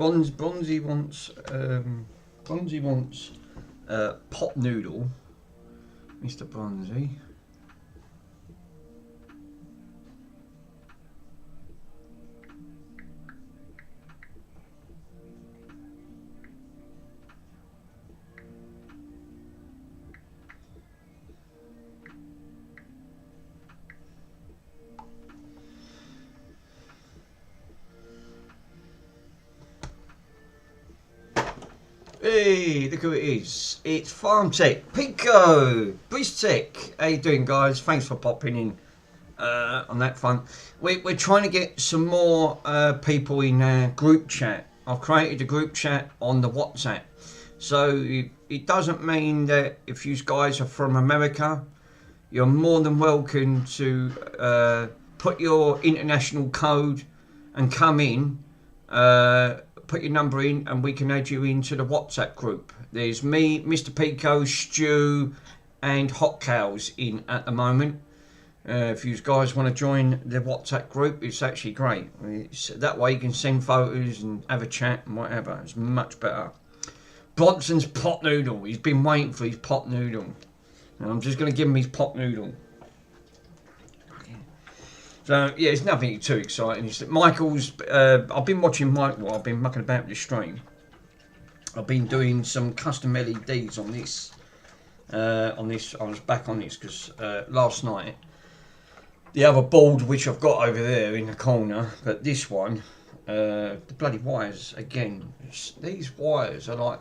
Bronzy wants pot noodle. Mr. Bronzy. Hey, look who it is. It's Farm Tech, Pico, Breeze Tech. How you doing, guys? Thanks for popping in on that front. We're trying to get some more people in our group chat. I've created a group chat on the WhatsApp. So it doesn't mean that if you guys are from America, you're more than welcome to put your international code and come in. Put your number in and we can add you into the WhatsApp group. There's me, Mr. Pico, Stu and Hot Cows in at the moment. If you guys want to join the WhatsApp group, it's actually great. That way you can send photos and have a chat and whatever. It's much better. Bronson's pot noodle. He's been waiting for his pot noodle. And I'm just going to give him his pot noodle. So yeah, it's nothing too exciting. It's that Michael's. I've been watching Michael. I've been mucking about with the stream. I've been doing some custom LEDs on this. I was back on this because last night the other board which I've got over there in the corner, but this one, the bloody wires again. These wires are like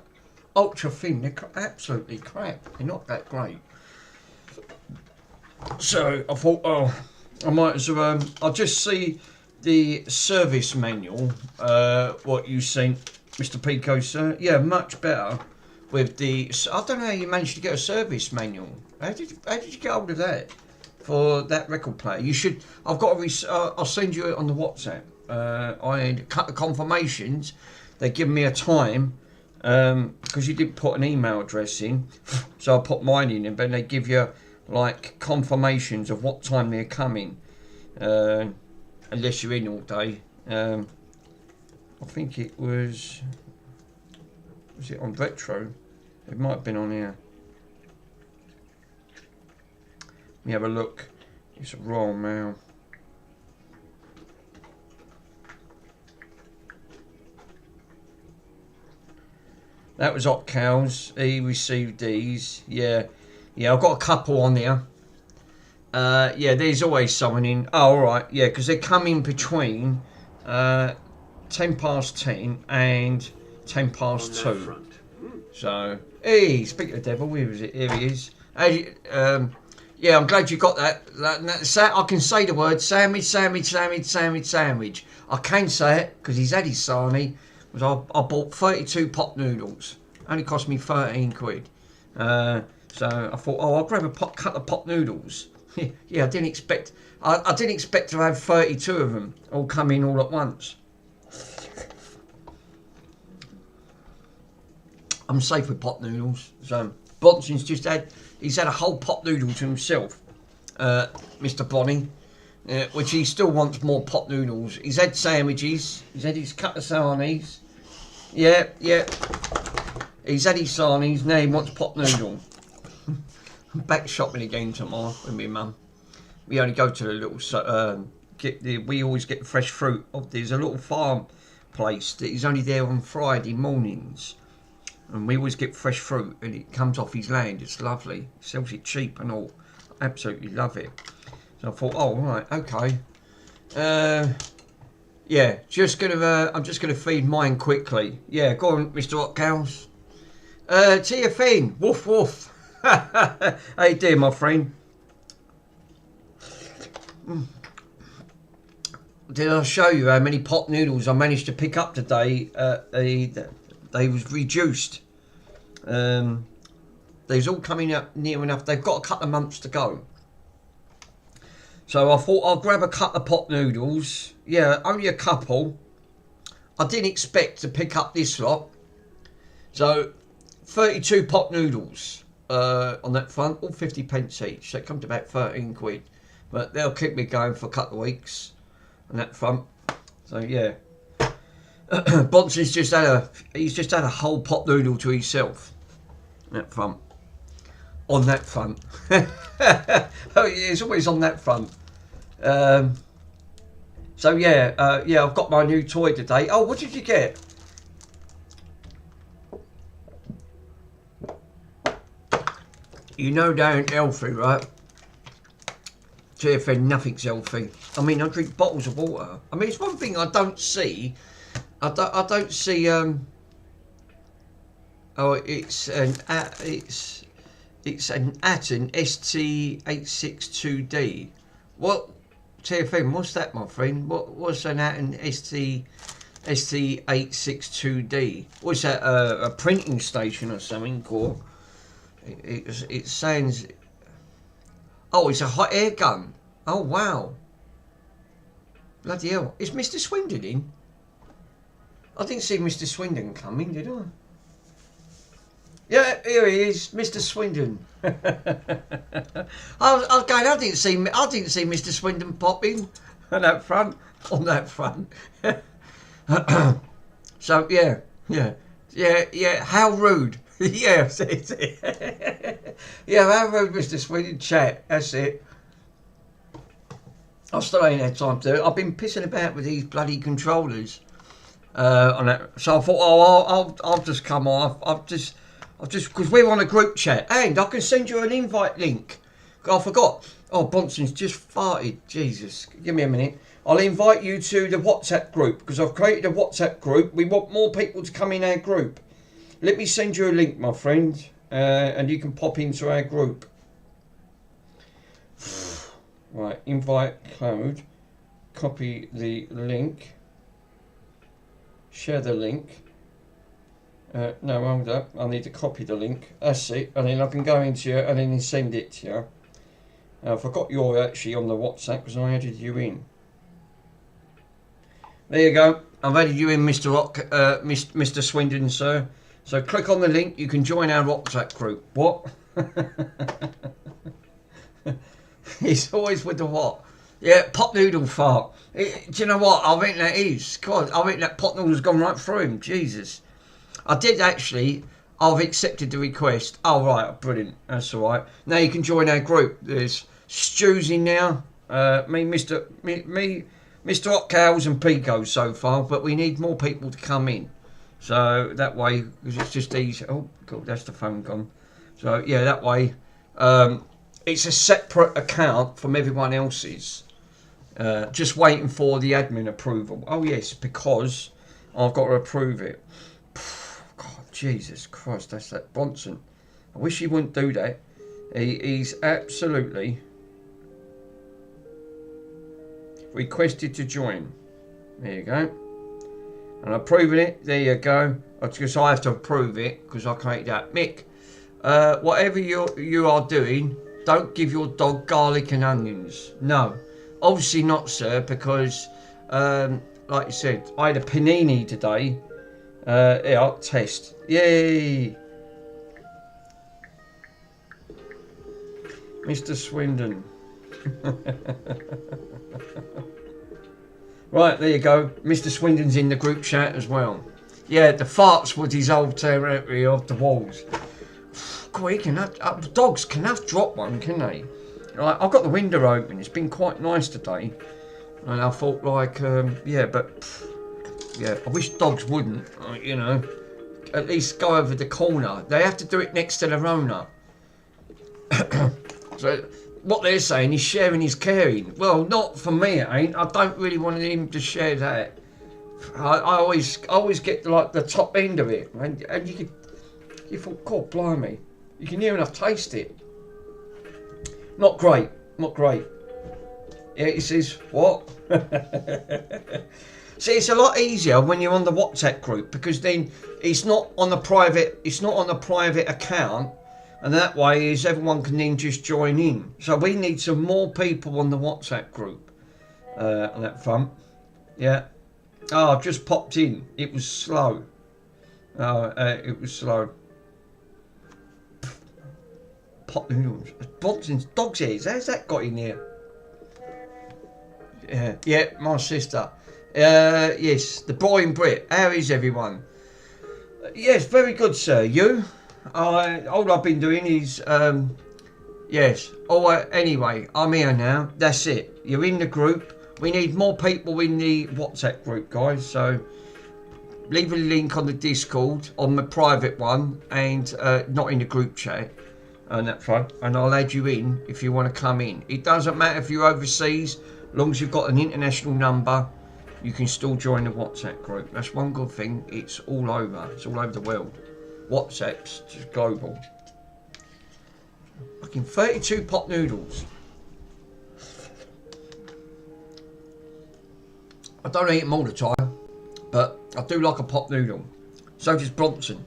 ultra thin. They're absolutely crap. They're not that great. So I thought, oh. I might as well, I'll just see the service manual, what you sent, Mr. Pico, sir. Yeah, much better with the, I don't know how you managed to get a service manual. How did you get hold of that for that record player? You should, I've got I'll send you it on the WhatsApp. I had cut the confirmations. They give me a time, because you didn't put an email address in. So I put mine in, and then they give you like confirmations of what time they're coming, unless you're in all day. I think it was it on retro? It might have been on here. Let me have a look. It's a Royal Mail. That was Hot Cows. He received these. Yeah. Yeah, I've got a couple on there. Yeah, there's always someone in. Oh, alright, yeah, because they come in between 10 past 10 and 10 past 2. So, hey, speak of the devil, where is it? Here he is. Yeah, I'm glad you got that. I can say the word sandwich, sandwich, sandwich, sandwich, sandwich. I can say it because he's had his sarnie. I bought 32 pot noodles. Only cost me 13 quid. So I thought, oh, I'll grab a cut of pot noodles. Yeah, I didn't expect to have 32 of them all come in all at once. I'm safe with pot noodles. So Bronson's he's had a whole pot noodle to himself, Mr. Bonnie, which he still wants more pot noodles. He's had sandwiches. He's had his cut of sarnies. Yeah. He's had his sarnies. Now he wants pot noodle. I'm back shopping again tomorrow with my mum. We only go to the little we always get fresh fruit. There's a little farm place that is only there on Friday mornings, and we always get fresh fruit, and it comes off his land. It's lovely. He sells it cheap and all. Absolutely love it. So I thought, oh right, okay. Yeah, I'm just gonna feed mine quickly. Yeah, go on, Mr. Hot Cows. To your thing. Woof woof. How you doing, my friend? Did I show you how many pot noodles I managed to pick up today? They was reduced. They's all coming up near enough. They've got a couple of months to go. So I thought I'll grab a couple of pot noodles. Yeah, only a couple. I didn't expect to pick up this lot. So 32 pot noodles. On that front, all 50 pence each, so it comes to about 13 quid, but they'll keep me going for a couple of weeks on that front. So yeah, Bonson's just had a whole pot noodle to himself. That front. On that front. Oh yeah, it's always on that front. So yeah, yeah, I've got my new toy today. Oh, what did you get? You know they ain't healthy, right? TFN, nothing's healthy. I mean, I drink bottles of water. I mean, it's one thing I don't see. I don't see. Oh, it's an Atten ST862D. What TFN? What's that, my friend? What's an Atten ST862D? What's that? A printing station or something? Or it sounds. Oh, it's a hot air gun. Oh wow. Bloody hell! Is Mr. Swindon in? I didn't see Mr. Swindon coming, did I? Yeah, here he is, Mr. Swindon. I was going. I didn't see Mr. Swindon pop in on that front. So yeah. How rude. Yeah, yeah. How rude, Mr. Swindon. Chat. That's it. I still ain't had time to do it. I've been pissing about with these bloody controllers on that. So I thought, oh, I'll just come off. I've just because we're on a group chat, and I can send you an invite link. I forgot. Oh, Bronson's just farted. Jesus, give me a minute. I'll invite you to the WhatsApp group because I've created a WhatsApp group. We want more people to come in our group. Let me send you a link, my friend, and you can pop into our group. Right, invite code. Copy the link. Share the link. No, hold up. I need to copy the link. That's it. And then I can go into you and then send it to you. I forgot you're actually on the WhatsApp because I added you in. There you go. I've added you in, Mr. Rock, Mr. Swindon, sir. So click on the link. You can join our WhatsApp group. What? It's always with the what? Yeah, pot noodle fart. Do you know what? I think that is. God, I think that pot noodle's gone right through him. Jesus. I did actually. I've accepted the request. Oh, right. Brilliant. That's all right. Now you can join our group. There's Stu's in now. Mr. Hotcows and Pico so far. But we need more people to come in. So that way, because it's just easy. Oh, God, that's the phone gone. So, yeah, that way. It's a separate account from everyone else's. Just waiting for the admin approval. Oh yes, because I've got to approve it. God, Jesus Christ, that's that Bronson. I wish he wouldn't do that. He's absolutely requested to join. There you go. And approving it. There you go. Because I have to approve it because I created that. Mick, whatever you are doing. Don't give your dog garlic and onions. No, obviously not, sir, because, like you said, I had a panini today. Yeah, test. Yay! Mr. Swindon. Right, there you go. Mr. Swindon's in the group chat as well. Yeah, the farts will dissolve territory of the walls. God, dogs can have drop one, can they? Like, I've got the window open. It's been quite nice today, and I thought, like, yeah, but yeah, I wish dogs wouldn't. You know, at least go over the corner. They have to do it next to their owner. So what they're saying is sharing is caring. Well, not for me, it ain't. I don't really want him to share that. I always get like the top end of it, and you thought, God blimey. You can hear enough taste it. Not great. Yeah, it says, what? See, it's a lot easier when you're on the WhatsApp group because then it's not on the private account, and that way is everyone can then just join in. So we need some more people on the WhatsApp group on that front. Yeah. Oh, I've just popped in. It was slow. It was slow. Pot noodles. Bonson's dog's ears. How's that got in here? Yeah, my sister. Yes, the Brian Britt. How is everyone? Yes, very good, sir. You? All I've been doing is, yes. Oh, anyway, I'm here now. That's it. You're in the group. We need more people in the WhatsApp group, guys. So leave a link on the Discord, on the private one, and not in the group chat. And that front, and I'll add you in if you want to come in. It doesn't matter if you're overseas, as long as you've got an international number. You can still join the WhatsApp group. That's one good thing. It's all over. It's all over the world. WhatsApp's just global. Fucking 32 pot noodles. I don't eat them all the time, but I do like a pot noodle. So does Bronson.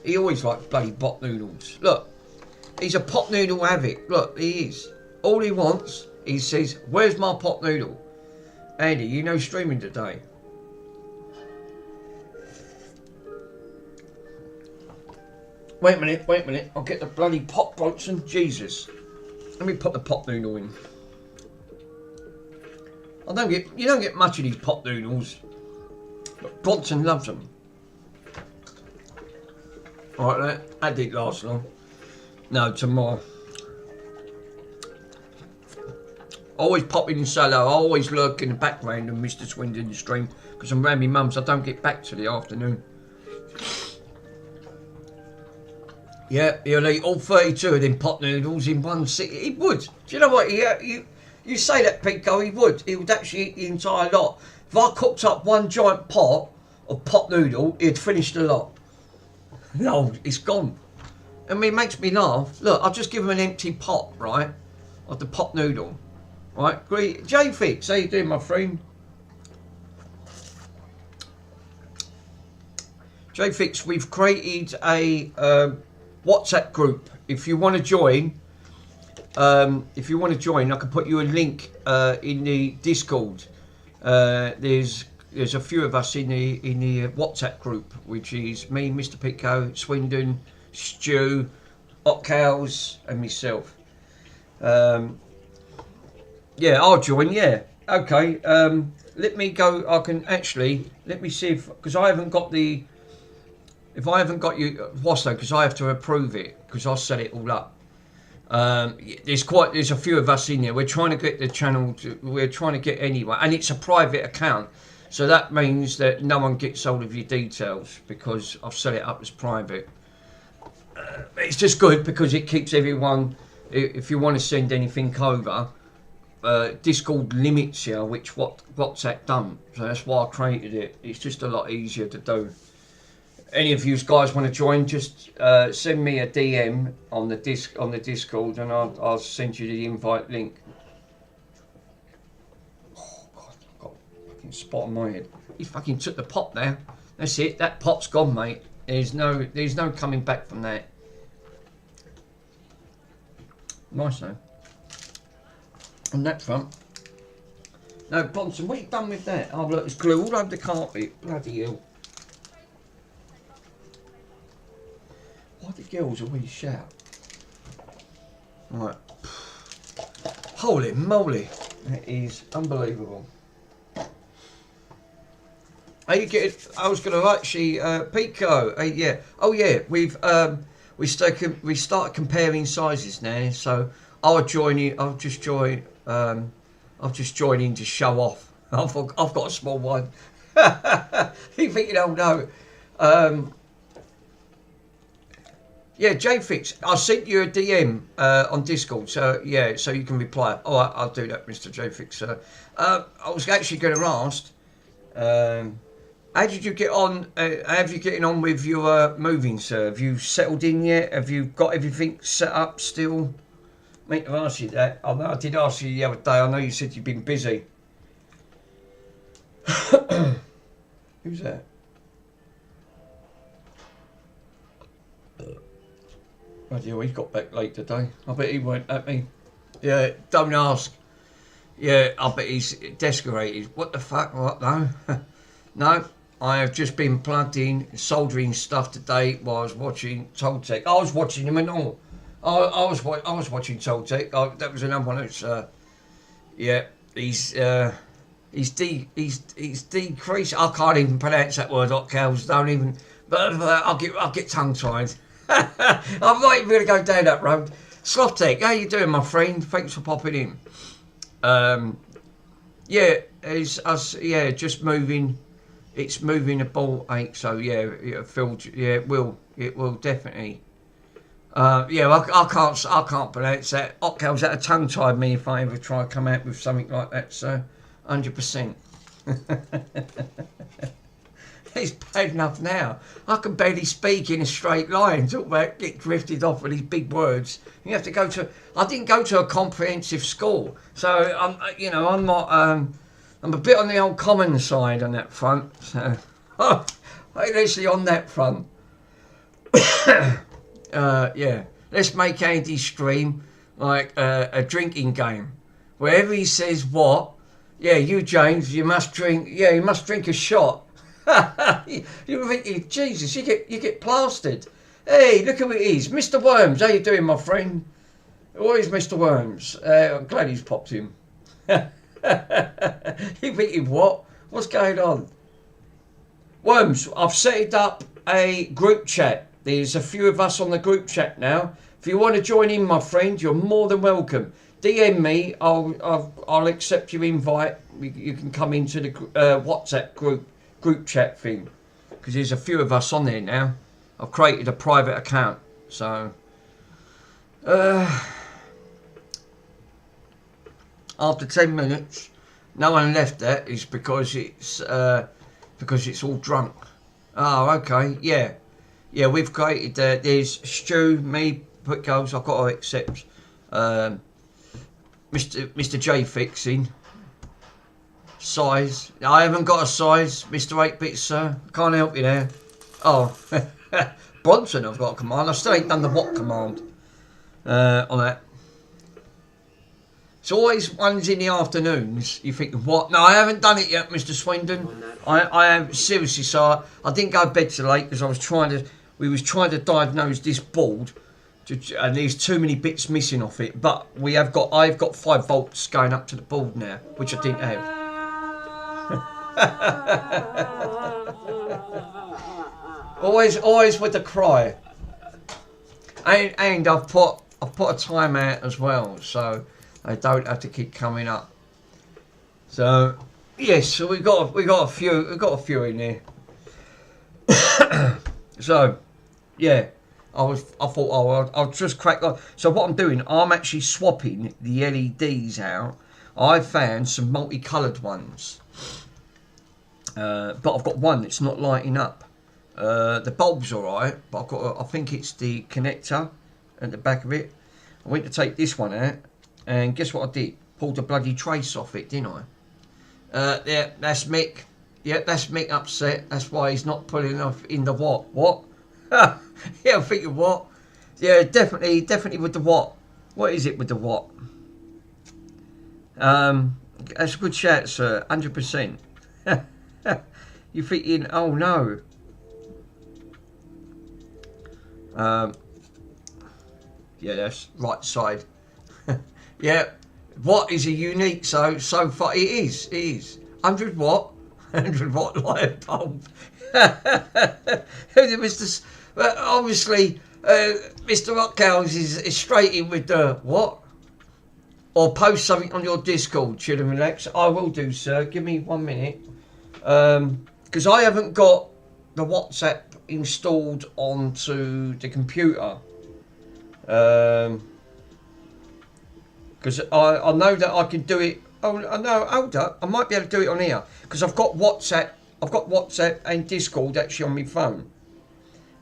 He always likes bloody pot noodles. Look, he's a pot noodle addict. Look, he is. All he wants, he says, "Where's my pot noodle?" Andy, you know streaming today. Wait a minute. I'll get the bloody pot, Bronson. Jesus. Let me put the pot noodle in. You don't get much of these pot noodles. But Bronson loves them. Alright, that didn't last long. No, tomorrow. Always popping in solo. I always lurk in the background of Mr. Swindon's stream because I'm around my mum, so I don't get back to the afternoon. Yeah, he'll eat all 32 of them pot noodles in one sitting. He would. Do you know what? You say that, Pico, he would. He would actually eat the entire lot. If I cooked up one giant pot of pot noodle, he'd finish the lot. No, it's gone. I mean, it makes me laugh. Look, I'll just give him an empty pot, right, of the pot noodle. Right, great. J-Fix, how you doing, my friend? J-Fix, we've created a WhatsApp group. If you want to join, I can put you a link in the Discord. There's a few of us in the WhatsApp group, which is me, Mr. Pico, Swindon, Stu, Hot Cows, and myself. Yeah, I'll join, yeah. Okay, let me go. Let me see if, because I haven't got you, Wasso, because I have to approve it, because I'll set it all up. There's a few of us in there. We're trying to get the channel, we're trying to get anyone, and it's a private account. So that means that no one gets hold of your details, because I've set it up as private. It's just good, because it keeps everyone, if you want to send anything over, Discord limits you, which WhatsApp done. So that's why I created it. It's just a lot easier to do. Any of you guys want to join, just send me a DM on the Discord, and I'll send you the invite link. Oh God, I've got a fucking spot on my head. He fucking took the pot there. That's it. That pot's gone, mate. There's no coming back from that. Nice though. On that front. No, Bronson, what have you done with that? Oh look, it's glue all over the carpet. Bloody hell. Why do girls always shout? Right. Holy moly. That is unbelievable. How you getting? I was going to actually, Pico. Yeah. Oh yeah. We start comparing sizes now. So I'll join you. I'll just join in to show off. I've got a small one. You thinking, oh no. Yeah, J-Fix, I sent you a DM on Discord, so yeah, so you can reply. All right, I'll do that, Mr. J-Fix. I was actually going to ask, how did you get on? How have you getting on with your moving, sir? Have you settled in yet? Have you got everything set up still? I meant to ask you that. I did ask you the other day. I know you said you've been busy. Who's that? Bloody hell, he got back late today. I bet he went at me. Yeah, don't ask. Yeah, I bet he's decorated. What the fuck? What? No. No, I have just been plugged in, soldering stuff today while I was watching Toltec. I was watching him and all. I was watching Toltec. That was another one that's, yeah, he's, He's decreased. I can't even pronounce that word. Hot cows don't even. But I'll get tongue tied. I'm not even going to go down that road. Slottek, how you doing, my friend? Thanks for popping in. Yeah, it's us. Yeah, just moving. It's moving a ball ache. So yeah, it will definitely. Yeah, I can't pronounce that. Hot cows that tongue tied me if I ever try to come out with something like that. So, 100%. It's bad enough now. I can barely speak in a straight line. Talk about get drifted off with these big words. You have to go to. I didn't go to a comprehensive school, so I'm not. I'm a bit on the old common side on that front. So, actually on that front. Yeah. Let's make Andy's stream like a drinking game. Wherever he says what, yeah, you James, you must drink. Yeah, you must drink a shot. You're thinking, Jesus, you get plastered. Hey, look who it is, Mr. Worms. How you doing, my friend? Where is Mr. Worms? I'm glad he's popped in. You thinking what? What's going on? Worms, I've set up a group chat. There's a few of us on the group chat now. If you want to join in, my friend, you're more than welcome. DM me. I'll accept your invite. You can come into the WhatsApp group chat thing, because there's a few of us on there now. I've created a private account, so after 10 minutes no one left that is because it's all drunk. Oh, okay, yeah, we've created there's Stu, me, put goals. I've got to accept Mr. J fixing. Size. I haven't got a size, Mr. 8-bit sir. Can't help you there. Oh, Bronson, I've got a command. I still ain't done the what command on that. It's always ones in the afternoons. You think, what? No, I haven't done it yet, Mr. Swindon. I have seriously. So I didn't go to bed too late because we was trying to diagnose this board, and there's too many bits missing off it. But I've got 5 volts going up to the board now, which I didn't have. always with the cry, and I've put a timeout as well, so they don't have to keep coming up. So yes, so we got a few in there. So yeah, I thought I'll just crack on. So what I'm doing, I'm actually swapping the LEDs out. I found some multicoloured ones. But I've got one that's not lighting up. The bulb's alright, but I think it's the connector at the back of it. I went to take this one out, and guess what I did? Pulled a bloody trace off it, didn't I? Yeah, that's Mick. Yeah, that's Mick upset. That's why he's not pulling off in the what? What? Yeah, I'm thinking what? Yeah, definitely with the what. What is it with the what? That's a good shout, sir. 100%. You're thinking, oh no. Yeah, that's right side. Yeah, what is a unique so far? It is. 100 watt, 100 watt light bulb. Obviously, Mr. Rockhouse is straight in with the what? Or post something on your Discord, chill and relax. I will do, sir. Give me 1 minute. Because I haven't got the WhatsApp installed onto the computer. Because I know that I can do it. Oh no, hold up. I might be able to do it on here. Because I've got WhatsApp and Discord actually on my phone.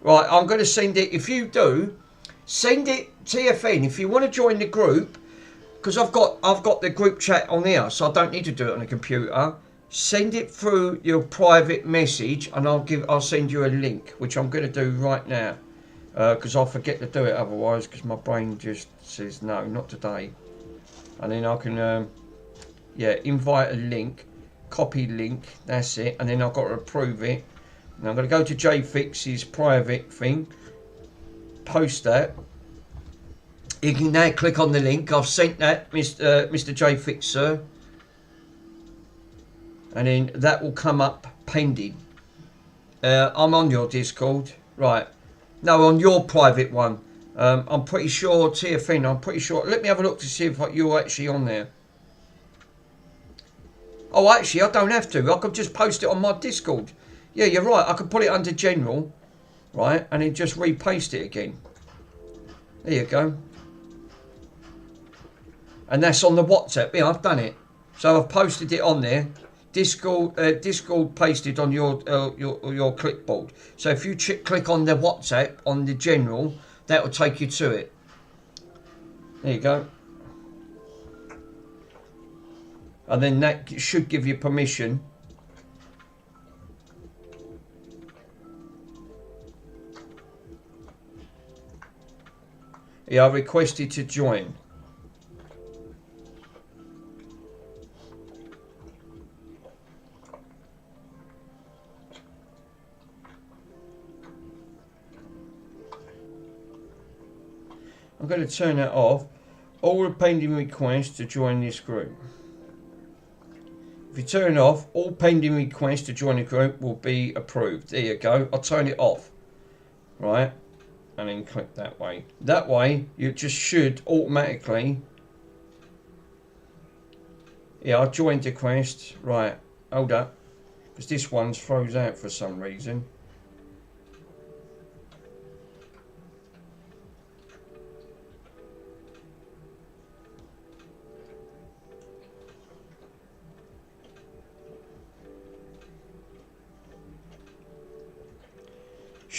Right, I'm going to send it. If you do, send it TFN. If you want to join the group, because I've got the group chat on here, so I don't need to do it on the computer. Send it through your private message, and I'll send you a link, which I'm going to do right now, because I'll forget to do it otherwise, because my brain just says no, not today. And then I can invite a link, copy link, that's it, and then I've got to approve it. And I'm going to go to JFix's private thing, post that. You can now click on the link. I've sent that, Mr. JFix, sir. and then that will come up pending. I'm on your Discord, right? No, on your private one. I'm pretty sure, TFN, I'm pretty sure. Let me have a look to see if you're actually on there. Oh, actually, I don't have to. I could just post it on my Discord. Yeah, you're right. I could put it under general, right? And then just repaste it again. There you go. And that's on the WhatsApp. Yeah, I've done it. So I've posted it on there. Discord pasted on your clipboard. So if you click on the WhatsApp on the general, that will take you to it. There you go. And then that should give you permission. Yeah, I requested to join. I'm going to turn that off. All the pending requests to join this group. If you turn it off, all pending requests to join the group will be approved. There you go. I'll turn it off. Right. And then click that way. That way, you just should automatically... Yeah, I joined the quest. Right. Hold up. Because this one's froze out for some reason.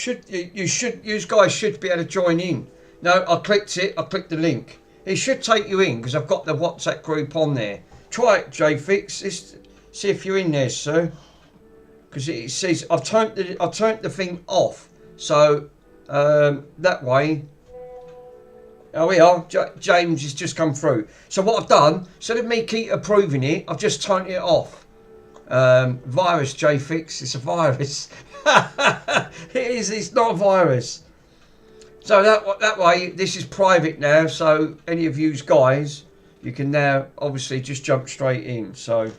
You guys should be able to join in. No, I clicked it. I clicked the link. It should take you in because I've got the WhatsApp group on there. Try it, JFix. See if you're in there, sir. Because it says I've turned the thing off. So that way. Oh, we are. James has just come through. So what I've done, instead of me keep approving it, I've just turned it off. Virus, JFix. It's a virus. It is. It's not a virus. So that way, this is private now. So any of you guys, you can now obviously just jump straight in. So.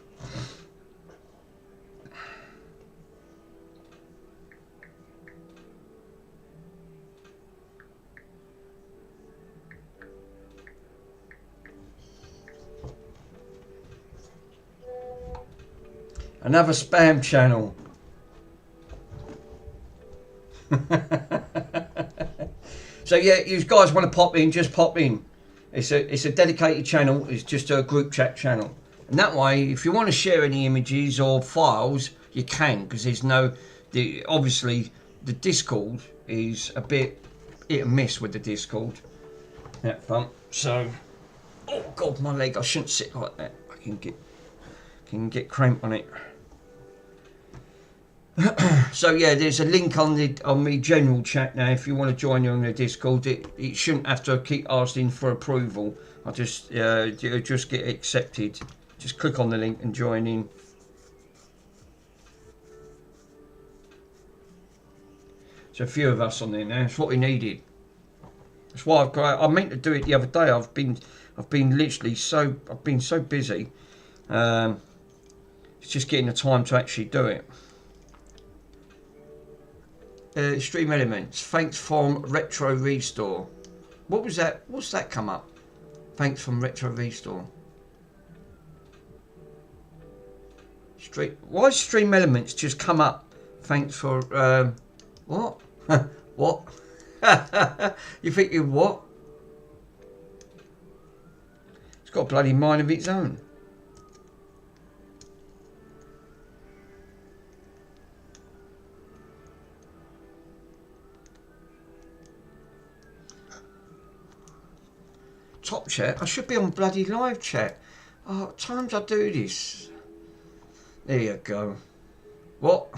Another spam channel. So yeah, you guys want to pop in, just pop in. It's a dedicated channel. It's just a group chat channel. And that way, if you want to share any images or files, you can, because there's no... obviously, the Discord is a bit hit and miss with the Discord. That fun. So... Oh, God, my leg. I shouldn't sit like that. I can get cramp on it. So yeah, there's a link on the general chat now. If you want to join you on the Discord, it shouldn't have to keep asking for approval. I just get accepted. Just click on the link and join in. So a few of us on there now. That's what we needed. That's why I meant to do it the other day. I've been literally so busy. It's just getting the time to actually do it. Stream Elements. Thanks from Retro Restore. What was that? What's that come up? Thanks from Retro Restore. Why does Stream Elements just come up? Thanks for what? What? You thinking what? It's got a bloody mind of its own. Top chat. I should be on bloody live chat. Oh, at times I do this. There you go. What?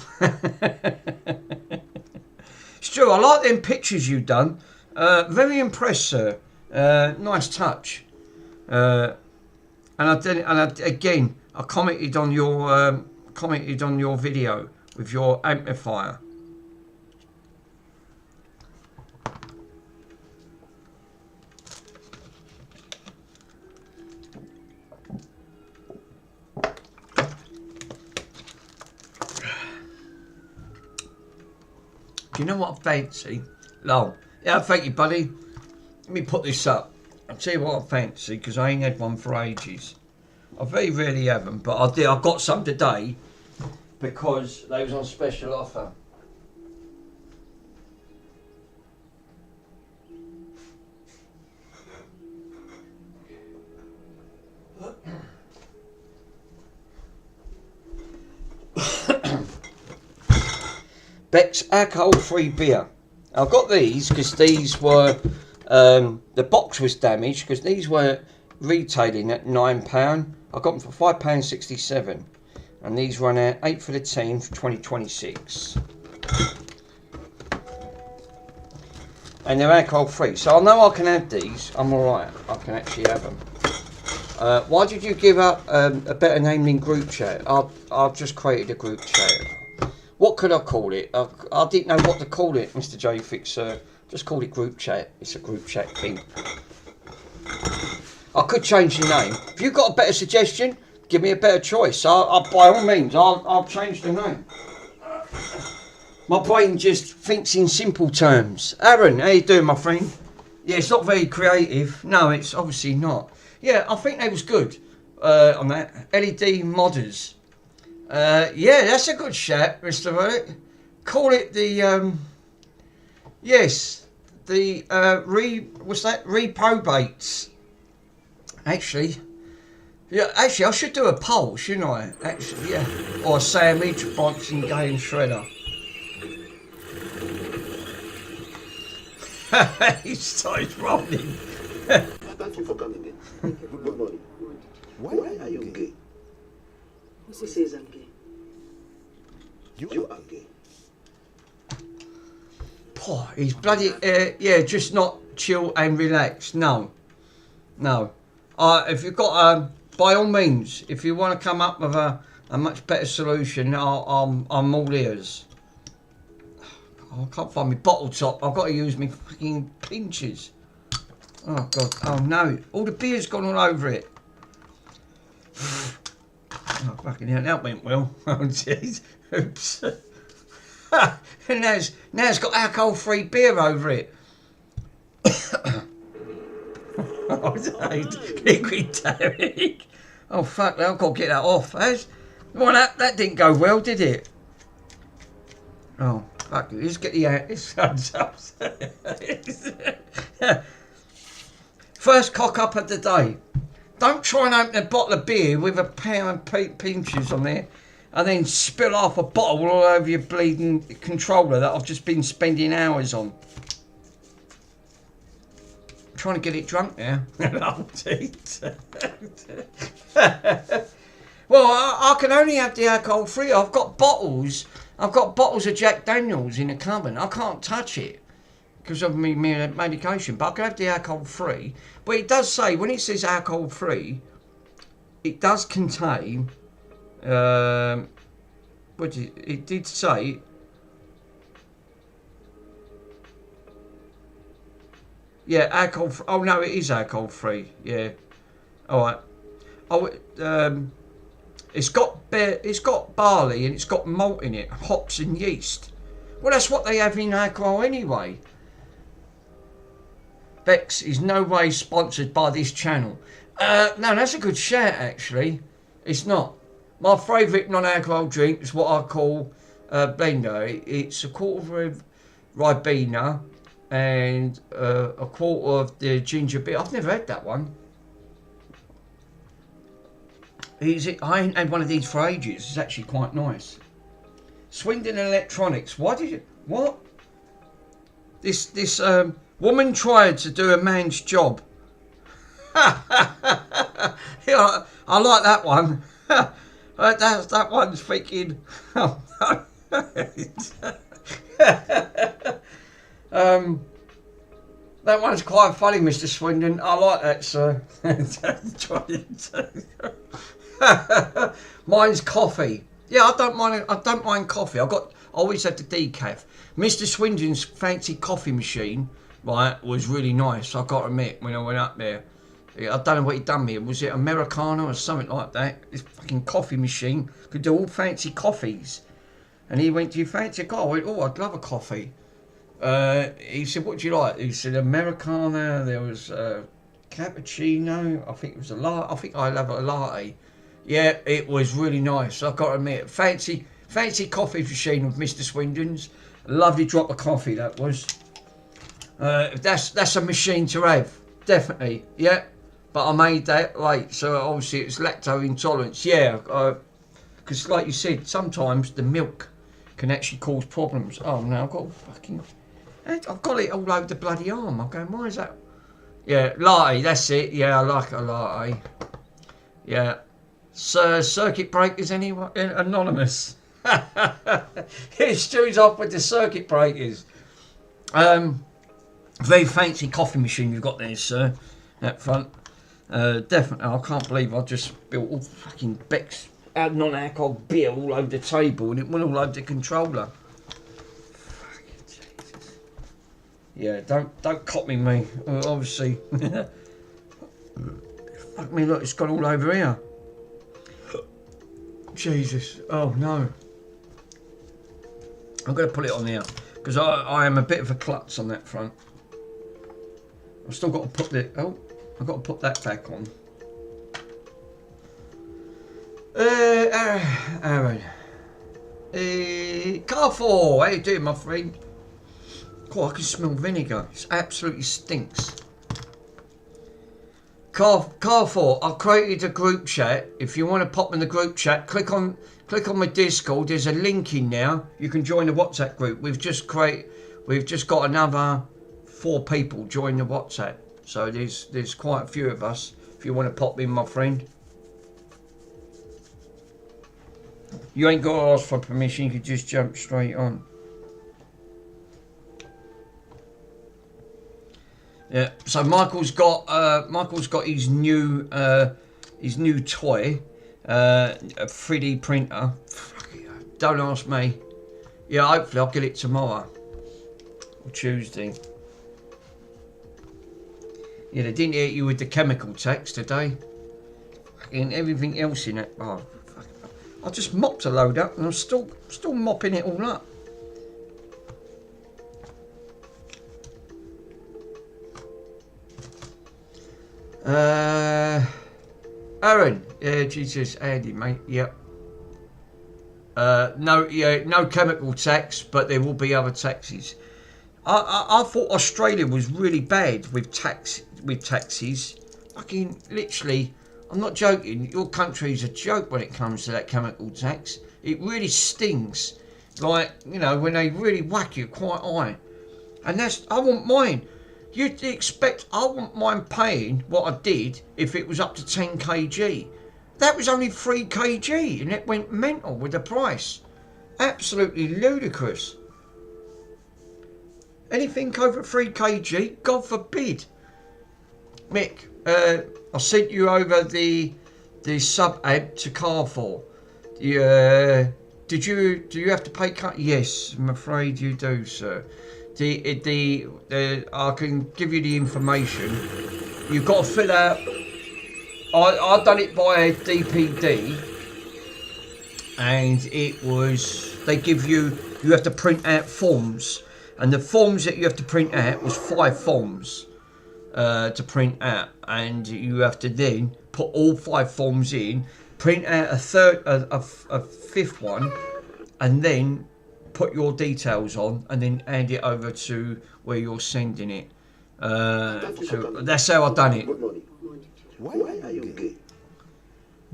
Stu, I like them pictures you've done. Very impressed, sir. Nice touch. And again, I commented on your video with your amplifier. Do you know what I fancy? No. Yeah, thank you, buddy. Let me put this up. I'll tell you what I fancy, because I ain't had one for ages. I very rarely have them, but I did. I got some today because they was on special offer. Beck's alcohol-free beer. I got these because these were the box was damaged because these were retailing at £9. I got them for £5.67, and these run out 8th of the 10th, 2026. And they're alcohol-free, so I know I can have these. I'm alright. I can actually have them. Why did you give up a better name than group chat? I've just created a group chat. What could I call it? I didn't know what to call it, Mr. J Fixer. Just call it group chat. It's a group chat thing. I could change the name. If you've got a better suggestion, give me a better choice. I'll by all means, I'll change the name. My brain just thinks in simple terms. Aaron, how you doing, my friend? Yeah, it's not very creative. No, it's obviously not. Yeah, I think they was good on that. LED modders. Yeah, that's a good shout, Mr. Relic. Call it the, yes, the, what's that? Reprobates. Actually, yeah, actually, I should do a poll, shouldn't I? Actually, yeah. Or a sandwich, boxing game shredder. He started rolling. Thank you for coming in. Good morning. Why are you gay? Who says I'm gay? You are gay. Oh, he's bloody, yeah, just not chill and relax. No. If you've got, by all means, if you want to come up with a much better solution, I'm all ears. Oh, I can't find my bottle top. I've got to use my fucking pinches. Oh, God. Oh, no. All the beer's gone all over it. Oh, fucking hell. That went well. Oh, jeez. Oops. And now it's got alcohol-free beer over it. Oh, liquid Derek. Oh, fuck. I've got to get that off. Well, that didn't go well, did it? Oh, fuck it. Let's get the sun's up. First cock up of the day. Don't try and open a bottle of beer with a pair of pinches on there and then spill off a bottle all over your bleeding controller that I've just been spending hours on. I'm trying to get it drunk now. Well, I can only have the alcohol free. I've got bottles of Jack Daniels in the cupboard. I can't touch it because of my medication, but I can have the alcohol free. But it does say, when it says alcohol free, it does contain, it did say, yeah, alcohol, oh no, it is alcohol free, yeah, alright. Oh, it's got barley and it's got malt in it, hops and yeast. Well, that's what they have in alcohol anyway. Bex is no way sponsored by this channel. No, that's a good shout, actually. It's not. My favourite non-alcohol drink is what I call blender. It's a quarter of Ribena and a quarter of the ginger beer. I've never had that one. I ain't had one of these for ages. It's actually quite nice. Swindon Electronics. Why did you... What? This woman tried to do a man's job. Yeah, I like that one. That one's freaking... Oh, no. That one's quite funny, Mr. Swindon. I like that, sir. Mine's coffee. Yeah, I don't mind coffee. I always had the decaf. Mr. Swindon's fancy coffee machine, right, was really nice. I got to admit, when I went up there, I don't know what he'd done me. Was it Americano or something like that? This fucking coffee machine could do all fancy coffees. And he went, "Do you fancy a coffee?" I went, "Oh, I'd love a coffee." He said, what do you like? He said, Americano, there was cappuccino, I think it was a latte, I think I'd have a latte. Yeah, it was really nice, I've got to admit. Fancy coffee machine with Mr. Swindon's. Lovely drop of coffee, that was. That's a machine to have, definitely, yeah. But I made that late, so obviously it's lactose intolerance, yeah. Because like you said, sometimes the milk can actually cause problems. Oh no, I've got it all over the bloody arm. I'm going, why is that? Yeah, latte, that's it. Yeah, I like a latte. Yeah. Circuit breakers, anyone? Anonymous. Stu's off with the circuit breakers. Very fancy coffee machine you've got there, sir. That front. Definitely, I can't believe I just built all fucking Beck's non-alcohol beer all over the table and it went all over the controller. Fucking Jesus. Yeah, don't copy me, obviously. Fuck me, look, it's gone all over here. Jesus, oh no. I'm going to put it on here because I am a bit of a klutz on that front. I've still got to put I've got to put that back on. Aaron. Carrefour, how you doing, my friend? God, I can smell vinegar. It absolutely stinks. Carrefour, I've created a group chat. If you want to pop in the group chat, click on my Discord. There's a link in now. You can join the WhatsApp group. We've just got another 4 people join the WhatsApp. So there's quite a few of us. If you want to pop in, my friend. You ain't got to ask for permission. You can just jump straight on. Yeah. So Michael's got his new toy, a 3D printer. Don't ask me. Yeah, hopefully I'll get it tomorrow or Tuesday. Yeah, they didn't hit you with the chemical tax today. And everything else in it. Oh, I just mopped a load up and I'm still mopping it all up. Aaron, yeah, Jesus, Andy, mate, yep. No chemical tax, but there will be other taxes. I thought Australia was really bad with taxes. Fucking literally, I'm not joking. Your country's a joke when it comes to that chemical tax. It really stings. Like, you know, when they really whack you quite high. And I wouldn't mind. You'd expect I wouldn't mind paying what I did if it was up to 10 kg. That was only 3 kg and it went mental with the price. Absolutely ludicrous. Anything over 3 kg, God forbid. Mick, I sent you over the sub ad to Carrefour. Do you have to pay? Yes, I'm afraid you do, sir. I can give you the information. You've got to fill out. I've done it by DPD, and it was you have to print out forms, and the forms that you have to print out was 5 forms to print out, and you have to then put all 5 forms in, print out a 5th one, and then put your details on and then hand it over to where you're sending it. So that's how I've done it. Good morning. Why are you gay?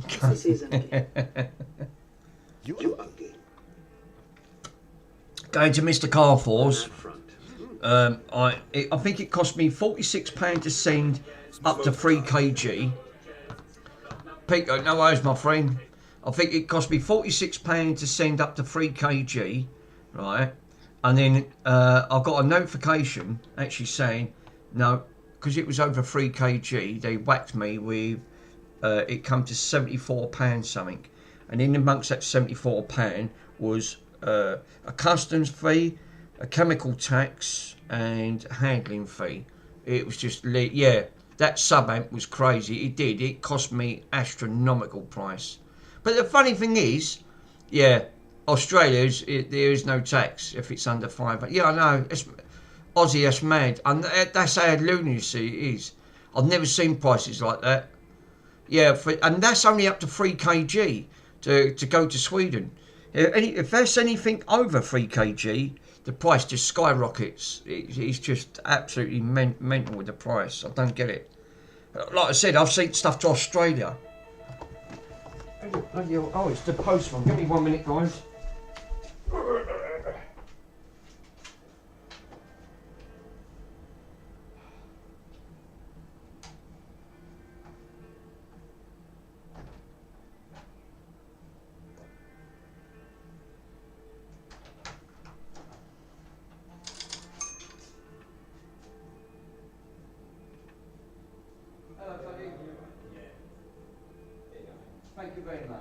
He says I'm gay. You are gay. Going to Mr. Carrefour's. I think it cost me £46 to send up to 3 kg. Pico, no worries, my friend. I think it cost me £46 to send up to 3 kg, right? And then I got a notification actually saying, no, because it was over 3 kg, they whacked me with, it come to £74 something. And in amongst that £74 was a customs fee, a chemical tax, and handling fee. It was just, yeah, that sub-amp was crazy. It cost me astronomical price. But the funny thing is, yeah, Australia, there is no tax if it's under 5. Yeah, I know. Aussie, that's mad. And that's how lunacy it is. I've never seen prices like that. Yeah, and that's only up to 3 kg to go to Sweden. If there's anything over 3 kg, the price just skyrockets. It's just absolutely mental with the price. I don't get it. Like I said, I've seen stuff to Australia. Oh, it's the postman. Give me 1 minute, guys. Thank you very much.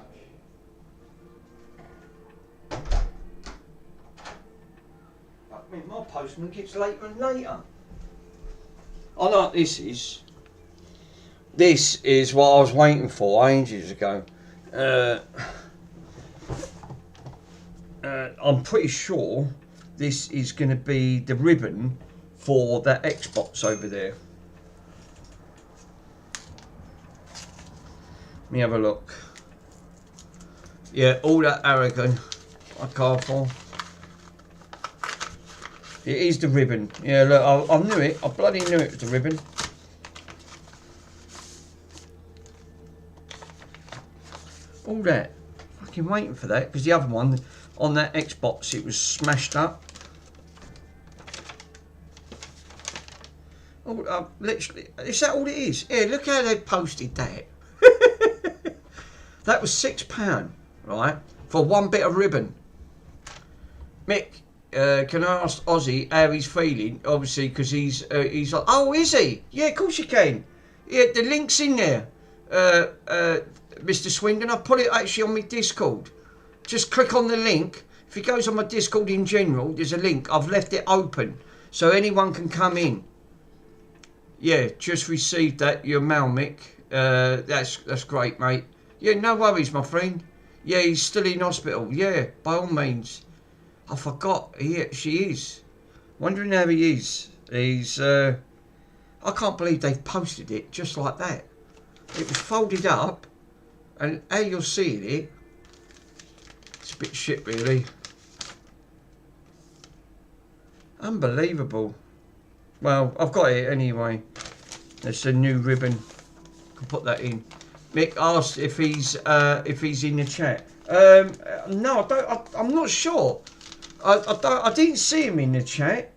I mean, my postman gets later and later. I know what this is. This is what I was waiting for ages ago. I'm pretty sure this is going to be the ribbon for that Xbox over there. Let me have a look. Yeah, all that Aragon I can't for. It is the ribbon. Yeah, look, I knew it. I bloody knew it was the ribbon. All that. Fucking waiting for that, because the other one, on that Xbox, it was smashed up. Oh, literally, is that all it is? Yeah, look how they posted that. That was £6, right, for one bit of ribbon. Mick, can I ask Ozzy how he's feeling? Obviously, because he's like, oh, is he? Yeah, of course you can. Yeah, the link's in there, Mr. Swindon. I put it actually on my Discord. Just click on the link. If he goes on my Discord in general, there's a link. I've left it open so anyone can come in. Yeah, just received that. Your mail, Mick. That's great, mate. Yeah, no worries, my friend. Yeah, he's still in hospital. Yeah, by all means. I forgot. She is. Wondering how he is. He's. I can't believe they've posted it just like that. It was folded up, and how you're seeing it, it's a bit shit, really. Unbelievable. Well, I've got it anyway. It's a new ribbon. Can put that in. Mick asked if he's in the chat. No, I don't. I'm not sure. I didn't see him in the chat.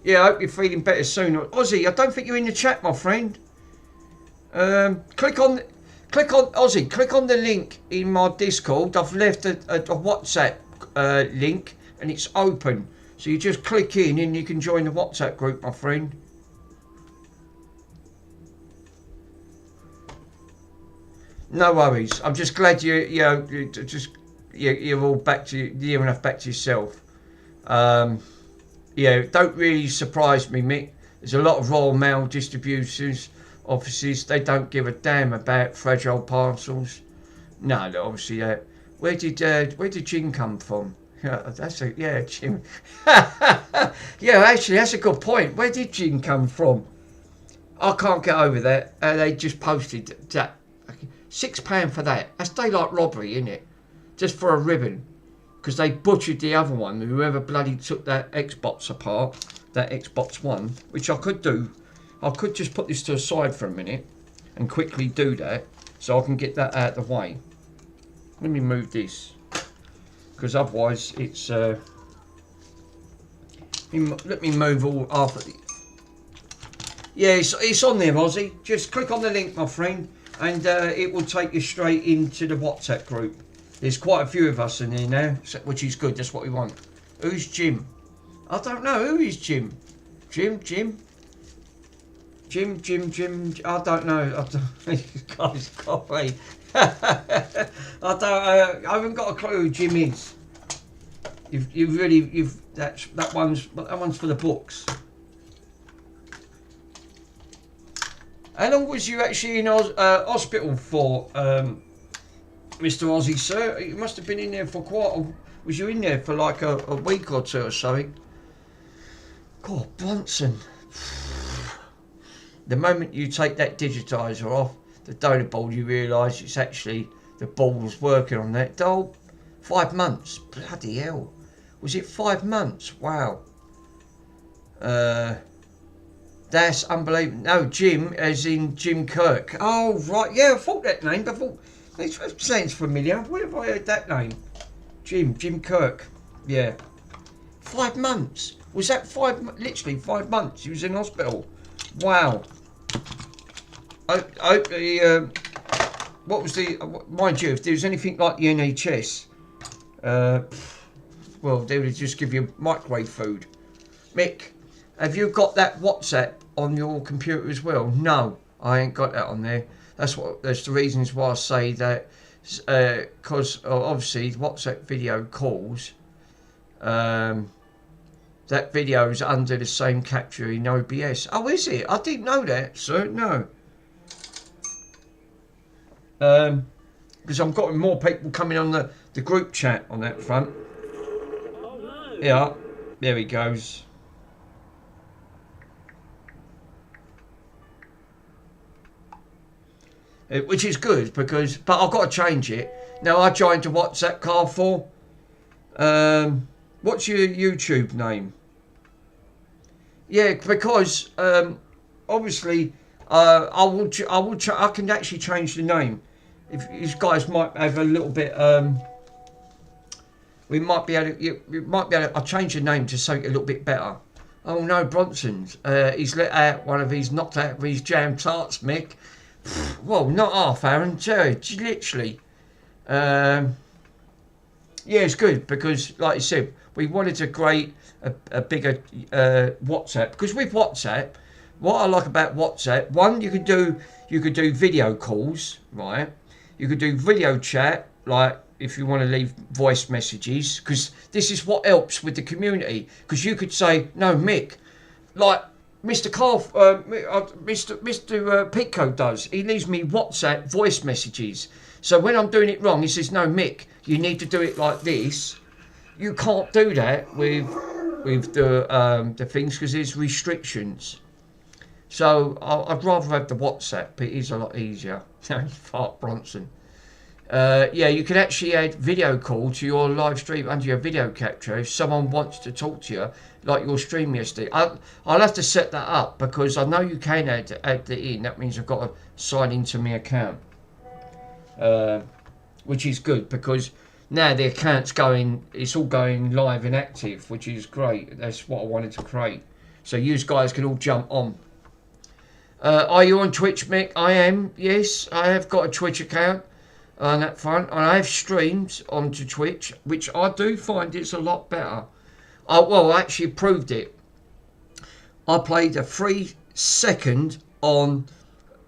Yeah, I hope you're feeling better soon. Ozzy, I don't think you're in the chat, my friend. Click on Ozzy. Click on the link in my Discord. I've left a WhatsApp link, and it's open. So you just click in, and you can join the WhatsApp group, my friend. No worries. I'm just glad you're all back to near enough back to yourself. Yeah, don't really surprise me, Mick. There's a lot of Royal Mail distributors offices. They don't give a damn about fragile parcels. No, obviously. Where did Jim come from? Yeah, Jim. Yeah, actually, that's a good point. Where did Jim come from? I can't get over that. They just posted that. £6 for that. That's daylight robbery, isn't it? Just for a ribbon. Because they butchered the other one. Whoever bloody took that Xbox apart. That Xbox One. Which I could do. I could just put this to the side for a minute. And quickly do that. So I can get that out of the way. Let me move this. Because otherwise it's... let me move all half of it. Yeah, it's on there, Ozzy. Just click on the link, my friend. And it will take you straight into the WhatsApp group. There's quite a few of us in there now, which is good. That's what we want. Who's Jim? I don't know. Who is Jim? Jim. I don't know. Guys, can't wait. I haven't got a clue who Jim is. That one's for the books. How long was you actually in hospital for, Mr. Ozzy, sir? You must have been in there for was you in there for like a week or two or something? God, Bronson. The moment you take that digitizer off the donor board, you realise it's actually the ball's working on that. Oh, 5 months. Bloody hell. Was it 5 months? Wow. That's unbelievable. No, Jim, as in Jim Kirk. Oh, right. Yeah, I thought that name. I thought, it sounds familiar. Where have I heard that name? Jim Kirk. Yeah. 5 months. Was that literally 5 months? He was in hospital. Wow. What was the, mind you, if there was anything like the NHS, well, they would just give you microwave food. Mick, have you got that WhatsApp on your computer as well? No, I ain't got that on there. That's the reasons why I say that, because obviously WhatsApp video calls, that video is under the same capture in OBS. Oh, is it? I didn't know that, sir. No. Because I've got more people coming on the group chat on that front. Oh, no. Yeah, there he goes. Which is good because, but I've got to change it. Now I joined a WhatsApp call for. What's your YouTube name? Yeah, because obviously I can actually change the name. If you guys might have a little bit, we might be able to. I'll change the name to something a little bit better. Oh no, Bronson's. He's let out one of his knocked out of his jam tarts, Mick. Well, not half, Aaron. Literally. Yeah, it's good because, like I said, we wanted to create a bigger WhatsApp, because with WhatsApp, what I like about WhatsApp, one, you could do video calls, right? You could do video chat, like if you want to leave voice messages, because this is what helps with the community. Because you could say, no, Mick, like Mr. Mr. Pico does. He leaves me WhatsApp voice messages. So when I'm doing it wrong, he says, no, Mick, you need to do it like this. You can't do that with the things because there's restrictions. So I'd rather have the WhatsApp. It is a lot easier. Fart Bronson. Yeah, you can actually add video call to your live stream under your video capture if someone wants to talk to you, like your stream yesterday. I'll have to set that up because I know you can add it in. That means I've got to sign into my account, which is good because now the account's going. It's all going live and active, which is great. That's what I wanted to create, so you guys can all jump on. Are you on Twitch, Mick? I am. Yes, I have got a Twitch account on that front, and I have streams onto Twitch, which I do find it's a lot better. Well, I actually proved it. I played a 3-second on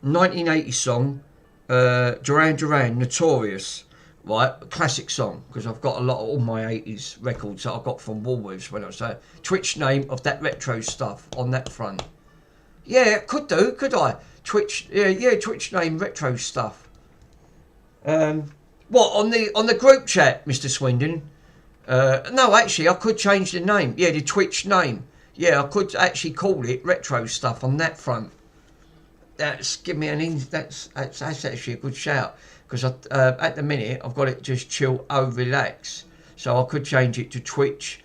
1980 song, Duran Duran, Notorious, right? A classic song, because I've got a lot of all my 80s records that I got from Woolworths when I was there. Twitch name of that retro stuff on that front. Yeah, could I? Twitch, yeah, Twitch name retro stuff. What on the group chat, Mr. Swindon? No, actually, I could change the name. Yeah, the Twitch name. Yeah, I could actually call it retro stuff on that front. That's actually a good shout because at the minute I've got it just chill, relax. So I could change it to Twitch.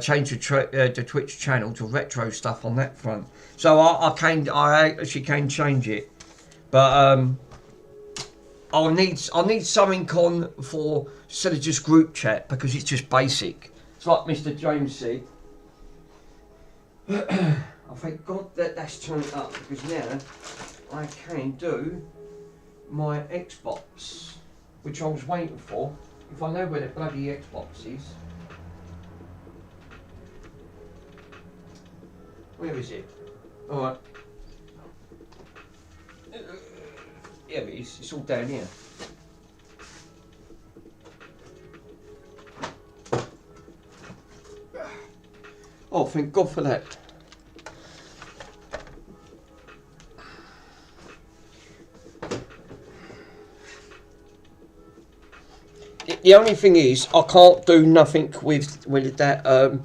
Change the Twitch channel to retro stuff on that front. So I actually can change it, but I'll need something on for instead of just group chat because it's just basic. It's like Mr. James said. I thank God that's turned up because now I can do my Xbox, which I was waiting for. If I know where the bloody Xbox is. Where is it? Alright. Yeah, it is. It's all down here. Oh, thank God for that. The only thing is, I can't do nothing with that.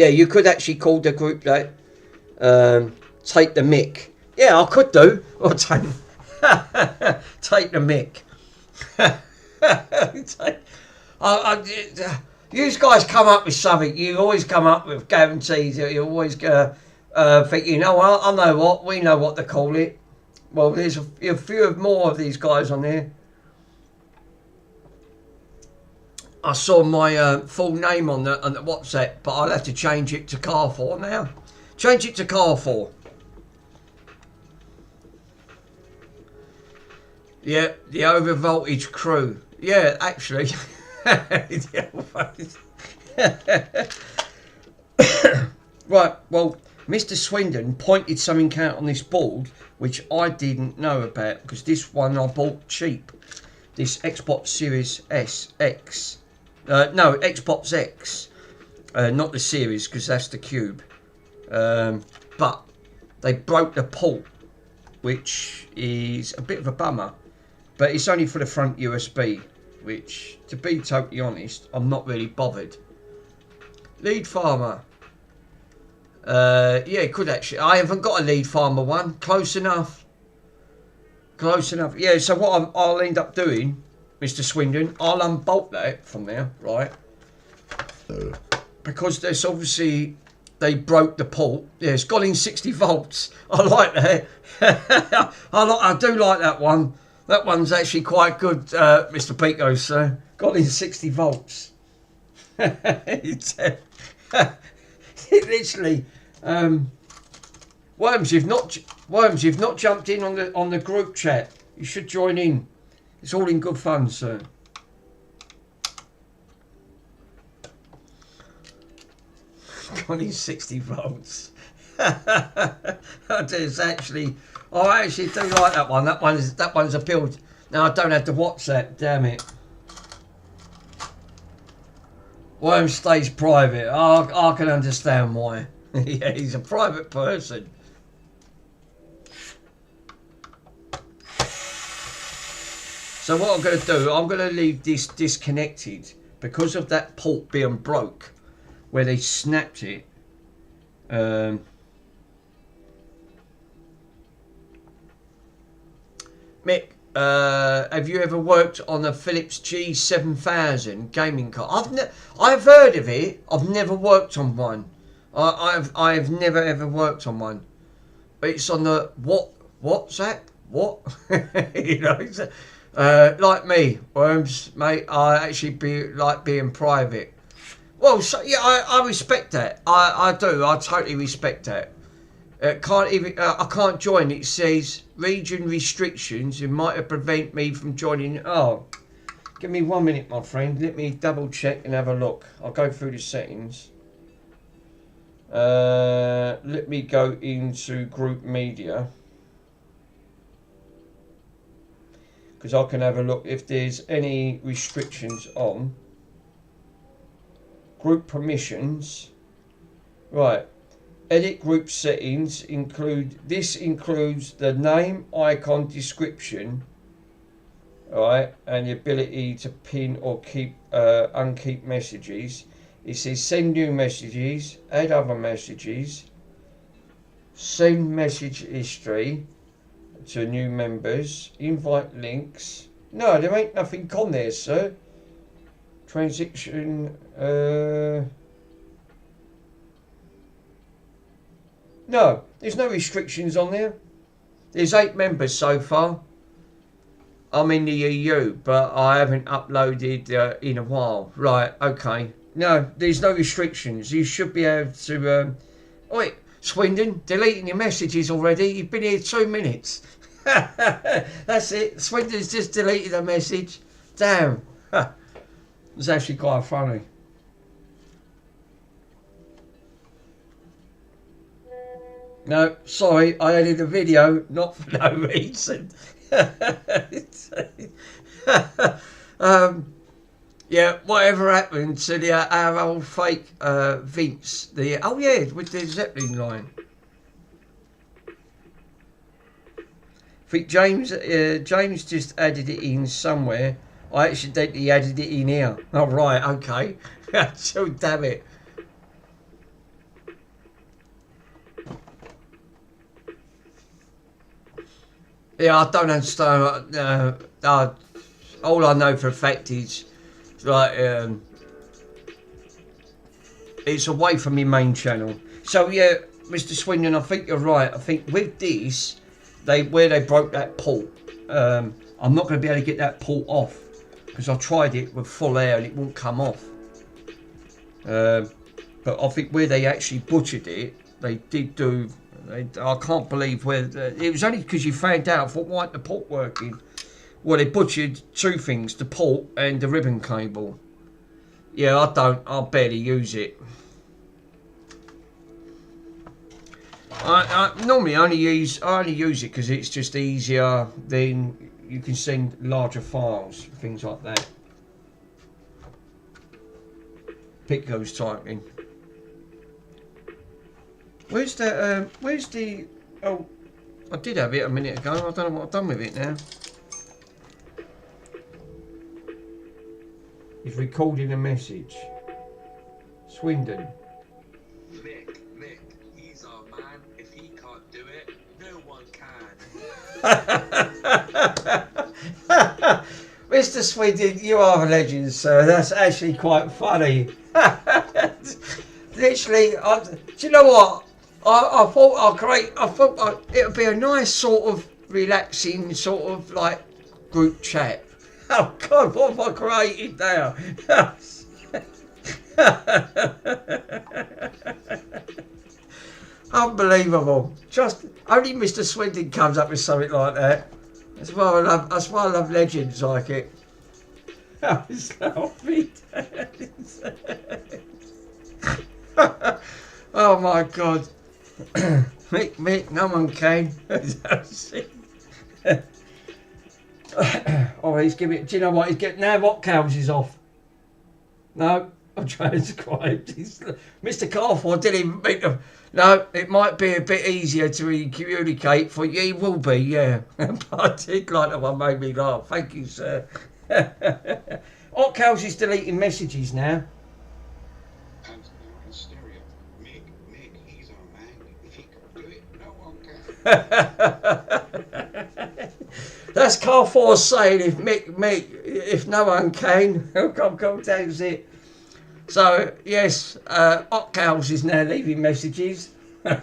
Yeah, you could actually call the group that. Take the mic. Yeah, I could do. Or take take the mic. You guys come up with something. You always come up with guarantees. You always thinking, oh, well, I know what. We know what to call it. Well, there's a few more of these guys on there. I saw my full name on the WhatsApp, but I'll have to change it to Carfor now. Change it to Carfor. Yeah, the overvoltage crew. Yeah, actually. Right, well, Mr. Swindon pointed something out on this board which I didn't know about, because this one I bought cheap. This Xbox Series S X. No, Xbox X. Not the Series, because that's the Cube. But they broke the port, which is a bit of a bummer. But it's only for the front USB, which, to be totally honest, I'm not really bothered. Lead farmer. Yeah, it could actually. I haven't got a lead farmer one. Close enough. Close enough. Yeah, so what I'll end up doing, Mr. Swindon, I'll unbolt that from there, right? Because there's obviously, they broke the port. Yeah, it's got in 60 volts. I like that. I do like that one. That one's actually quite good, Mr. Pico, so got in 60 volts. It literally, Worms, you've not jumped in on the group chat. You should join in. It's all in good fun, sir. Got in 60 volts. It's actually. I actually do like that one. That one's a build. Now I don't have to WhatsApp. Damn it. Worm stays private. I can understand why. Yeah, he's a private person. So what I'm going to do, I'm going to leave this disconnected because of that port being broke, where they snapped it. Mick, have you ever worked on a Philips G7000 gaming card? I've heard of it. I've never worked on one. I've never ever worked on one. But it's on the what's that? What? You know, like me, Worms, mate. I actually like being private. Well, so yeah, I respect that. I do. I totally respect that. I can't join. It says region restrictions. It might have prevent me from joining. Oh, give me 1 minute, my friend. Let me double check and have a look. I'll go through the settings. Let me go into group media, because I can have a look if there's any restrictions on group permissions. Right. Edit group settings includes the name, icon, description, right, and the ability to pin or keep unkeep messages. It says send new messages, add other messages, send message history to new members, invite links. No, there ain't nothing on there, sir. Transaction. No, there's no restrictions on there. There's 8 members so far. I'm in the EU, but I haven't uploaded in a while. Right, okay. No, there's no restrictions. You should be able to... Wait, Swindon, deleting your messages already? You've been here 2 minutes. That's it. Swindon's just deleted a message. Damn. It's actually quite funny. No, sorry, I edited a video, not for no reason. Yeah, whatever happened to our old fake Vince? Oh yeah, with the Zeppelin line. I think James just added it in somewhere. I accidentally added it in here. Oh right, okay. So damn it. Yeah, I don't understand. All I know for a fact is, like, it's away from your main channel. So yeah, Mr. Swindon, I think you're right. I think with this, where they broke that port, I'm not going to be able to get that port off because I tried it with full air and it won't come off. But I think where they actually butchered it, they did do. I can't believe where it was only because you found out. I thought, why isn't the port working? Well, they butchered two things: the port and the ribbon cable. Yeah, I barely use it. I normally only use it because it's just easier. Then you can send larger files, things like that. Pico's typing. Where's the? Oh, I did have it a minute ago. I don't know what I've done with it now. He's recording a message. Swindon. Mick, he's our man. If he can't do it, no one can. Mr. Swindon, you are a legend, sir. That's actually quite funny. Literally, do you know what? I thought it would be a nice sort of relaxing sort of like group chat. Oh God, what have I created now? Unbelievable. Just only Mr. Swindon comes up with something like that. That's why I love legends like it. Oh my God. Mick, no one can. Oh, he's giving. Do you know what? He's getting now. What cows is off? No, I've transcribed. Mr. Carford didn't even make them. No, it might be a bit easier to communicate for you. It will be, yeah. But I did like that one, made me laugh. Thank you, sir. Hot cows is deleting messages now. Mick, he's our man. If he can do it, no one can. That's Carfor saying if no one can, come down it. So yes, Hot Cows is now leaving messages. Now,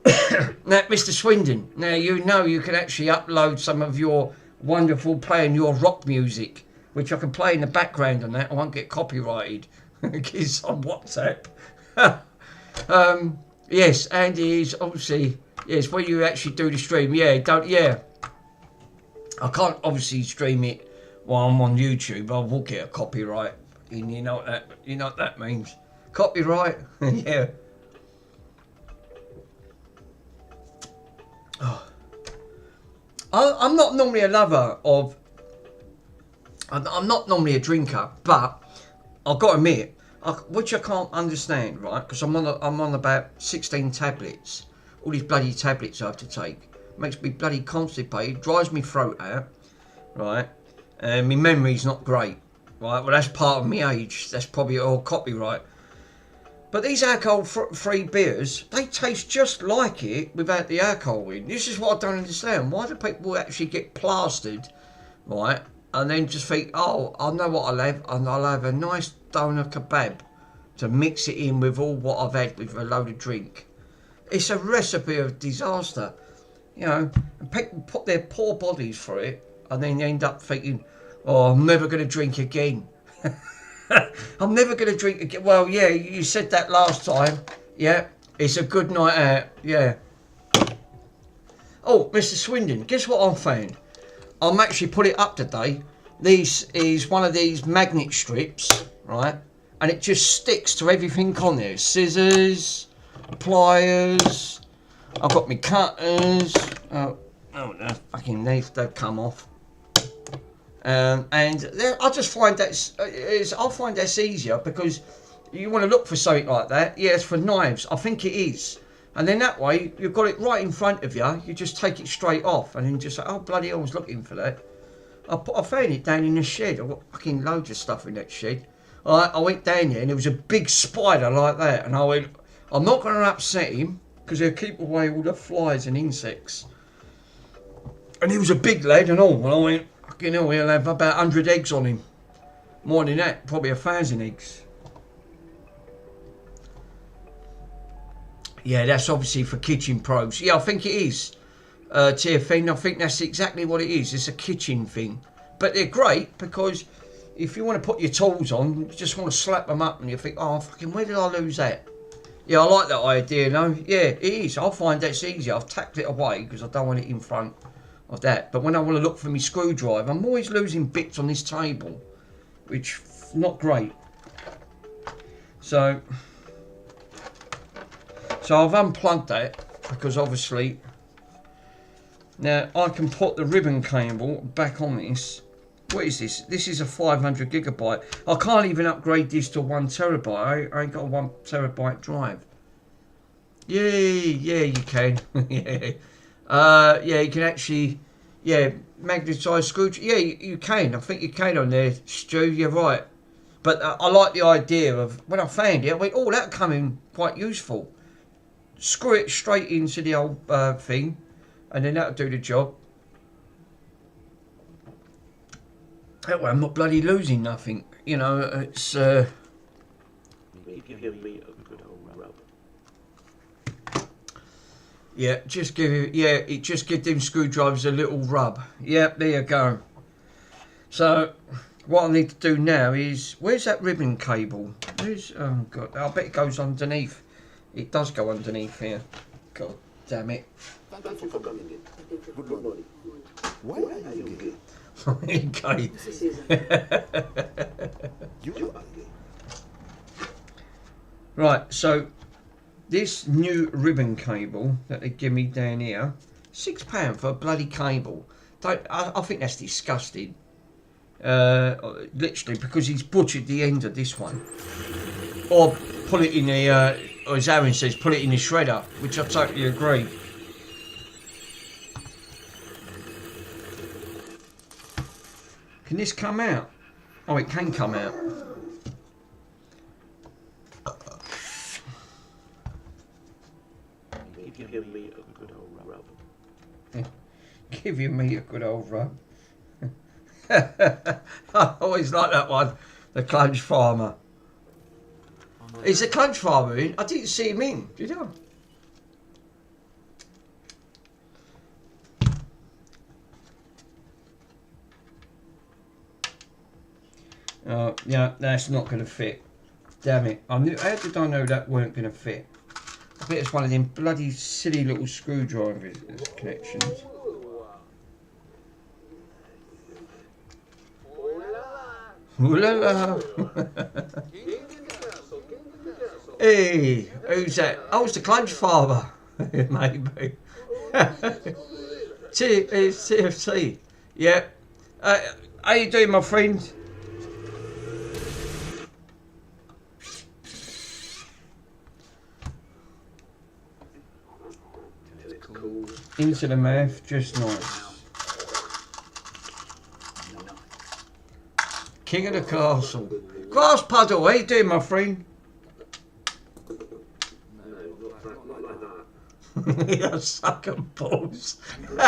Mr. Swindon, now you know you can actually upload some of your wonderful playing your rock music, which I can play in the background on that. I won't get copyrighted. It's on WhatsApp. Yes, Andy is obviously. Yes, when you actually do the stream, yeah, I can't obviously stream it while I'm on YouTube. I will get a copyright, and you know what that means. Copyright, yeah. Oh. I'm not normally a lover of. I'm not normally a drinker, but I've got to admit, which I can't understand, right? Because I'm on about 16 tablets. All these bloody tablets I have to take. Makes me bloody constipated, drives me throat out, right? And my memory's not great, right? Well, that's part of my age. That's probably all copyright. But these alcohol-free beers, they taste just like it without the alcohol in. This is what I don't understand. Why do people actually get plastered, right? And then just think, oh, I know what I'll have. And I'll have a nice doner kebab to mix it in with all what I've had with a load of drink. It's a recipe of disaster, you know, and people put their poor bodies for it and then end up thinking, oh, I'm never going to drink again. I'm never going to drink again. Well, yeah, you said that last time. Yeah, it's a good night out. Yeah. Oh, Mr. Swindon, guess what I found? I'm actually put it up today. This is one of these magnet strips, right? And it just sticks to everything on there. Scissors, pliers, I've got my cutters. Oh no, fucking they've come off. And I just find I find that's easier because you want to look for something like that. Yeah, it's for knives. I think it is. And then that way you've got it right in front of you. You just take it straight off and then just say, oh bloody hell, I was looking for that. I found it down in the shed. I've got fucking loads of stuff in that shed. I went down there and there was a big spider like that, and I went, I'm not going to upset him because they'll keep away all the flies and insects. And he was a big lad and all. And I went, fucking hell, he'll have about 100 eggs on him. More than that, probably 1,000 eggs. Yeah, that's obviously for kitchen probes. Yeah, I think it is. TFN, I think that's exactly what it is. It's a kitchen thing. But they're great because if you want to put your tools on, you just want to slap them up and you think, oh, fucking, where did I lose that? Yeah, I like that idea, no? Yeah, it is. I find that's easier. I've tacked it away because I don't want it in front of that. But when I want to look for my screwdriver, I'm always losing bits on this table, which not great. So I've unplugged that because obviously now I can put the ribbon cable back on this. What is this? This is a 500 gigabyte. I can't even upgrade this to 1 terabyte. I ain't got a 1 terabyte drive. Yay, yeah, you can. Yeah. Yeah, you can actually, yeah, magnetized screws. Yeah, you can. I think you can on there, Stu. You're right. But I like the idea of, when I found it, I went, oh, that'll come in quite useful. Screw it straight into the old thing, and then that'll do the job. That way I'm not bloody losing nothing. You know, it's... Give me a good old rub. Yeah, just give it... Yeah, it just give them screwdrivers a little rub. Yep, there you go. So, what I need to do now is... Where's that ribbon cable? Where's... Oh, God. I bet it goes underneath. It does go underneath here. God damn it. Thank you for coming in. Good morning. Why are you gay? Okay. This is Susan. You are gay. Right, so this new ribbon cable that they give me down here, £6 for a bloody cable. I think that's disgusting. Literally, because he's butchered the end of this one. Or put it in the, or as Aaron says, put it in the shredder, which I totally agree. Can this come out? Oh, it can come out. Give me a good old rub. Give you me a good old rub. I always like that one. The Clunge Farmer. Is the Clunge Farmer in? I didn't see him in, did I? Oh, yeah, that's not going to fit. Damn it. How did I know that weren't going to fit? I bet it's one of them bloody silly little screwdriver connections. Ooh la la. Hey, who's that? Oh, it's the Clunge Farmer. Maybe. It's TFC. Yeah. How you doing, my friend? Into the mouth, just nice. King of the castle. Grass puddle, how you doing, my friend? You sucking balls. I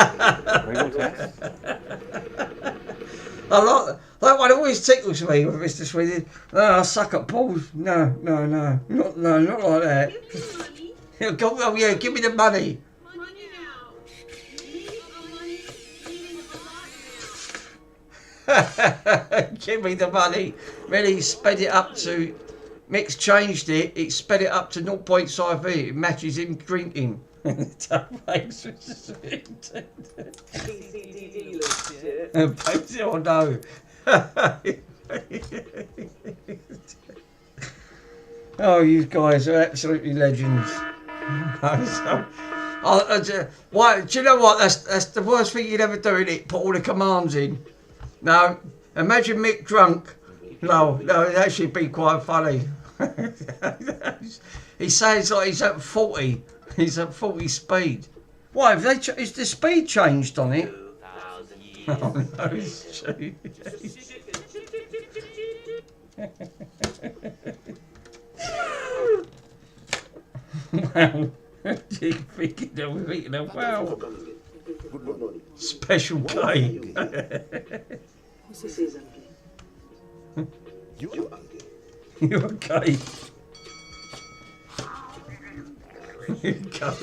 like that one. Always tickles me with Mr. Sweden. Oh, I suck at balls. No, not like that. Oh yeah, give me the money. Give me the money. Really sped it up to. Mick's changed it. It sped it up to 0.5 V. It matches him drinking. Oh no. Oh, you guys are absolutely legends. Why? Do you know what? That's the worst thing you'd ever do, isn't it? Put all the commands in. No, imagine Mick drunk. No, it'd actually be quite funny. He sounds like he's at 40. He's at 40 speed. Why? Have they is the speed changed on it? 2,000 years. Oh no, it's true. Wow. Thinking of, wow, Good morning. special K. Você fez aqui. You are gay. You're okay. You go.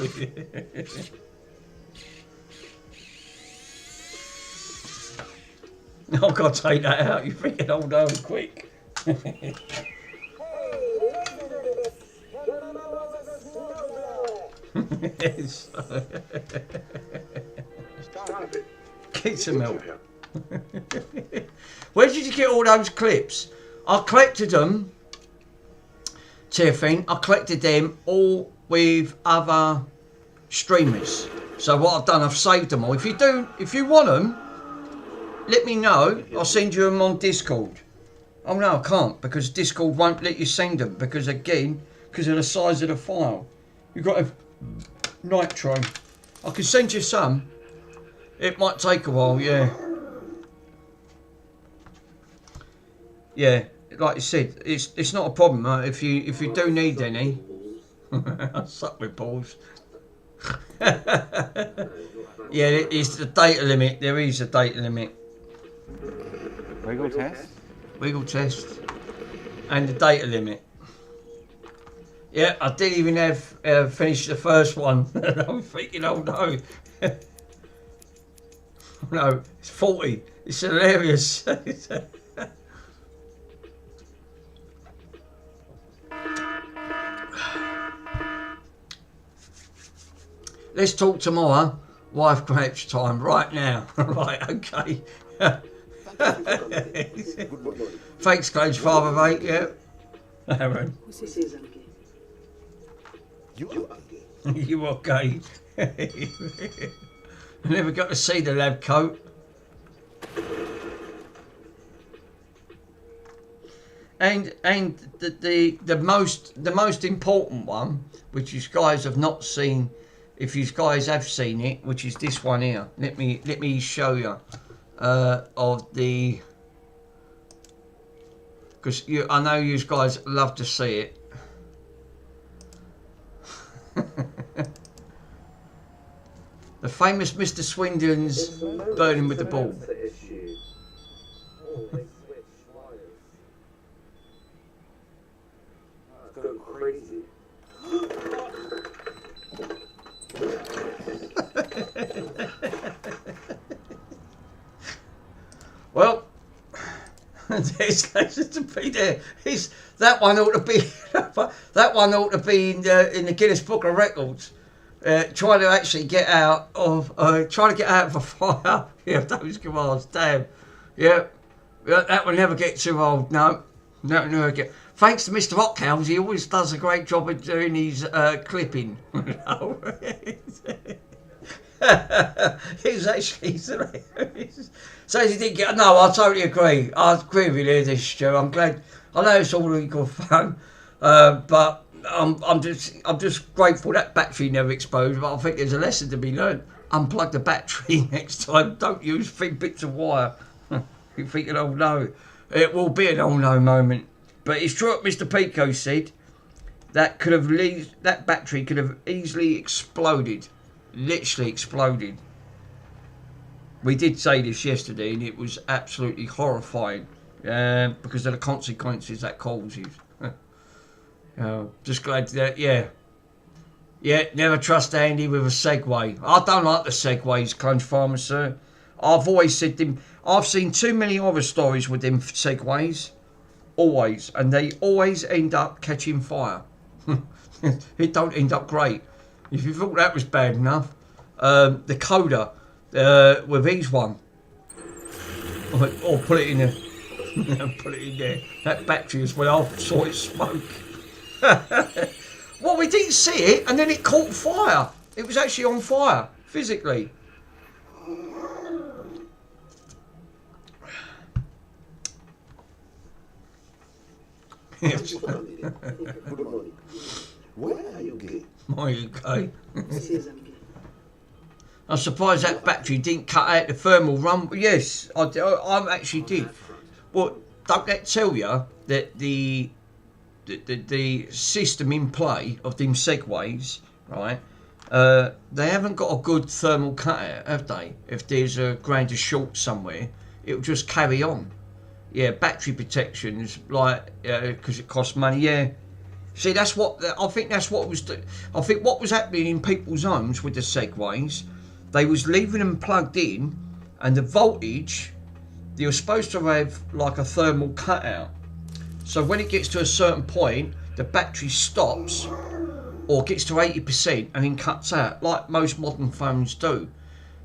I've got to take that out. You're freaking old home quick. Yes. Stop it. Get some milk. Where did you get all those clips? I collected them, Tiffin. I collected them all with other streamers. So what I've done, I've saved them all. If you want them, let me know. I'll send you them on Discord. Oh no, I can't because Discord won't let you send them because of the size of the file. You've got a nitro. I can send you some. It might take a while, yeah. Yeah, like you said, it's not a problem. If you do need any, I suck with balls. Yeah, it's the data limit. There is a data limit. Wiggle test? Wiggle test and the data limit. Yeah, I didn't even have finished the first one. I'm thinking, oh no. No, it's 40. It's hilarious. Let's talk tomorrow. Wife crouch time right now. Right, okay. Good morning. Thanks, Coach Father, mate. Yeah. Aaron, Você fez aqui. You are gay. you okay? I never got to see the lab coat. And the most important one, which you guys have not seen, if you guys have seen it, which is this one here. Let me show you of the, because I know you guys love to see it. The famous Mr. Swindon's burning with the ball. Go crazy. Well, there's to be there. That one ought to be that one ought to be in the Guinness Book of Records. Trying to actually get out of a fire. Yeah, those commands. Damn. Yeah, that will never get too old. No, never get. Thanks to Mr. Hotcows, he always does a great job of doing his clipping. He's actually says he didn't get. No, I totally agree. I agree with you, this Stu. I'm glad. I know it's all equal fun, but I'm just grateful that battery never exploded. But I think there's a lesson to be learned. Unplug the battery next time. Don't use thin bits of wire. You're thinking, oh no, it will be an oh no moment. But it's true what Mr. Pico said. That battery could have easily exploded. Literally exploded. We did say this yesterday, and it was absolutely horrifying because of the consequences that causes. Just glad that, yeah, never trust Andy with a Segway. I don't like the Segways, Clone Farmer, sir. I've always said them. I've seen too many horror stories with them Segways, always, and they always end up catching fire. It don't end up great. If you thought that was bad enough, the Coda with his one, or put it in there, put it in there. That battery as well. I saw it smoke. Well, we didn't see it, and then it caught fire. It was actually on fire physically. Good morning. Why are you gay? My UK. Você fez aqui. I'm surprised that battery didn't cut out the thermal run. Yes, I actually did. Well, don't that tell you that the system in play of them Segways right? They haven't got a good thermal cutout, have they? If there's a grinder short somewhere, it'll just carry on. Yeah, battery protection is like, because it costs money, yeah. See, that's what, I think that's what was, I think what was happening in people's homes with the Segways, they was leaving them plugged in, and the voltage, you're supposed to have like a thermal cutout. So when it gets to a certain point, the battery stops, or gets to 80% and then cuts out, like most modern phones do.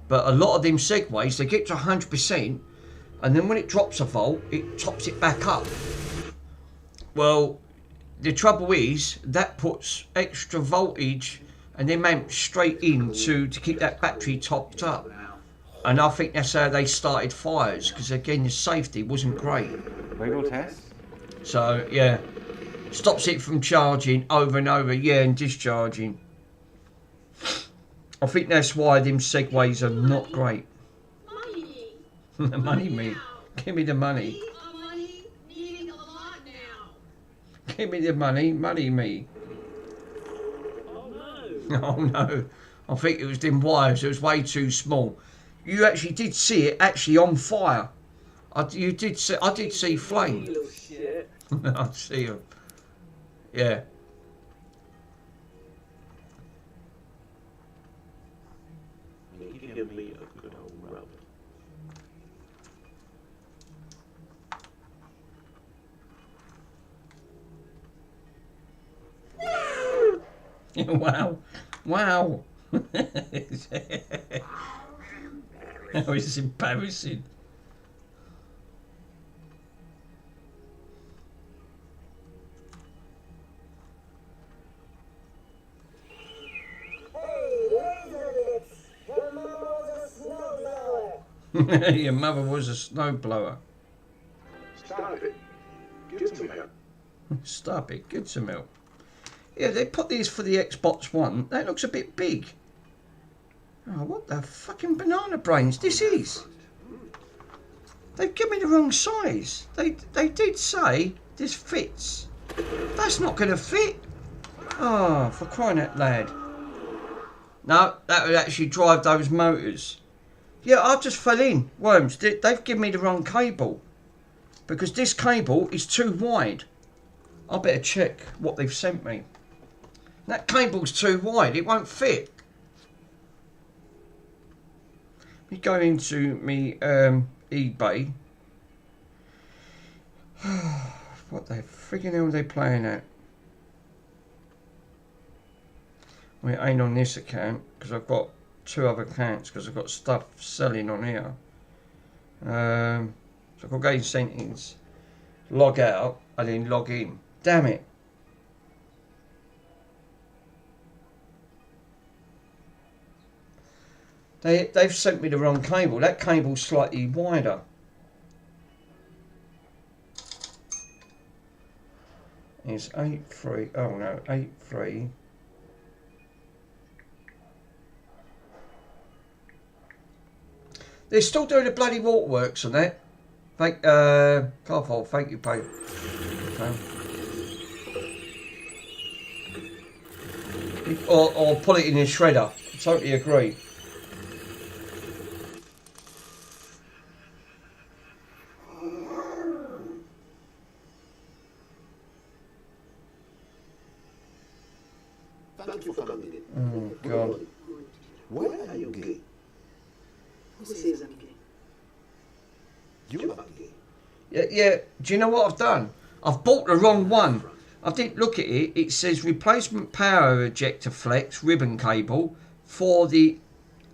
But a lot of them Segways, they get to 100%, and then when it drops a volt, it tops it back up. Well, the trouble is, that puts extra voltage and then amps straight in to keep that battery topped up. And I think that's how they started fires, because again, the safety wasn't great. Wiggle test. So, yeah. Stops it from charging over and over, yeah, and discharging. I think that's why them Segways are not great. Money. Money, me. Give me the money. We are money needing a lot now. Give me the money, money me. Oh no. Oh no. I think it was them wires, it was way too small. You actually did see it actually on fire. I did see flame. Little shit. I see them. Yeah. Give me a good old rub. Wow. Wow. That was embarrassing. Your mother was a snowblower. Stop it. Get some help. Stop it, get some milk. Yeah, they put these for the Xbox One. That looks a bit big. Oh, what the fucking banana brains this is? They've given me the wrong size. They did say this fits. That's not going to fit. Oh, for crying out loud. No, that would actually drive those motors. Yeah, I just fell in. Worms, they've given me the wrong cable. Because this cable is too wide. I better check what they've sent me. That cable's too wide, it won't fit. We go into me eBay. What the friggin' hell are they playing at? Well, it ain't on this account because I've got two other accounts because I've got stuff selling on here. So I've got to go in settings, log out, and then log in. Damn it. They've sent me the wrong cable. That cable's slightly wider. It's 8.3. Oh no, 8.3. They're still doing the bloody waterworks on that. Carfol, thank you, Pope. Okay. Or put it in a shredder. I totally agree. Thank you for coming in. Oh, God. Why are you gay? Who says I'm gay? You are gay. Yeah, do you know what I've done? I've bought the wrong one. I didn't look at it. It says replacement power ejector flex ribbon cable for the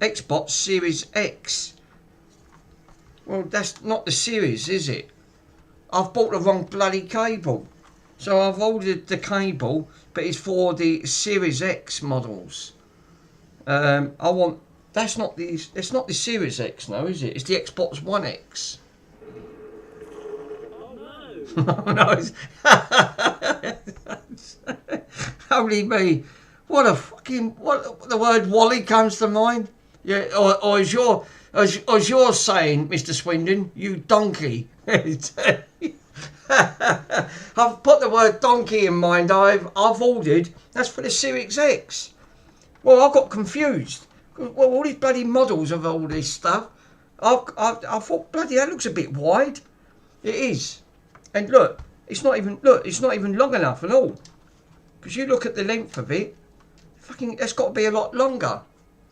Xbox Series X. Well, that's not the series, is it? I've bought the wrong bloody cable. So I've ordered the cable, but it's for the Series X models. It's not the Series X, no, is it? It's the Xbox One X. Oh no. Oh no, only me. What the word Wally comes to mind? Yeah, or as you're saying, Mr. Swindon, you donkey. I've put the word donkey in mind. I've ordered. That's for the Series X. Well, I got confused. Well, all these bloody models of all this stuff. I thought, bloody, that looks a bit wide. It is. And look, it's not even long enough at all. Because you look at the length of it, fucking, that's got to be a lot longer.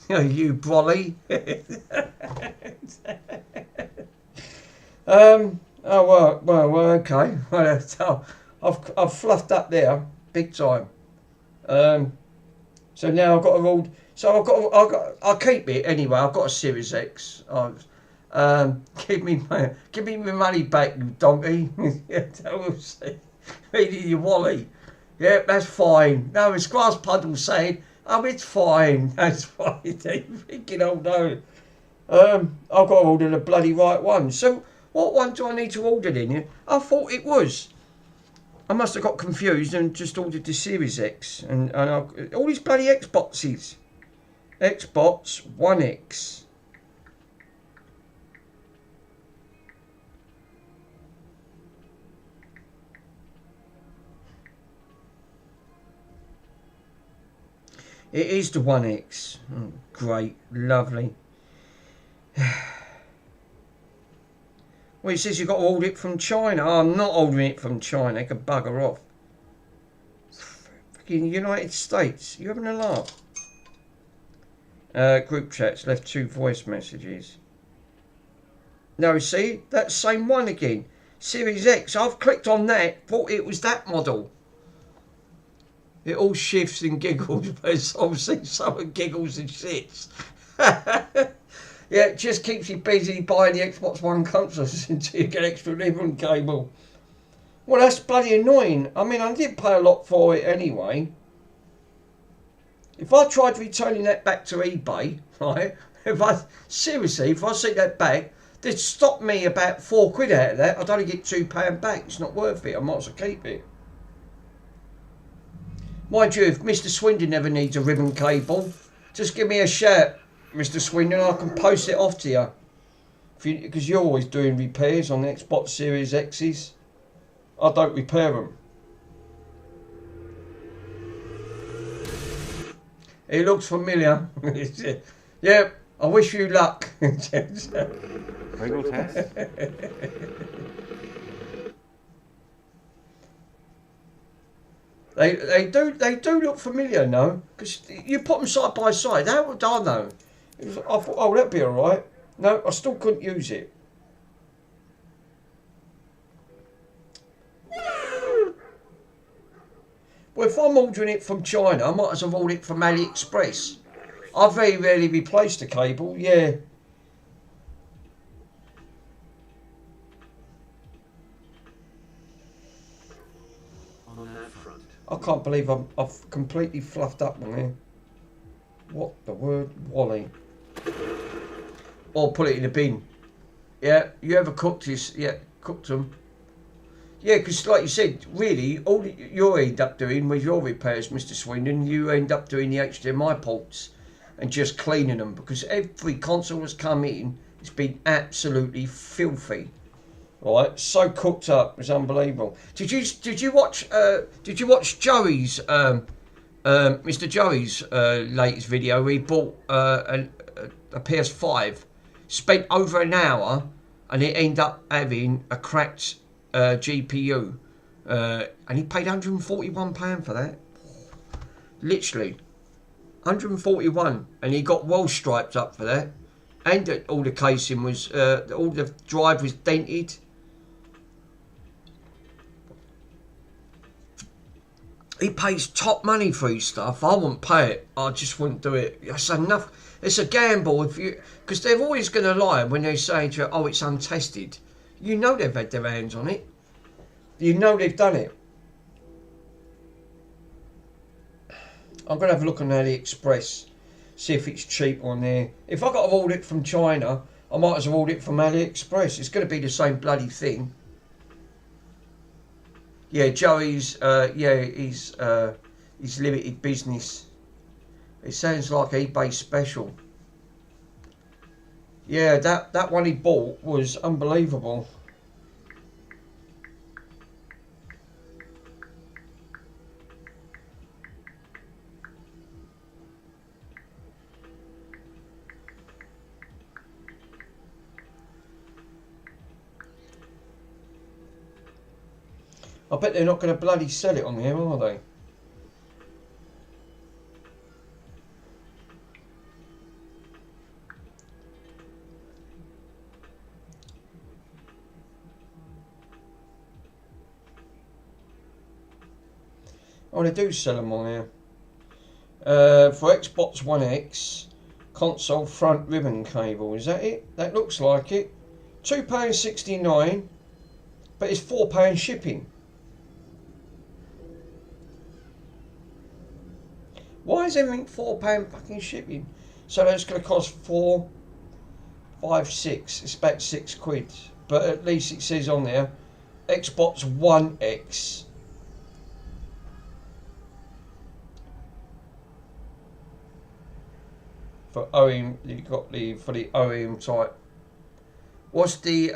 You brolly. Oh well, okay. So I've fluffed up there big time. So now I've got a rolled. So I'll keep it anyway. I've got a Series X. Give me my money back, you donkey. We'll see. You Wally. Yeah, that's fine. No, it's Grass Puddle saying, oh, it's fine. That's fine. You thinking, oh no. I've got to order the bloody right one. So what one do I need to order then? I thought it was. I must have got confused and just ordered the Series X. And all these bloody Xboxes. Xbox One X. It is the One X. Oh, great. Lovely. Well, it says you've got to order it from China. Oh, I'm not ordering it from China. They can bugger off. Fucking United States. You having a laugh? Group chats. Left 2 voice messages. No, see? That same one again. Series X. I've clicked on that. Thought it was that model. It all shifts and giggles. But it's obviously someone giggles and shits. Yeah, it just keeps you busy buying the Xbox One consoles until you get extra ribbon cable. Well, that's bloody annoying. I mean, I did pay a lot for it anyway. If I tried returning that back to eBay, right? If I see that back, they'd stop me about £4 out of that. I'd only get £2 back. It's not worth it. I might as well keep it. Mind you, if Mr. Swindon ever needs a ribbon cable, just give me a shout, Mr. Swindon. I can post it off to you. Because you're always doing repairs on the Xbox Series X's. I don't repair them. It looks familiar. Yeah, I wish you luck. Wiggle test. They do look familiar, no? Because you put them side by side. How would I know? I thought, oh, that'd be all right. No, I still couldn't use it. Well, if I'm ordering it from China, I might as well order it from AliExpress. I very rarely replace the cable, yeah. On that front. I can't believe I've completely fluffed up on here. What the word? Wally. Or put it in a bin. Yeah, you ever cooked this? Yeah, cooked them. Yeah, because like you said, really, all you end up doing with your repairs, Mr. Swindon, you end up doing the HDMI ports and just cleaning them, because every console that's come in, it's been absolutely filthy. Right, so cooked up, it's unbelievable. Did you watch Joey's Mr. Joey's latest video? He bought a PS5, spent over an hour, and it ended up having a cracked GPU, and he paid £141 for that. Literally, 141, and he got well striped up for that, and all the casing was, all the drive was dented. He pays top money for his stuff. I wouldn't pay it. I just wouldn't do it. It's enough. It's a gamble if you, because they're always going to lie when they say to you, "Oh, it's untested." You know they've had their hands on it. You know they've done it. I'm going to have a look on AliExpress, see if it's cheap on there. If I got to order it from China, I might as well order it from AliExpress. It's going to be the same bloody thing. Yeah, Joey's, he's limited business. It sounds like eBay special. Yeah, that one he bought was unbelievable. I bet they're not going to bloody sell it on there, are they? Oh, they do sell them on here. For Xbox One X, console front ribbon cable. Is that it? That looks like it. £2.69, but it's £4 shipping. Why is everything £4 fucking shipping? So that's going to cost 4, 5, 6. It's about £6. But at least it says on there, Xbox One X. For OEM, you got the for the OEM type. What's the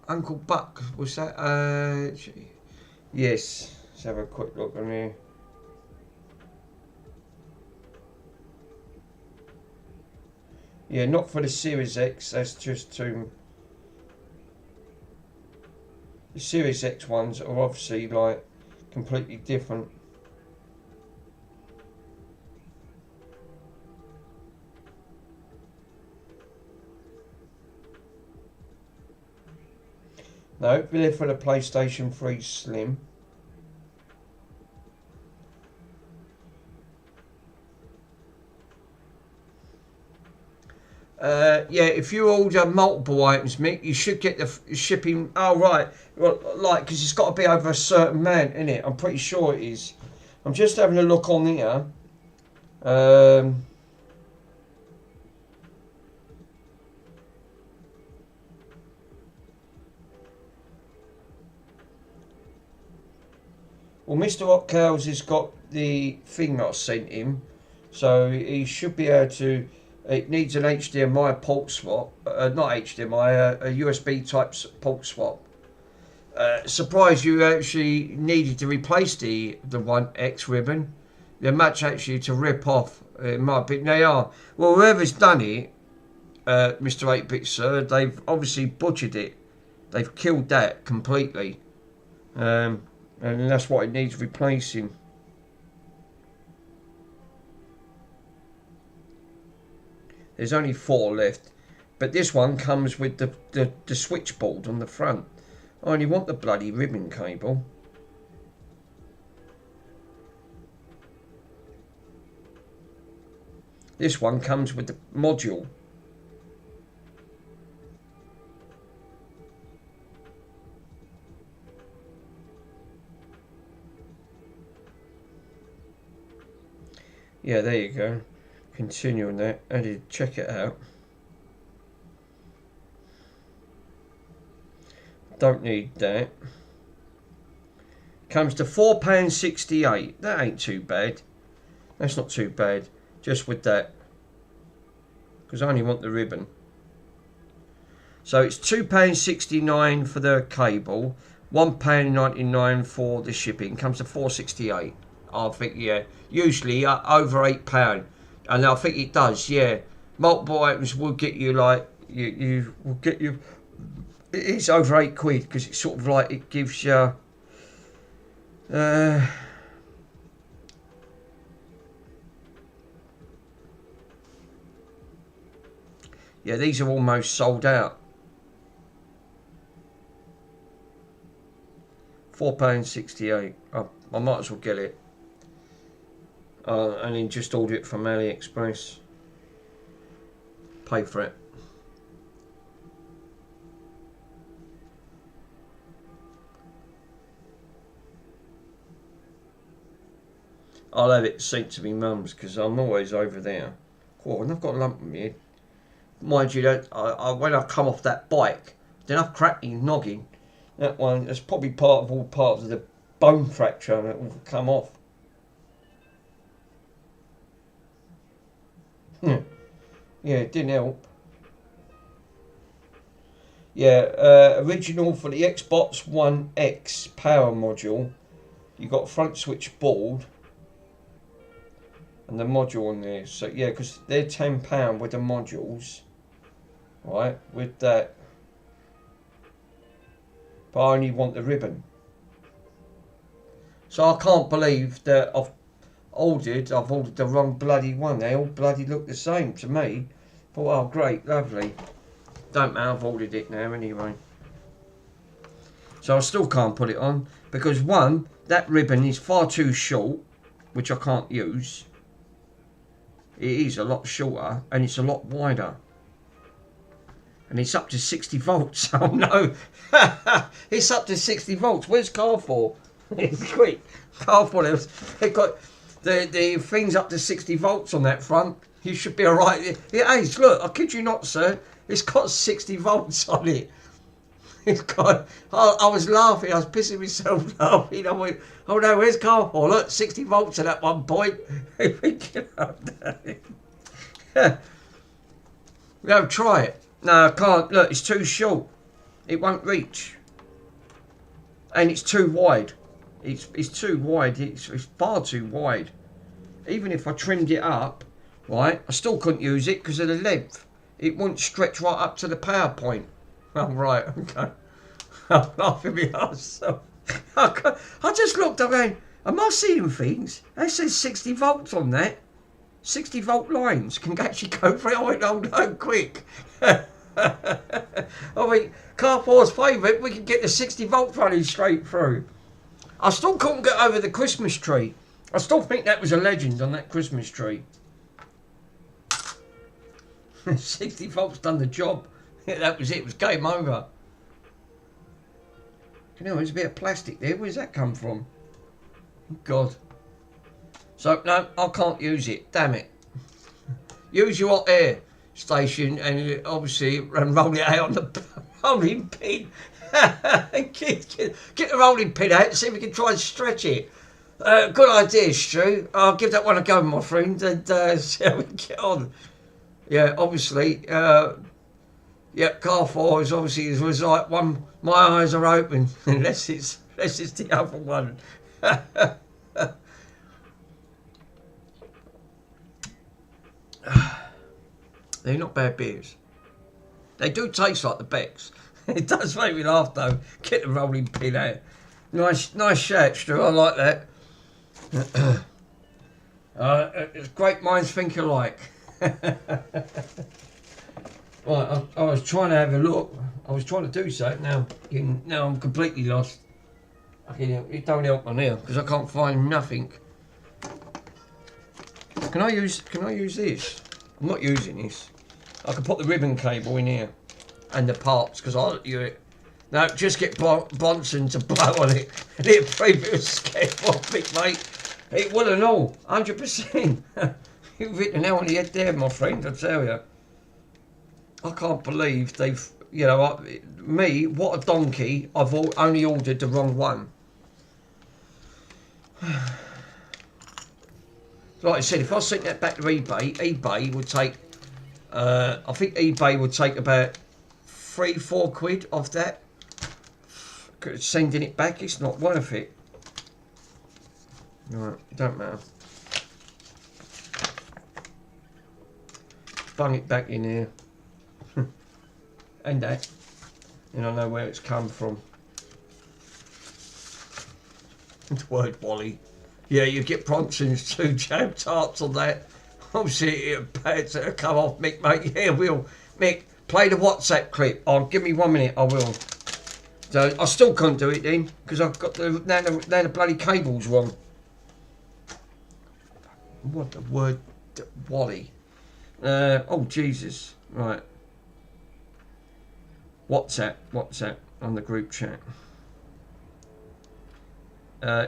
Uncle Buck? Was that yes. Let's have a quick look on here. Yeah, not for the Series X. That's just too. The Series X ones are obviously like completely different. No, they're for the PlayStation 3 Slim. Yeah, if you order multiple items, Mick, you should get the shipping. Oh, right. Well, like, because it's got to be over a certain amount, innit? I'm pretty sure it is. I'm just having a look on here. Well, Mr. Hotcales has got the thing that I sent him, so he should be able to. It needs an HDMI port swap, not HDMI, a USB type port swap. Surprised you actually needed to replace the One X ribbon. They're much actually to rip off, in my opinion. They are. Well, whoever's done it, Mr. 8-Bit Sir, they've obviously butchered it. They've killed that completely. And that's what it needs replacing. There's only 4 left. But this one comes with the switchboard on the front. I only want the bloody ribbon cable. This one comes with the module. Yeah, there you go. Continue on that. I did check it out. Don't need that. Comes to £4.68. That ain't too bad. That's not too bad. Just with that. Because I only want the ribbon. So it's £2.69 for the cable. £1.99 for the shipping. Comes to £4.68. I think, yeah. Usually over £8. And I think it does, yeah. Multiple items will get you like, you will get you, it's over £8 because it's sort of like, it gives you, yeah, these are almost sold out. £4.68. I might as well get it. And then just order it from AliExpress. Pay for it. I'll have it sent to me mum's because I'm always over there. Cool, and I've got a lump in my head. Mind you, that when I come off that bike, then I've cracked my noggin. That one, that's probably part of the bone fracture that will come off. Yeah, it didn't help. Yeah, original for the Xbox One X power module. You got a front switch board and the module on there. So yeah, because they're £10 with the modules, right? With that, but I only want the ribbon. So I can't believe that I've ordered the wrong bloody one. They all bloody look the same to me. Thought, oh great, lovely. Don't matter, I've ordered it now anyway. So I still can't put it on because one, that ribbon is far too short, which I can't use. It is a lot shorter and it's a lot wider. And it's up to 60 volts. Oh no, it's up to 60 volts. Where's car for? It's quick. Car for them. They've got the things up to 60 volts on that front. You should be alright. It is, look, I kid you not, sir. It's got 60 volts on it. It's got, I was laughing, I was pissing myself laughing. I went, oh no, where's car for? Look, 60 volts at that one point. Go try it. No, I can't. Look, it's too short. It won't reach. And it's too wide. It's too wide. It's far too wide. Even if I trimmed it up, right, I still couldn't use it because of the length. It wouldn't stretch right up to the power point. Oh, right, okay. I'm laughing my arse off. I just looked, I'm going, am I seeing things? It says 60 volts on that. 60 volt lines can actually go for it. I went, oh no, quick. I mean, car 4's favourite, we can get the 60 volt running straight through. I still couldn't get over the Christmas tree. I still think that was a legend on that Christmas tree. 60 volts done the job. Yeah, that was it. It was game over. You know, there's a bit of plastic there. Where's that come from? Oh, God. So, no, I can't use it. Damn it. Use your hot air station and obviously roll it out on the rolling pin. get the rolling pin out and see if we can try and stretch it. Good idea, Stu. I'll give that one a go, my friend, and see how we get on. Yeah, obviously, yeah, car 4 is obviously was like one. My eyes are open unless it's the other one. They're not bad beers. They do taste like the Becks. It does make me laugh though. Get the rolling pin out. Nice shout, Stu. I like that. It's great minds think alike. Right, I was trying to have a look. I was trying to do so. Now I'm completely lost. It don't help me now because I can't find nothing. Can I use this? I'm not using this. I can put the ribbon cable in here and the parts because I'll do it. No, just get Bronson to blow on it and it'll prove it was scared off it, mate. It will and all, 100%. You've hit the nail on the head there, my friend, I tell you. I can't believe they've, you know, me, what a donkey, I've only ordered the wrong one. Like I said, if I sent that back to eBay would take, I think eBay would take about 3-4 quid off that. Sending it back, it's not worth it. Right, it don't matter. Bung it back in here. And that. And I know where it's come from. The word Wally. Yeah, you get Bronson's 2 jam tarts on that. Obviously, it'll come off, Mick, mate. Yeah, we'll. Mick, play the WhatsApp clip. Oh, give me 1 minute, I will. So, I still couldn't do it then, because I've got now the bloody cable's wrong. What the word Wally? Oh, Jesus. Right. WhatsApp on the group chat.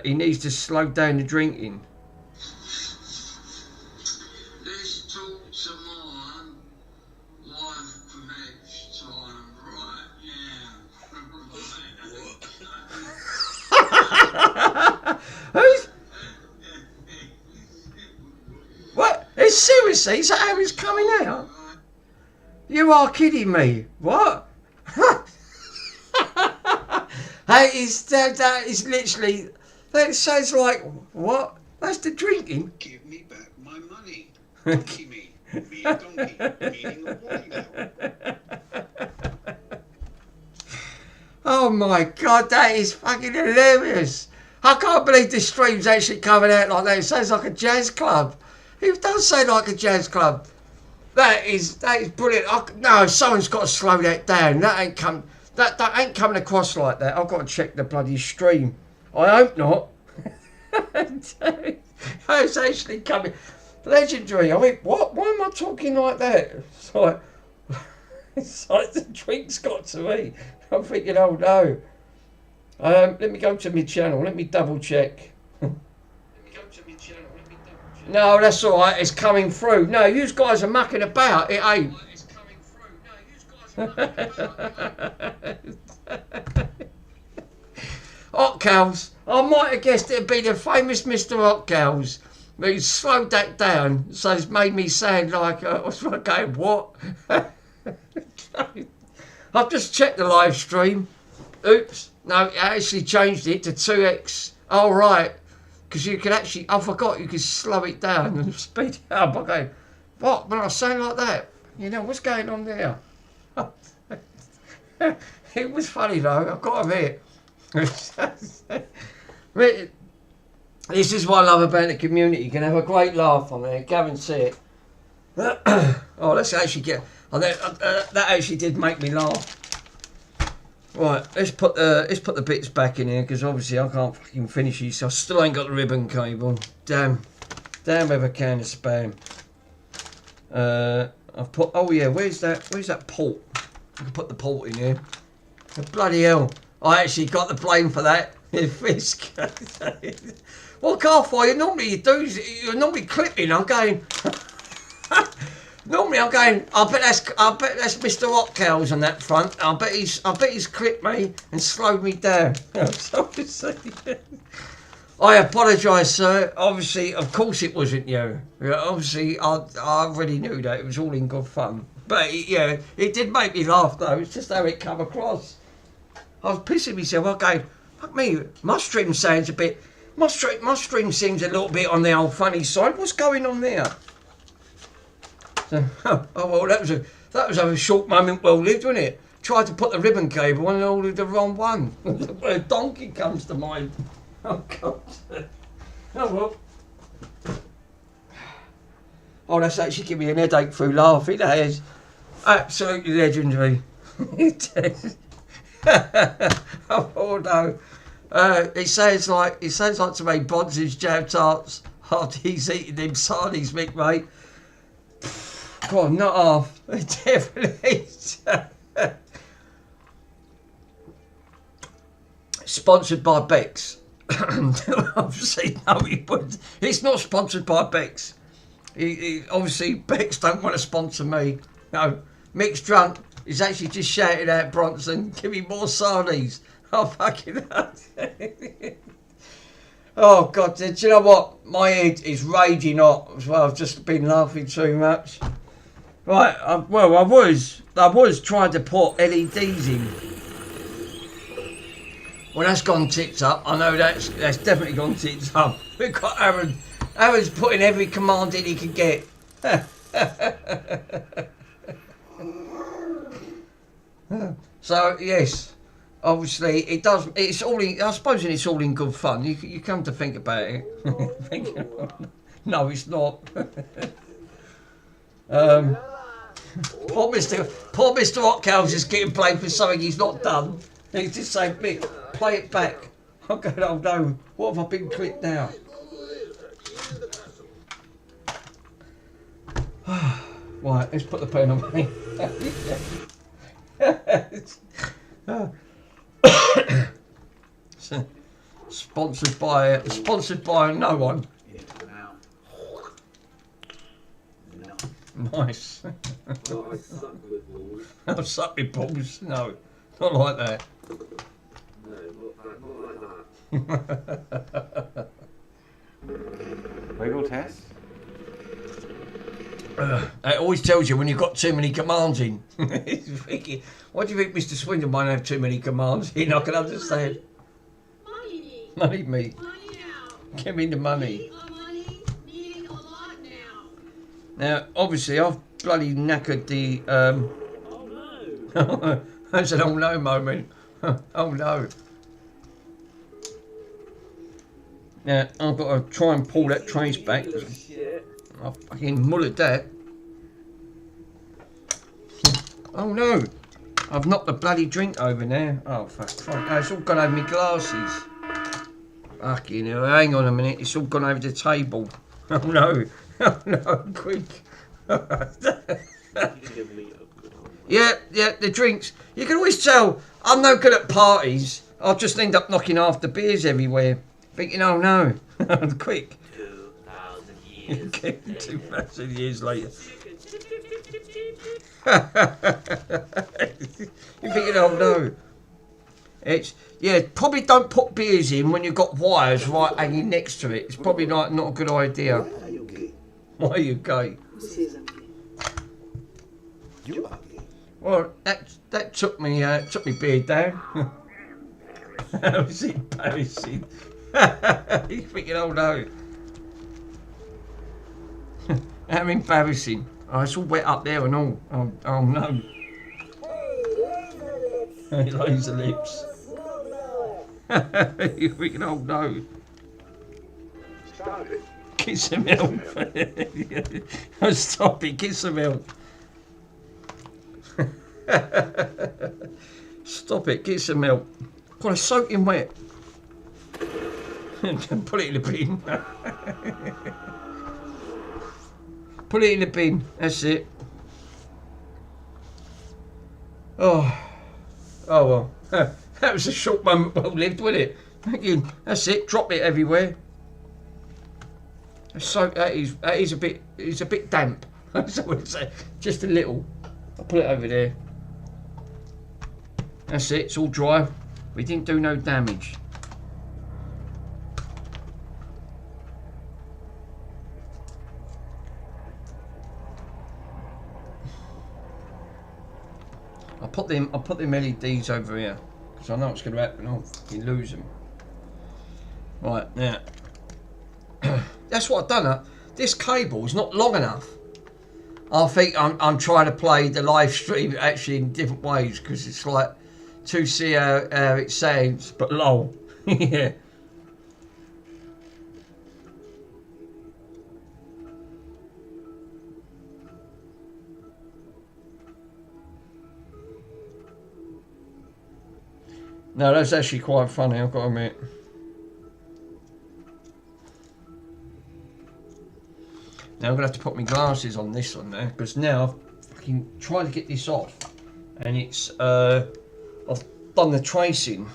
He needs to slow down the drinking. Let's talk some more. Life next time, right? Yeah. Who's? What? It's seriously? Is that how it's coming out? You are kidding me. What? Hey, that is literally. That sounds like what? That's the drinking. Give me back my money. Donkey me. Me a donkey. Meaning a wally now. Oh my God, that is fucking hilarious. I can't believe this stream's actually coming out like that. It sounds like a jazz club. It does sound like a jazz club. That is brilliant. No, someone's got to slow that down. That ain't coming across like that. I've got to check the bloody stream. I hope not. It's actually coming. Legendary. I mean, what? Why am I talking like that? It's like the drink's got to me. I'm thinking, oh no. Let me go to my channel. Let me double check. No, that's all right. It's coming through. No, you guys are mucking about. It ain't. Hot Cows. I might have guessed it'd be the famous Mr. Hot Cows. But he slowed that down, so it's made me sound like I was going, what? I've just checked the live stream. Oops. No, it actually changed it to 2x. Oh, right. Because you can actually, I forgot you could slow it down and speed it up. I go, what? When I sound like that? You know, what's going on there? It was funny though, I've got to admit. This is what I love about the community. You can have a great laugh on there, guarantee it. Oh, let's actually get, that actually did make me laugh. Right, let's put the bits back in here because obviously I can't fucking finish these. I still ain't got the ribbon cable. Damn ever can of spam. I've put. Oh yeah, where's that port? I can put the port in here. Bloody hell! I actually got the blame for that. Fisk. What car for you? Normally you do. You're normally clipping. I'm going. Normally I'm going, I bet that's Mr. Hot Cows on that front. I bet he's clipped me and slowed me down. I apologise, sir. Obviously, of course it wasn't you. Obviously, I already knew that. It was all in good fun. But yeah, it did make me laugh though. It's just how it come across. I was pissing myself. I go, fuck me, my stream sounds a bit, my stream seems a little bit on the old funny side. What's going on there? So, oh well, that was a short moment well lived, wasn't it? Tried to put the ribbon cable on and ordered the wrong one. A donkey comes to mind. Oh God. Oh well. Oh, that's actually giving me an headache through laughing. That is absolutely legendary. Oh no. It sounds like to me Bonzi's jam tarts after he's eating them sardies, Mick, mate. God, not half. Definitely. Sponsored by Bex. Obviously, no, it's not sponsored by Bex. Obviously, Bex don't want to sponsor me. No, Mick's drunk. He's actually just shouted out Bronson, give me more sardies. Oh, fucking hell. Oh, God, do you know what? My head is raging hot as well. I've just been laughing too much. Right, I was trying to put LEDs in. Well, that's gone tits up. I know that's definitely gone tits up. We've got Aaron. Aaron's putting every command in he can get. So yes, obviously it does. It's all. I suppose it's all in good fun. You come to think about it. No, it's not. Poor Mr. Hot Cows is getting blamed for something he's not done. He's just saying, Mick, play it back. I'm going, oh no, what have I been clipped now? Right, let's put the pen on me. Sponsored by no one. Nice. I'll suck with balls. No, not like that. Wiggle test. It always tells you when you've got too many commands in. What do you think Mr. Swindon might have too many commands in? I can understand. Money. Money me. Money now. Give me the money. Need money. Needing a lot now. Now, obviously, I've bloody knackered the. Oh no! That's an oh no moment. Oh no. Now, I've got to try and pull that trace back. Shit. I fucking mullered that. Oh no. I've knocked the bloody drink over now. Oh fuck. Oh, it's all gone over my glasses. Fucking hell. Hang on a minute. It's all gone over the table. Oh no. Oh no. Quick. Yeah, the drinks. You can always tell I'm no good at parties. I'll just end up knocking half the beers everywhere. Thinking, oh no. Quick. 2,000 years. 2,000 years later. You're thinking, oh no. It's, yeah, probably don't put beers in when you've got wires right hanging next to it. It's probably not a good idea. Why are you gay? Why are you gay? Who says I'm gay? You are gay. Well, that took me beard down. That was embarrassing. You're thinking, oh no. How embarrassing. Oh, it's all wet up there and all. Oh no. Hey, laser lips. You're thinking, oh no. Stop it. Kiss some help. Oh, stop it, kiss some help. Stop it, get some help. God, it's soaking wet. Put it in the bin. Put it in the bin, that's it. Oh well. That was a short moment well lived, wasn't it? Thank you. That's it, drop it everywhere. So that is a bit, it's a bit damp. That's what I would say. Just a little. I'll put it over there. That's it, it's all dry. We didn't do no damage. I'll put them LEDs over here because I know what's going to happen. I'll fucking lose them. Right now, that's what I've done. This cable is not long enough. I think I'm trying to play the live stream actually in different ways because it's like to see how it sounds, but lol. Yeah. No, that's actually quite funny, I've got to admit. Now I'm going to have to put my glasses on this one there, because now I've fucking tried to get this off, and it's, I've done the tracing.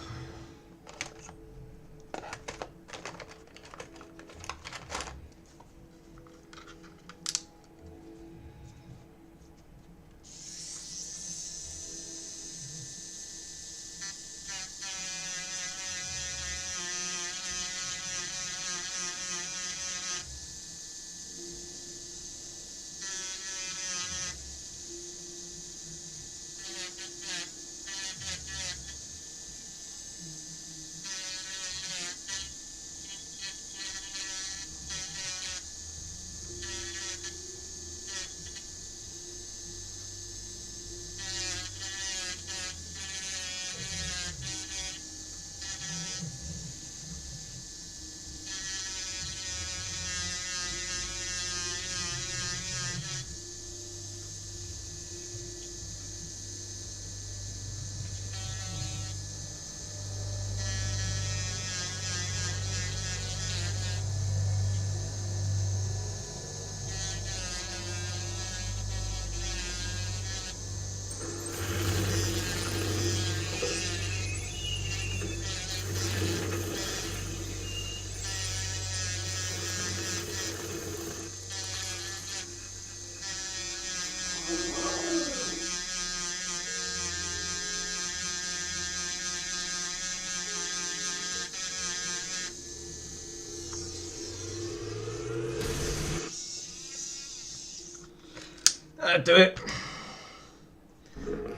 That'll do it.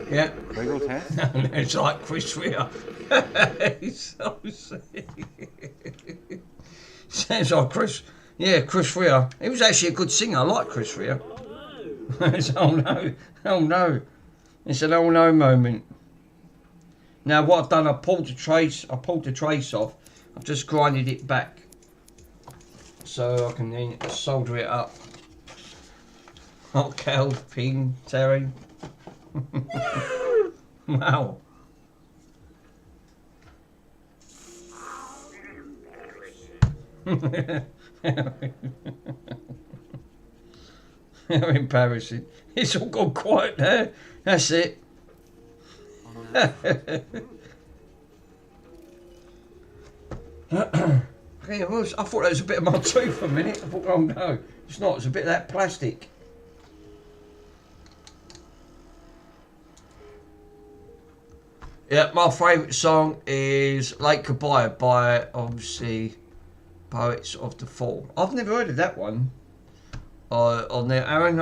Yeah. Wiggle test. It's like Chris Rea. He's so sick. Sounds like Chris. Yeah, Chris Rea. He was actually a good singer. I like Chris Rea. It's oh no. Oh no. It's an oh no moment. Now what I've done, I pulled the trace off. I've just grinded it back. So I can then solder it up. Hot cold ping, Terry. Wow. How embarrassing. It's all gone quiet now. That's it. I thought that was a bit of my tooth for a minute. I thought, oh no, it's not. It's a bit of that plastic. Yeah, my favourite song is Late Goodbye by, obviously, Poets of the Fall. I've never heard of that one on there, Aaron.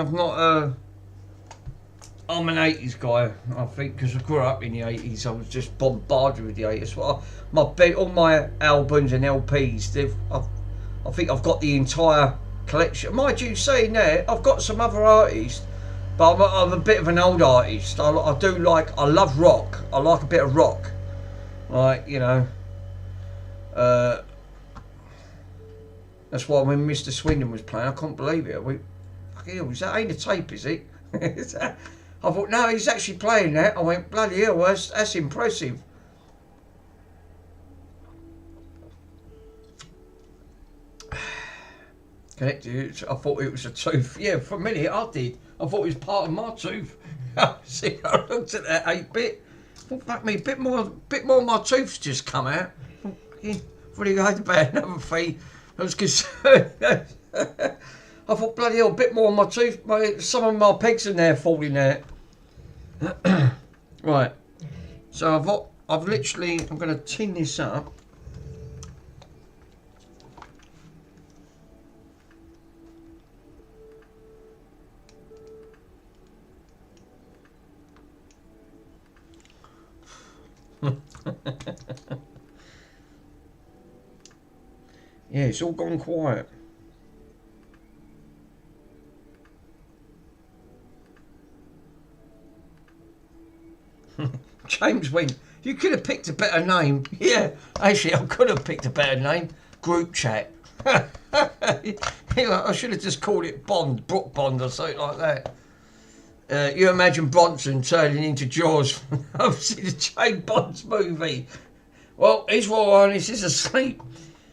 I'm an 80s guy, I think, because I grew up in the 80s. I was just bombarded with the 80s. Well, all my albums and LPs, I think I've got the entire collection. Mind you, saying that, I've got some other artists, but I'm a bit of an old artist. I love rock. I like a bit of rock. Like, you know, that's why when Mr. Swindon was playing, I couldn't believe it. That ain't a tape, is it? I thought, no, he's actually playing that. I went, bloody hell, that's impressive. Connected, I thought it was a tooth. Yeah, for a minute I did. I thought it was part of my tooth. See, I looked at that 8-bit. I thought, fuck me, a bit more of my tooth's just come out. Really going about another fee. I was concerned. I thought, bloody hell, a bit more on my tooth. Some of my pegs in there falling out. Right. So I'm going to tin this up. Yeah, it's all gone quiet. James went, you could have picked a better name. Yeah, actually, I could have picked a better name. Group chat. I should have just called it Brook Bond or something like that. You imagine Bronson turning into Jaws. I've seen the James Bond's movie. Well, His Royal Highness is asleep.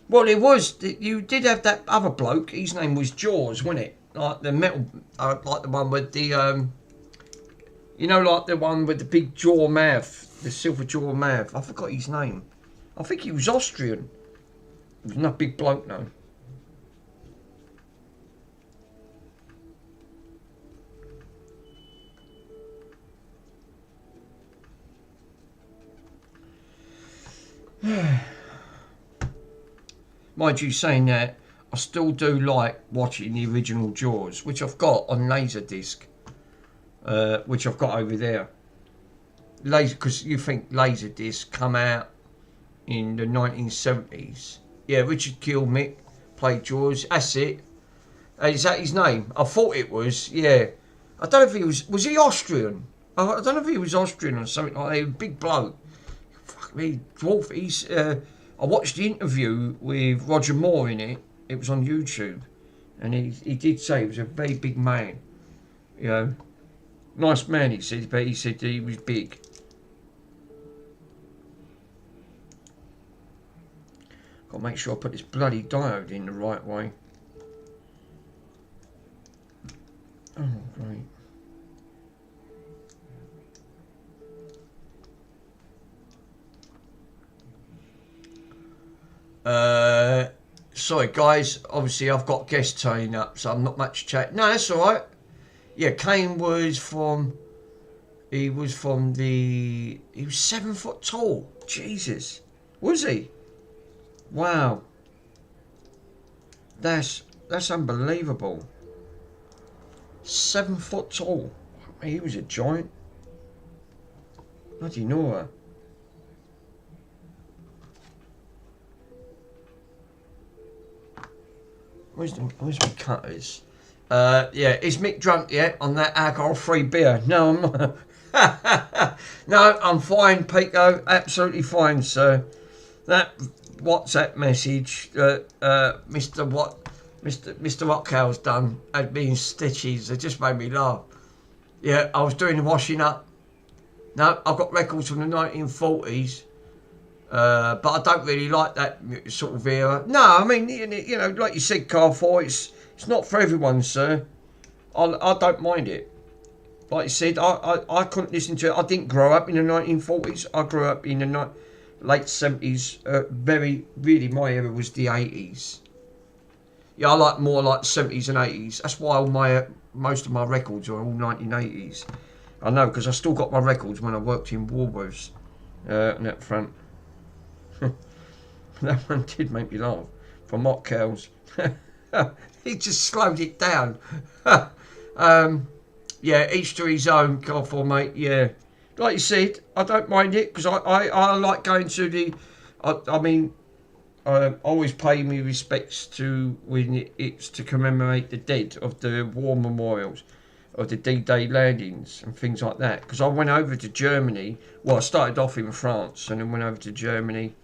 Well, it was. You did have that other bloke. His name was Jaws, wasn't it? Like the metal, like the one with the, you know, like the one with the big jaw mouth, the silver jaw mouth. I forgot his name. I think he was Austrian. He was not a big bloke, no. Mind you, saying that, I still do like watching the original Jaws, which I've got on Laserdisc, which I've got over there. Because you think Laserdisc come out in the 1970s. Yeah, Richard Kilmick played Jaws. That's it. Is that his name? I thought it was. Yeah. I don't know if he was he Austrian? I don't know if he was Austrian or something like that. A big bloke. Fuck me, dwarf. I watched the interview with Roger Moore in it. It was on YouTube, and he did say he was a very big man. You know, nice man, he said, but he said he was big. Got to make sure I put this bloody diode in the right way. Oh, great. Sorry guys, obviously I've got guests turning up, so I'm not much chat. No, that's alright. Yeah, Kane was from, he was 7 foot tall. Jesus. Was he? Wow. That's unbelievable. 7 foot tall. He was a giant. Bloody Nora. Where's my cutters? Yeah, is Mick drunk yet on that alcohol-free beer? No, I'm not. No, I'm fine, Pico. Absolutely fine, sir. That WhatsApp message that Mr. Rockcow's done had been stitches. It just made me laugh. Yeah, I was doing the washing up. No, I've got records from the 1940s. But I don't really like that sort of era. No, I mean, you know, like you said, Carfor, it's not for everyone, sir. I don't mind it. Like you said, I couldn't listen to it. I didn't grow up in the 1940s. I grew up in the late 70s. Really, my era was the 80s. Yeah, I like more like 70s and 80s. That's why most of my records are all 1980s. I know, because I still got my records when I worked in Woolworths on that front. That one did make me laugh. From Mock Cows. He just slowed it down. Yeah, each to his own, Carfor, mate. Yeah. Like you said, I don't mind it, because I like going to the... I always pay me respects to when it's to commemorate the dead of the war memorials, of the D-Day landings and things like that. Because I went over to Germany. Well, I started off in France and then went over to Germany.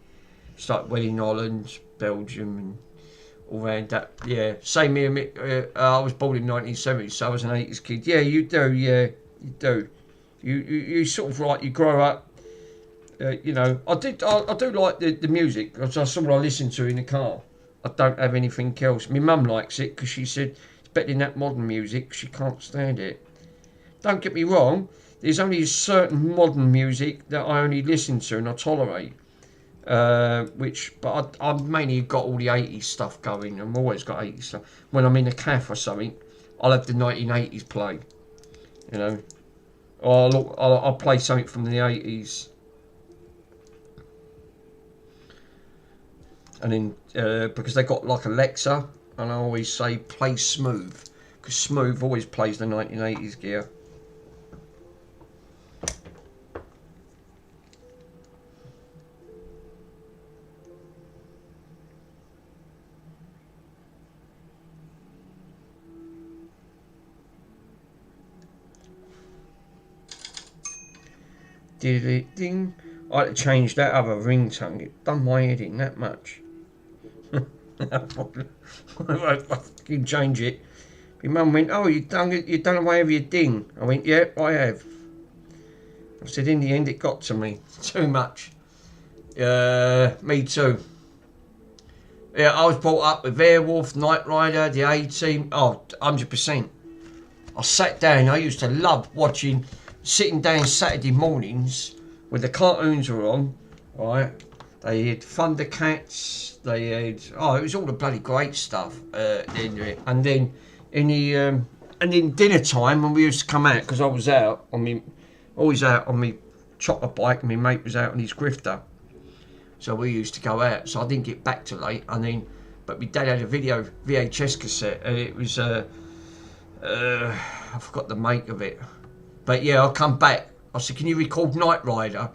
Started in Holland, Belgium, and all around that. Yeah, same here. I was born in 1970, so I was an 80s kid. Yeah, you do. Yeah, you do. You sort of like you grow up. You know, I do like the music, because that's all I listen to in the car. I don't have anything else. My mum likes it because she said it's better than that modern music. She can't stand it. Don't get me wrong. There's only a certain modern music that I only listen to and I tolerate. But I've mainly got all the 80s stuff going. I've always got 80s stuff. When I'm in a cafe or something, I'll have the 1980s play. You know, or I'll play something from the 80s. And then, because they got like Alexa, and I always say play Smooth, because Smooth always plays the 1980s gear. Did it ding? I had to change that other ringtone. It done my head in that much. I fucking change it. My mum went, "Oh, you done away with your ding." I went, "Yeah, I have." I said, in the end, it got to me too much. Me too. Yeah, I was brought up with Airwolf, Knight Rider, the A-Team. Oh, 100%. I sat down. I used to love sitting down Saturday mornings when the cartoons were on, right? They had Thundercats. They had it was all the bloody great stuff. And then dinner time when we used to come out, because I was always out on my chopper bike, and my mate was out on his grifter. So we used to go out. So I didn't get back till late. But my dad had a VHS cassette, and it was I forgot the make of it. But yeah, I'll come back. I said, "Can you record Knight Rider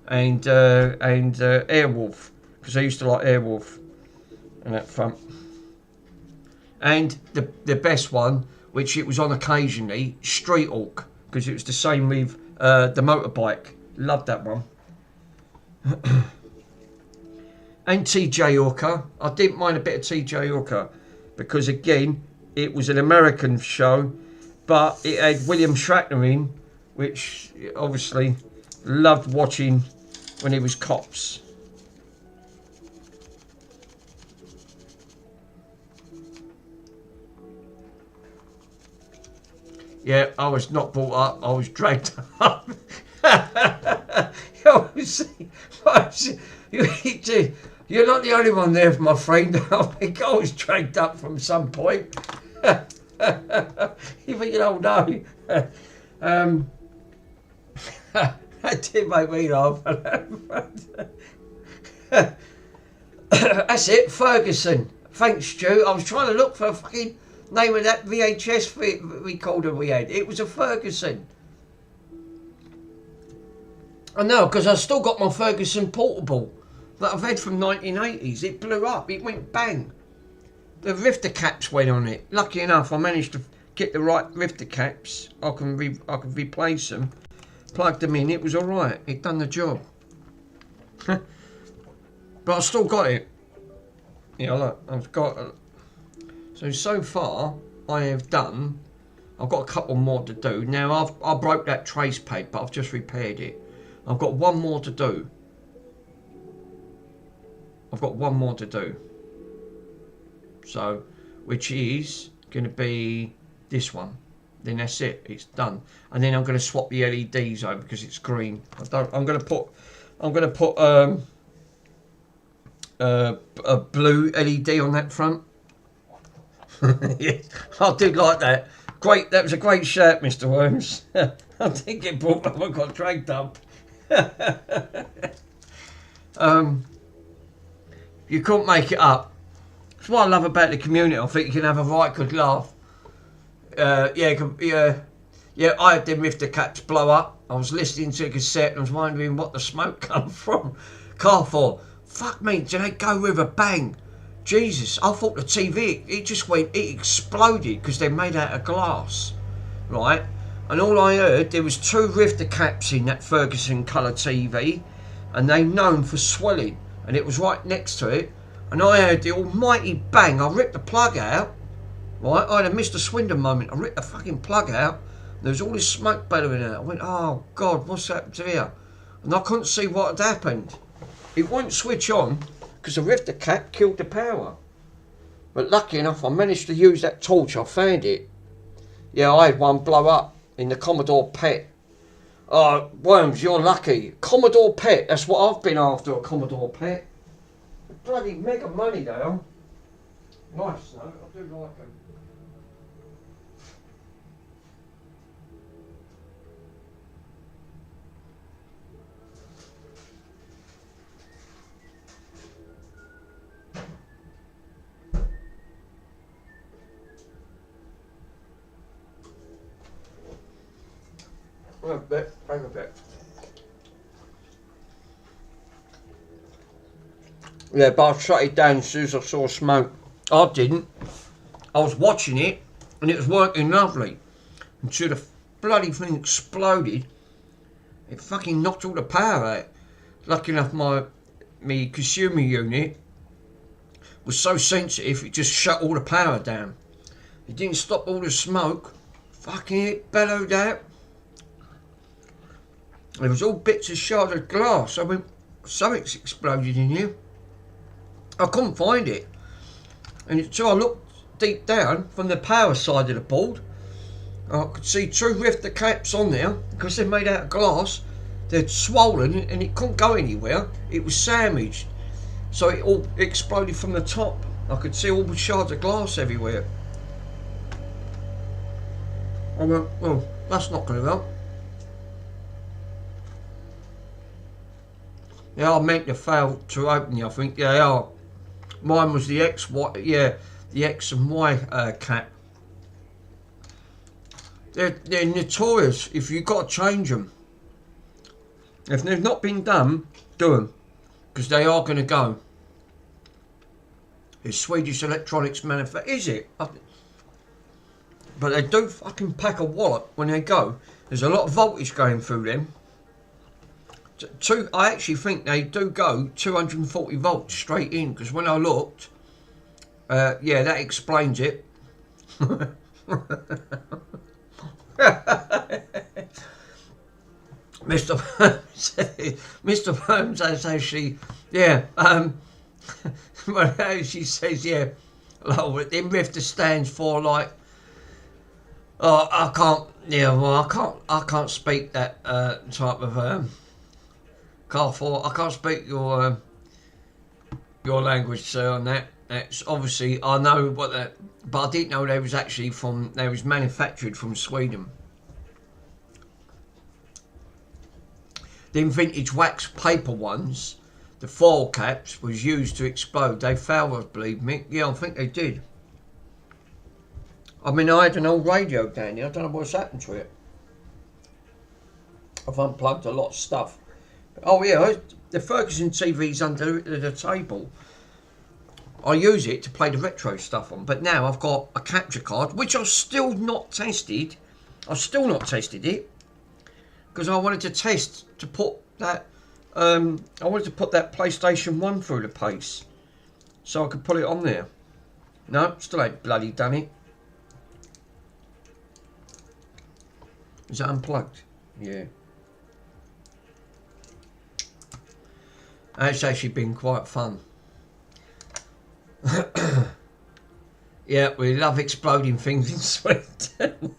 and Airwolf?" Because I used to like Airwolf and that front. And the best one, which it was on occasionally, Street Hawk, because it was the same with the motorbike. Loved that one. And TJ Hawker. I didn't mind a bit of TJ Hawker, because again, it was an American show, but it had William Shatner in, which obviously loved watching when he was Cops. Yeah, I was not brought up, I was dragged up. You're not the only one there, my friend. I think I was dragged up from some point. You think, oh no. That did make me laugh. That's it, Ferguson. Thanks, Stu. I was trying to look for a fucking name of that VHS recorder we had. It was a Ferguson. I know, because I've still got my Ferguson portable that I've had from 1980s. It blew up. It went bang. The rifter caps went on it. Lucky enough, I managed to get the right rifter caps. I can replace them. plugged them in, it was alright. It done the job. But I still got it. Yeah, look, I've got... So far, I have done... I've got a couple more to do. Now, I broke that trace pad, but I've just repaired it. I've got one more to do. So, which is going to be this one. Then that's it. It's done. And then I'm going to swap the LEDs over because it's green. I'm going to put a blue LED on that front. Yeah, I did like that. Great, that was a great shout, Mr. Worms. I did get brought up and got dragged up. You couldn't make it up. That's what I love about the community. I think you can have a right good laugh. Yeah, I had them Rifter caps blow up. I was listening to the cassette and I was wondering what the smoke come from. Car for, fuck me, did they go with a bang? Jesus, I thought the TV, it just went, it exploded because they're made out of glass, right? And all I heard, there was 2 Rifter caps in that Ferguson colour TV, and they known for swelling, and it was right next to it, and I heard the almighty bang. I ripped the plug out, right? I had a Mr. Swindon moment. I ripped the fucking plug out, and there was all this smoke bellowing out. I went, oh God, what's happened to here? And I couldn't see what had happened. It won't switch on, because the Rifter cap killed the power. But lucky enough, I managed to use that torch. I found it. Yeah, I had one blow up in the Commodore PET. Oh, Worms, you're lucky. Commodore PET, that's what I've been after, a Commodore PET. Bloody mega money they are. Nice though, I do like them. Hang a bit. Yeah, but I shut it down as soon as I saw smoke. I didn't. I was watching it and it was working lovely. Until the bloody thing exploded. It fucking knocked all the power out. Lucky enough my consumer unit was so sensitive it just shut all the power down. It didn't stop all the smoke. Fucking it bellowed out. It was all bits of sharded glass. I went, something's exploded in here. I couldn't find it. And so I looked deep down from the power side of the board. I could see 2 Rifter caps on there because they're made out of glass. They'd swollen and it couldn't go anywhere. It was sandwiched. So it all exploded from the top. I could see all the shards of glass everywhere. I went, well, that's not going to help. Yeah, I meant to fail to open it, I think. Yeah, they are. Mine was the X, yeah, the X and Y cap. They're notorious if you've got to change them. If they've not been done, do them. Because they are going to go. It's Swedish electronics manufacturer. Is it? But they do fucking pack a wallop when they go. There's a lot of voltage going through them. I actually think they do go 240 volts straight in, because when I looked, yeah, that explains it. Mr. Holmes has actually, yeah, well, she says, yeah, well, the Rifter stands for like, oh, I can't, yeah, well, I can't speak that type of car for. I can't speak your language, sir, on that. That's obviously, I know what that, but I didn't know they was actually from, they was manufactured from Sweden. Them vintage wax paper ones, the foil caps, was used to explode. They failed, I believe me. Yeah, I think they did. I mean, I had an old radio down here. I don't know what's happened to it. I've unplugged a lot of stuff. Oh yeah, the Ferguson TV's under the table. I use it to play the retro stuff on, but now I've got a capture card, which I've still not tested. I've still not tested it. because I wanted to test to put that. I wanted to put that PlayStation 1 through the pace, so I could put it on there. No, still ain't bloody done it. Is that unplugged? Yeah. It's actually been quite fun. Yeah, we love exploding things in Sweden.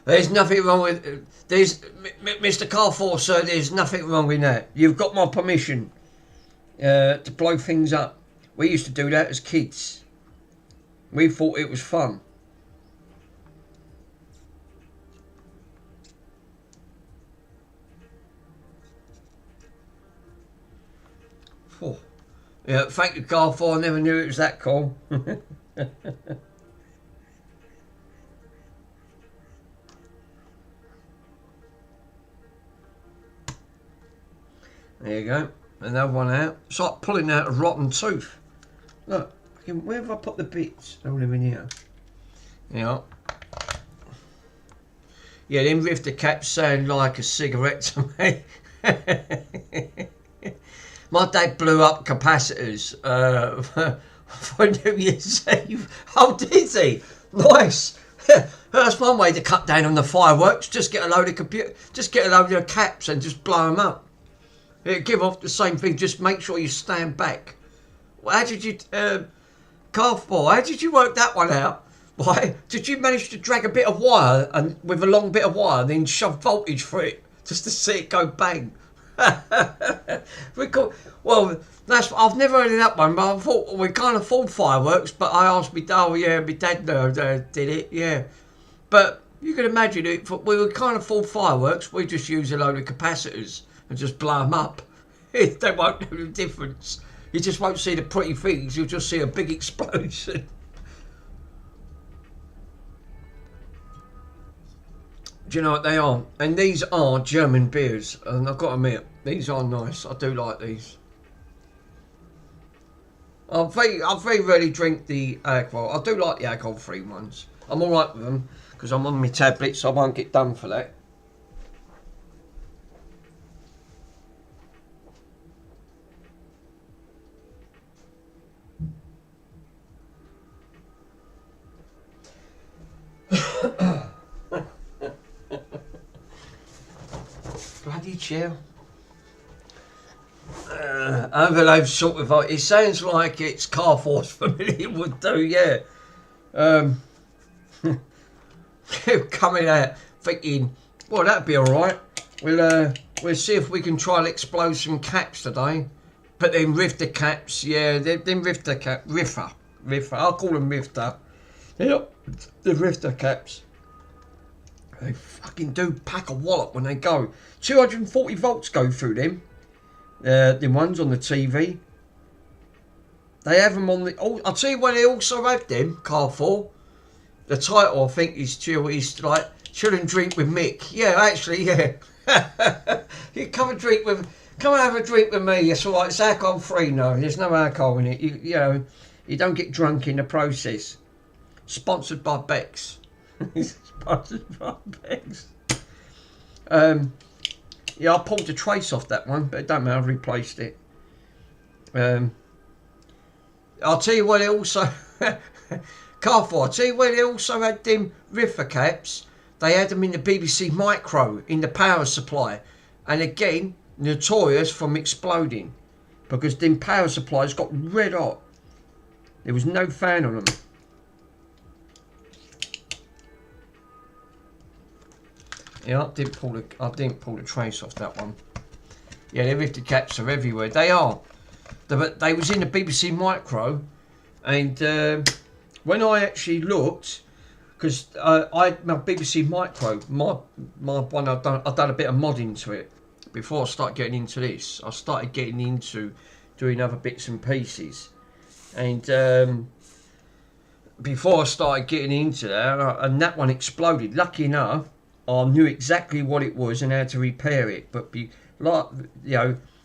There's nothing wrong with... There's... Mr. Carfor, sir, there's nothing wrong with that. You've got my permission to blow things up. We used to do that as kids. We thought it was fun. Oh. Yeah, thank you, Carfor. I never knew it was that cool. There you go. Another one out. It's like pulling out a rotten tooth. Look, where have I put the bits? All them in here. Yeah. Yeah, them rifter caps sound like a cigarette to me. My dad blew up capacitors for New Year's Eve. Oh, did he? Nice. That's one way to cut down on the fireworks. Just get a load of caps and just blow them up. It'll give off the same thing. Just make sure you stand back. Well, how did you, Carfor? How did you work that one out? Why did you manage to drag a bit of wire and with a long bit of wire, and then shove voltage through it just to see it go bang? Well, that's I've never heard of that one, but I thought we kind of full fireworks. But I asked me, oh yeah, my dad did it, yeah. But you can imagine it. We were kind of full fireworks. We just use a load of capacitors and just blow them up. They won't know the difference. You just won't see the pretty things. You'll just see a big explosion. Do you know what they are? And these are German beers, and I've got to admit, these are nice. I do like these. I very rarely drink the alcohol. I do like the alcohol-free ones. I'm all right with them because I'm on my tablet, so I won't get done for that. Bloody chill. Overload sort of. It sounds like it's Carfor's familiar would do, yeah. Coming out thinking, well, that'd be all right. We'll see if we can try and explode some caps today. But then rifter caps, yeah, them rifter. I'll call them rifter. Yep, the rifter caps. They fucking do pack a wallop when they go. 240 volts go through them. The ones on the TV. They have them on the... Oh, I'll tell you where they also have them, Carfor. The title, I think, is like Children Drink with Mick. Yeah, actually, yeah. You come and have a drink with me. It's all right. It's alcohol free. No, there's no alcohol in it. You know, you don't get drunk in the process. Sponsored by Bex. Sponsored by Bex. Yeah, I pulled the trace off that one, but it don't matter. I've replaced it. I'll tell you what. It also Carfor. I'll tell you where they also had them riffer caps. They had them in the BBC Micro in the power supply, and again notorious from exploding because them power supplies got red hot. There was no fan on them. Yeah, I didn't pull the trace off that one. Yeah, the rifter caps are everywhere. They are. They was in the BBC Micro, and when I actually looked, because my BBC Micro, my one I've done a bit of modding to it before I start getting into this. I started getting into doing other bits and pieces, and before I started getting into that, and that one exploded. Lucky enough, I knew exactly what it was and how to repair it. But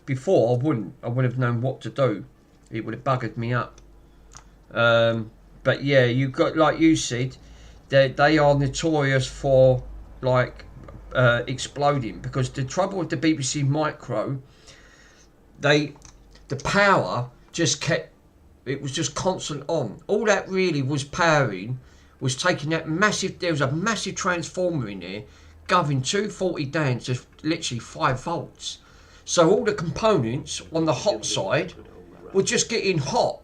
before I wouldn't have known what to do. It would have buggered me up. But yeah, you got, like you said, they are notorious for like exploding, because the trouble with the BBC Micro, the power just kept, it was just constant on. All that really was powering was taking that massive, there was a massive transformer in there, govering 240 down to literally 5 volts. So all the components on the hot side were just getting hot,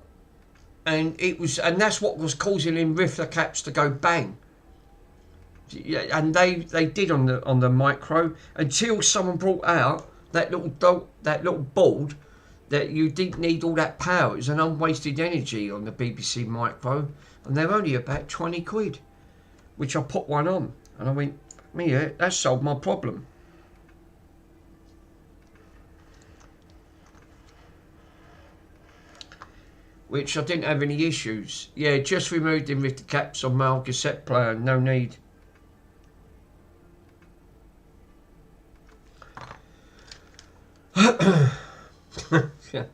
and that's what was causing them rifter caps to go bang. Yeah, and they did on the Micro, until someone brought out that little board that you didn't need all that power. It was an unwasted energy on the BBC Micro, and they're only about 20 quid, which I put one on, and I went, yeah, that solved my problem. Which I didn't have any issues. Yeah, just removed them with the caps on my old cassette player, no need. Yeah.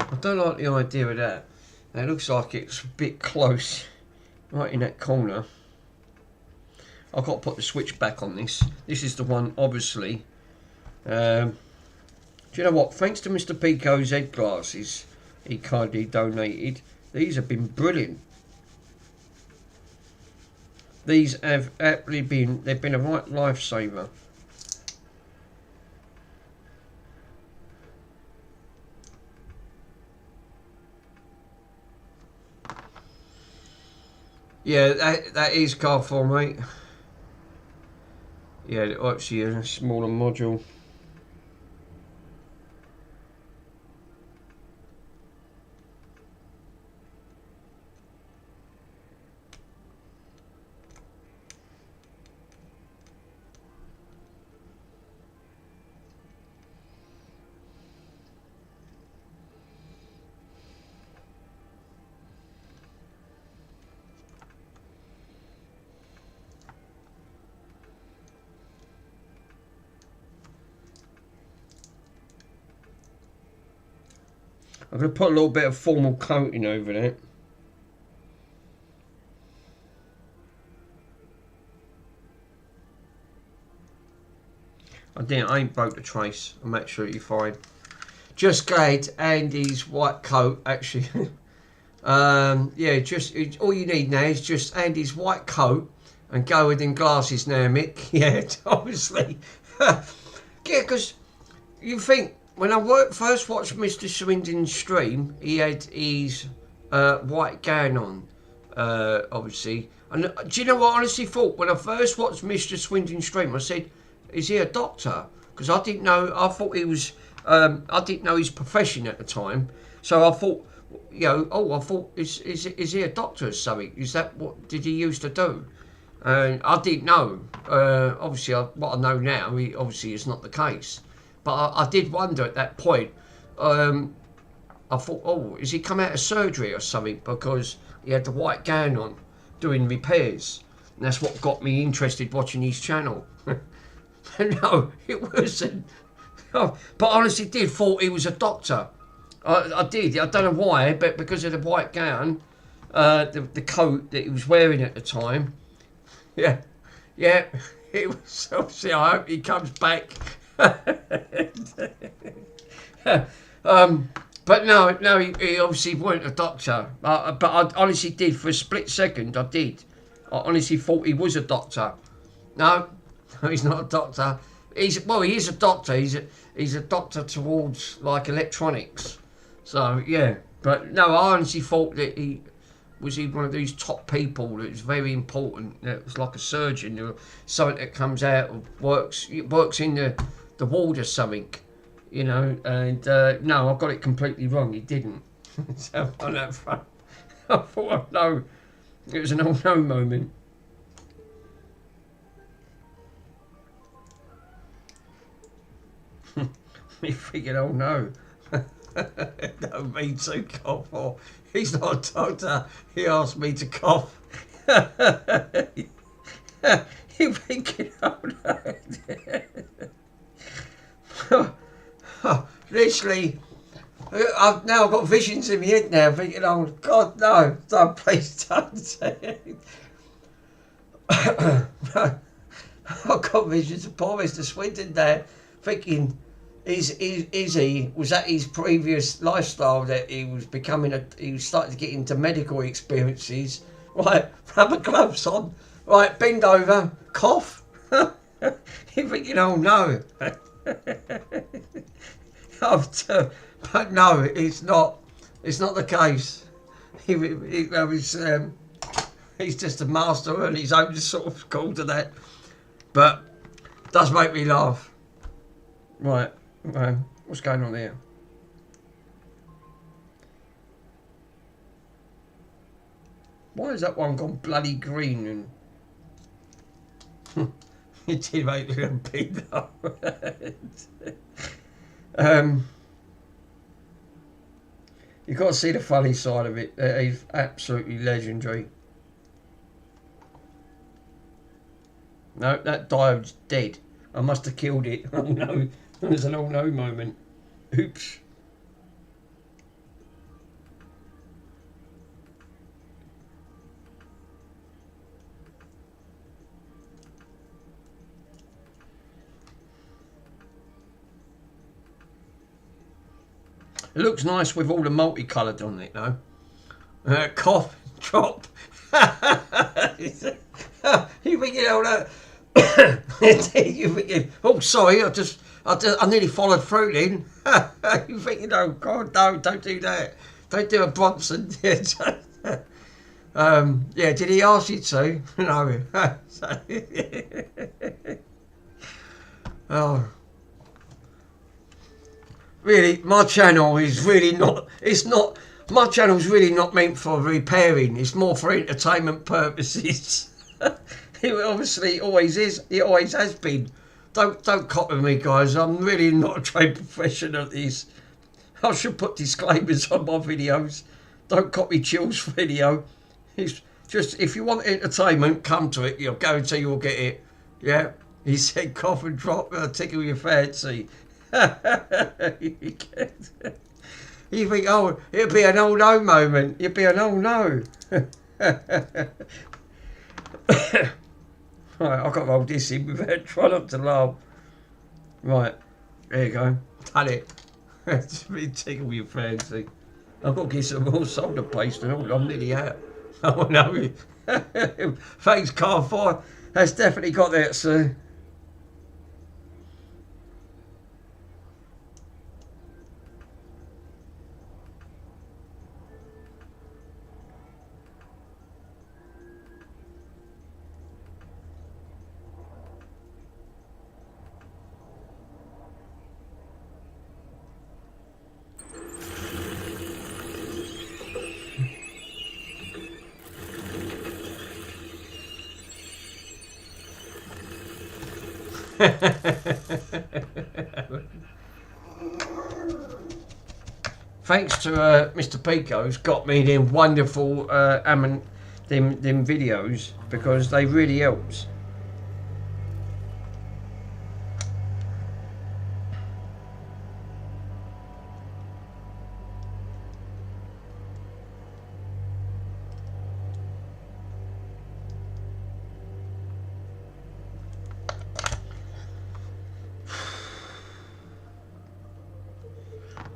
I don't like the idea of that. It looks like it's a bit close, right in that corner. I've got to put the switch back on this. This is the one, obviously. Do you know what? Thanks to Mr. Pico's head glasses he kindly donated, these have been brilliant. These have actually been, they've been a right lifesaver. Yeah, that is car for, mate. Yeah, actually a smaller module. I'm going to put a little bit of formal coating over that. I ain't broke the trace. I'm absolutely fine. Just glad Andy's white coat actually. Yeah, just all you need now is just Andy's white coat and go with them glasses now, Mick. Yeah, obviously. Yeah, because you think, when I first watched Mr. Swindon's stream, he had his white gown on, obviously. And do you know what I honestly thought? When I first watched Mr. Swindon's stream, I said, is he a doctor? Because I didn't know, I thought he was, I didn't know his profession at the time. So I thought, you know, I thought, is he a doctor or something? Is that what did he used to do? And I didn't know. Obviously, what I know now, obviously, is not the case. But I did wonder at that point, I thought, oh, has he come out of surgery or something? Because he had the white gown on, doing repairs. And that's what got me interested watching his channel. No, it wasn't. Oh, but I honestly did thought he was a doctor. I did. I don't know why, but because of the white gown, the coat that he was wearing at the time. Yeah, it was. Obviously, I hope he comes back. But no, he obviously weren't a doctor. But I honestly did, for a split second, I did. I honestly thought he was a doctor. No, he's not a doctor. He is a doctor. He's a doctor towards like electronics. So yeah, but no, I honestly thought that he was one of these top people that was very important. That was like a surgeon or something that comes out of works in the ward or something, you know. And no, I got it completely wrong. He didn't. So on that front, I thought, no, it was an oh no moment. Me thinking, oh no. No, me too, cough. Or he's not a doctor. He asked me to cough. You're thinking, oh no. Literally, I've now got visions in my head now, thinking, oh God, no, don't, please don't say it. I've got visions of poor Mr. Swinton there, thinking, was that his previous lifestyle that he was he was starting to get into medical experiences, right, rubber gloves on, right, bend over, cough. You're thinking, oh no. But no, it's not the case. He's just a master and his own sort of call to that. But it does make me laugh. Right, what's going on here? Why has that one gone bloody green and it did make me a big laugh. You've got to see the funny side of it. It's absolutely legendary. No, that diode's dead. I must have killed it. Oh no, there's an oh no moment. Oops. It looks nice with all the multicoloured on it though. Cough, drop. You thinking, oh no. You thinking, oh sorry, I nearly followed through then. You thinking, oh God, no, don't do that. Don't do a Bronson. Yeah, did he ask you to? No. Oh. Really, my channel is really not, my channel's really not meant for repairing, it's more for entertainment purposes. It obviously always is, it always has been. Don't copy me guys, I'm really not a trained professional at this. I should put disclaimers on my videos. Don't copy Chill's video. It's just, if you want entertainment, come to it, I'll guarantee you'll get it. Yeah, he said cough and drop, tickle your fancy. You think, oh, it'll be an oh no moment. It'll be an oh no. Right, I've got to hold this in without trying not to laugh. Right, there you go. Done it. Just really tickle your fancy. I've got to get some more solder paste and all. I'm nearly out. Oh no. Thanks, Car 4. That's definitely got that, sir. Thanks to Mr. Pico, who's got me them wonderful them videos, because they really helps.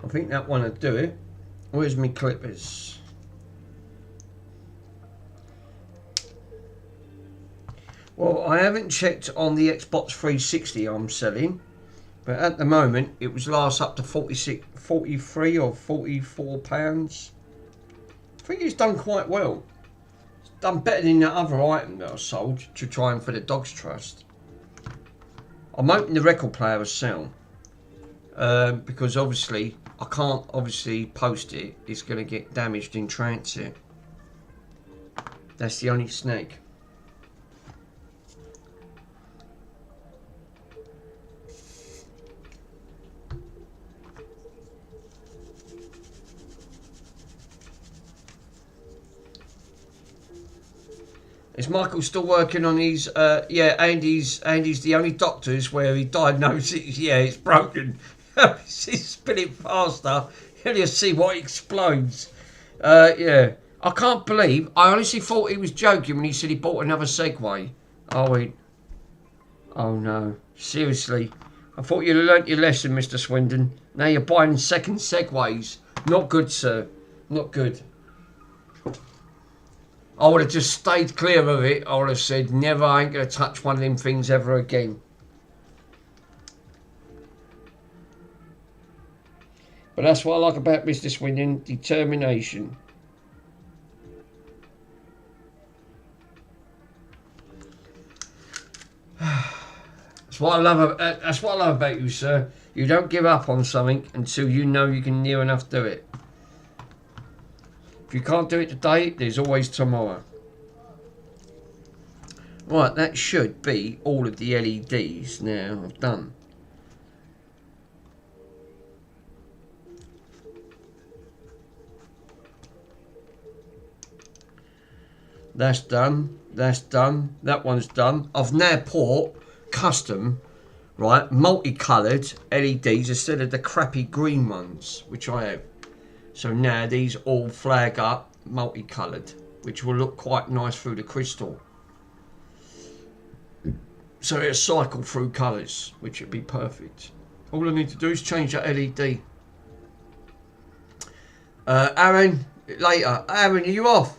I think that one will do it. Where's my clippers? Well, I haven't checked on the Xbox 360 I'm selling, but at the moment it was last up to 43 or 44 pounds. I think it's done quite well. It's done better than the other item that I sold to try and for the Dogs Trust. I'm hoping the record player will sell, because obviously I can't post it. It's going to get damaged in transit. That's the only snag. Is Michael still working on his? Yeah, Andy's the only doctors where he diagnoses. Yeah, it's broken. He's spinning faster. You'll see what explodes. Yeah, I can't believe. I honestly thought he was joking when he said he bought another Segway. Oh no, seriously. I thought you'd learnt your lesson, Mr. Swindon. Now you're buying second Segways. Not good, sir. Not good. I would have just stayed clear of it. I would have said, never, I ain't going to touch one of them things ever again. But that's what I like about Mr. Swindon, determination. That's what I love about you, sir. You don't give up on something until you know you can near enough do it. If you can't do it today, there's always tomorrow. Right, that should be all of the LEDs now I've done. That's done. That's done. That one's done. I've now bought custom, right, multicoloured LEDs instead of the crappy green ones, which I have. So now these all flag up multicoloured, which will look quite nice through the crystal. So it'll cycle through colours, which would be perfect. All I need to do is change that LED. Aaron, later. Aaron, are you off?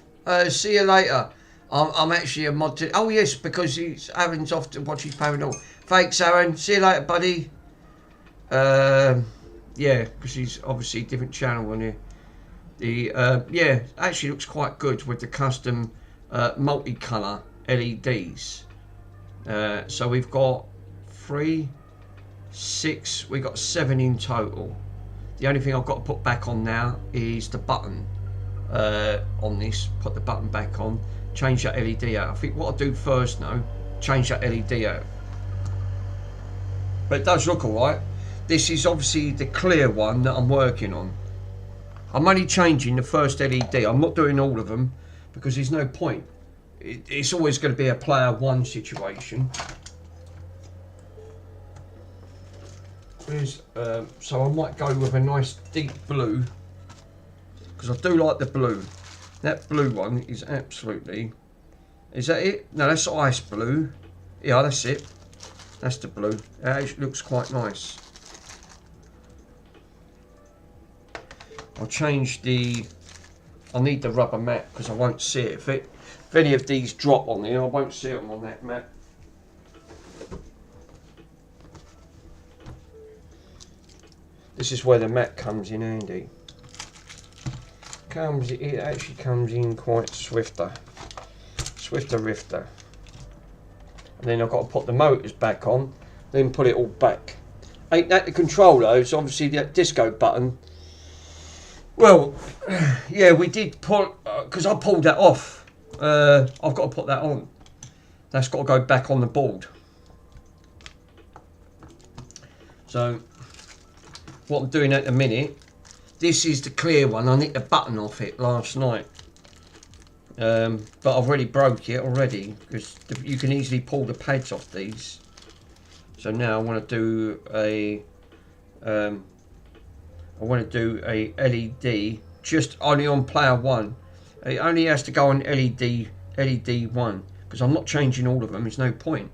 See you later. I'm actually a mod to... Oh yes, because Aaron's off to watch his Paranormal. Thanks, Aaron. See you later, buddy. Yeah, because he's obviously a different channel on here. Yeah, actually looks quite good with the custom multicolour LEDs. So we've got 3, 6, we've got 7 in total. The only thing I've got to put back on now is the button on this. Put the button back on, change that LED out. I think what I'll do first now, change that LED out. But it does look alright. This is obviously the clear one that I'm working on. I'm only changing the first LED. I'm not doing all of them because there's no point. It's always going to be a player one situation. So I might go with a nice deep blue because I do like the blue. That blue one is absolutely... Is that it? No, that's ice blue. Yeah, that's it. That's the blue. It actually looks quite nice. I'll change the... I need the rubber mat because I won't see it. If any of these drop on there, I won't see them on that mat. This is where the mat comes in handy. It actually comes in quite swifter rifter. And then I've got to put the motors back on, then put it all back. Ain't that the controller? It's obviously the disco button. Well, yeah, we did put, because I pulled that off. I've got to put that on. That's got to go back on the board. So, what I'm doing at the minute, this is the clear one. I nicked the button off it last night. But I've already broke it already, because you can easily pull the pads off these. So now I want to do a... LED just only on player 1. It only has to go on LED 1 because I'm not changing all of them. There's no point.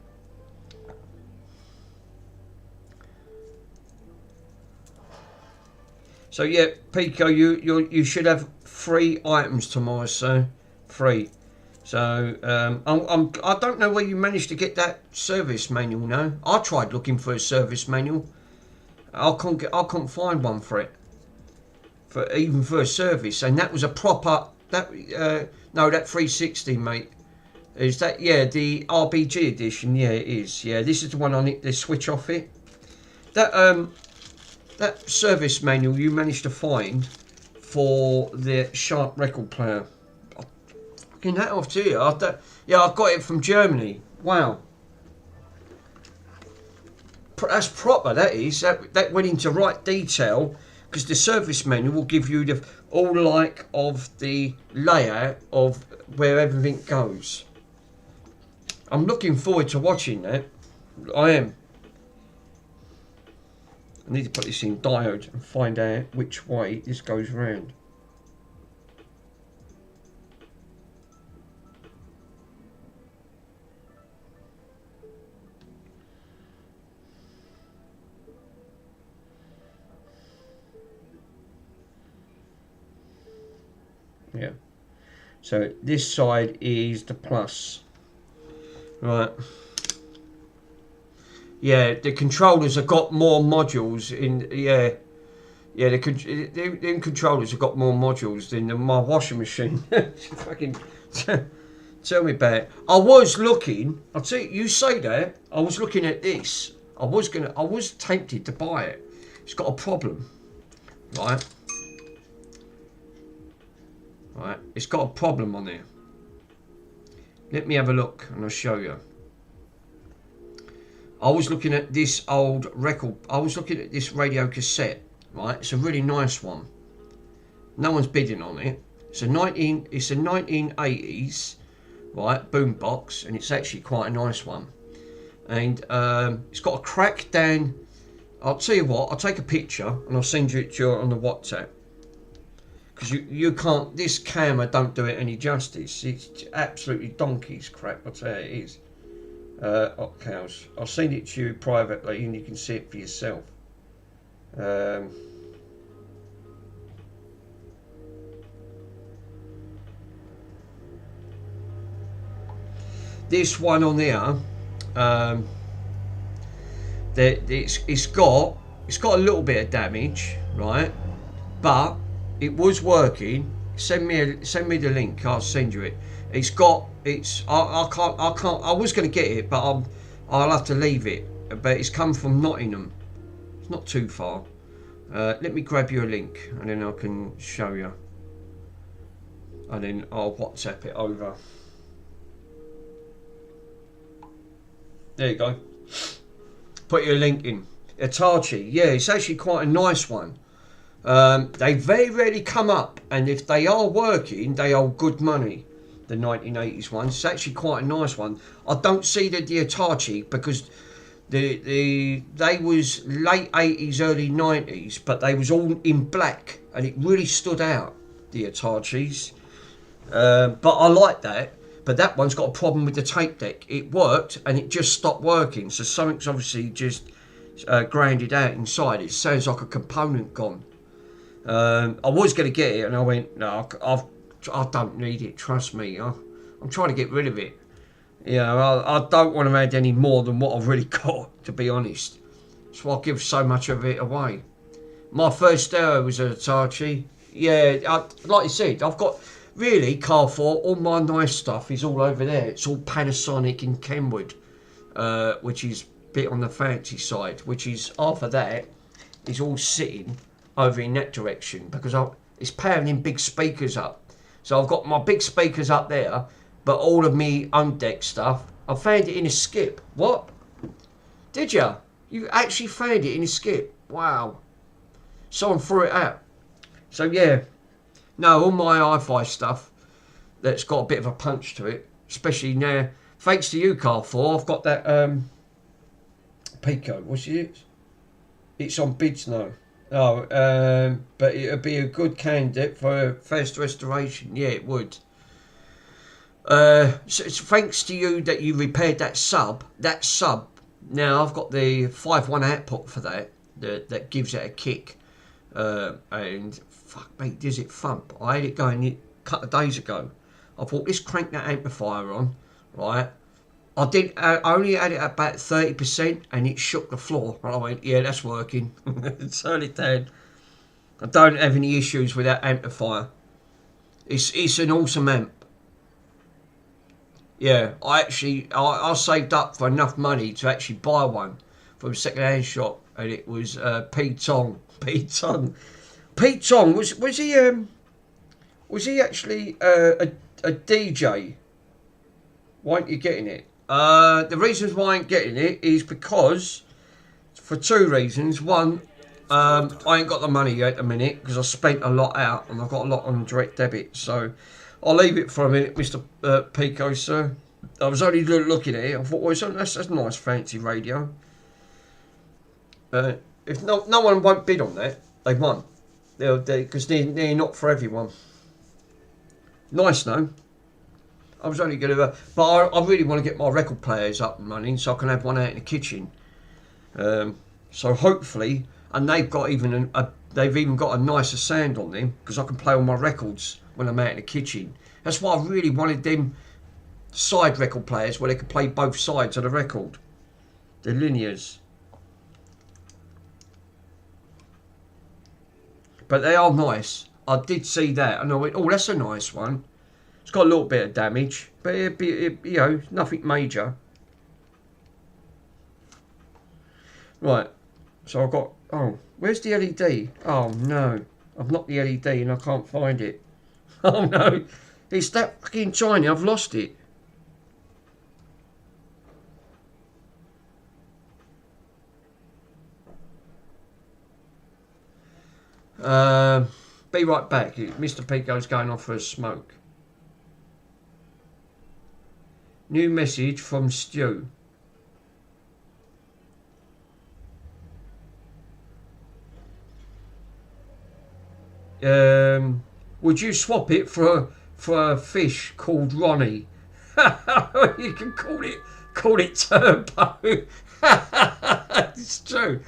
So yeah, Pico, you should have 3 items tomorrow, sir. 3. So I don't know where you managed to get that service manual now. I tried looking for a service manual. I couldn't find one for it. Even for a service, and that was a proper that 360, mate. Is that, yeah, the RBG edition? Yeah, it is. Yeah, this is the one I need to switch off it. That service manual you managed to find for the Sharp record player. Fucking hat off to you. Yeah, I got it from Germany. Wow. That's proper, that is. That went into right detail, because the service manual will give you the all of the layout of where everything goes. I'm looking forward to watching that. I am. I need to put this in diode and find out which way this goes round. Yeah. So this side is the plus. Right. Yeah, the controllers have got more modules in. Yeah, the controllers have got more modules than my washing machine. Fucking tell me about it. I was looking. I'll tell you. You say that. I was looking at this. I was tempted to buy it. It's got a problem, right? Right. It's got a problem on there. Let me have a look, and I'll show you. I was looking at this old record. I was looking at this radio cassette. Right, it's a really nice one. No one's bidding on it. It's a 1980s, right, boombox, and it's actually quite a nice one. And it's got a crack down. I'll tell you what. I'll take a picture and I'll send you it to you on the WhatsApp. Because you can't. This camera don't do it any justice. It's absolutely donkey's crap. I'll tell you it is. Cows. I'll send it to you privately and you can see it for yourself. This one on there, it's got a little bit of damage, right? But it was working. Send me the link. I'll send you it. I was going to get it, but I'll have to leave it. But it's come from Nottingham. It's not too far. Let me grab you a link, and then I can show you. And then I'll WhatsApp it over. There you go. Put your link in. Hitachi. Yeah, it's actually quite a nice one. They very rarely come up, and if they are working, they are good money. The 1980s ones. It's actually quite a nice one. I don't see the Hitachi because they was late 80s, early 90s, but they was all in black, and it really stood out. The Hitachis. But I like that. But that one's got a problem with the tape deck. It worked, and it just stopped working. So something's obviously just grounded out inside. It sounds like a component gone. I was going to get it, and I went, no, I don't need it. Trust me. I'm trying to get rid of it. You know, I don't want to add any more than what I've really got, to be honest. That's why I give so much of it away. My first stereo was a Hitachi. Yeah, like you said, I've got, really, Carrefour, all my nice stuff is all over there. It's all Panasonic and Kenwood, which is a bit on the fancy side, which is, half of that is all sitting over in that direction because it's powering in big speakers up. So I've got my big speakers up there, but all of me on deck stuff, I found it in a skip. What? Did you? You actually found it in a skip? Wow. Someone threw it out. So yeah. No, all my hi-fi stuff that's got a bit of a punch to it, especially now, thanks to you, Carrefour, I've got that Pico. What's it? It's on bids now. Oh, but it would be a good candidate for first restoration. Yeah, it would. So it's thanks to you that you repaired that sub. That sub. Now I've got the 5.1 output for that. That gives it a kick. And fuck me, does it thump? I had it going a couple of days ago. I thought, let's crank that amplifier on, right? I only had it at about 30% and it shook the floor. And I went, yeah, that's working. Turn it down. I don't have any issues with that amplifier. It's an awesome amp. Yeah, I saved up for enough money to actually buy one from a second-hand shop, and it was Pete Tong. Pete Tong was he actually a DJ? Why aren't you getting it? The reasons why I ain't getting it is because, for two reasons. One, I ain't got the money at the minute because I spent a lot out and I've got a lot on direct debit. So I'll leave it for a minute, Mr. Pico, sir. I was only looking at it. I thought, well, that's a nice fancy radio. If no one won't bid on that, they won't. Because they're not for everyone. Nice, no? I was only going to, but I really want to get my record players up and running so I can have one out in the kitchen. So hopefully, and they've got they've even got a nicer sound on them because I can play all my records when I'm out in the kitchen. That's why I really wanted them side record players where they could play both sides of the record, the linears. But they are nice. I did see that and I went, oh, that's a nice one. It's got a little bit of damage, but you know, nothing major. Right, so I've got, oh, where's the LED? Oh no, I've knocked the LED and I can't find it. Oh no, it's that fucking tiny, I've lost it. Be right back. Mr. Pico's going off for a smoke. New message from Stu. Would you swap it for a fish called Ronnie? You can call it Turbo. It's true.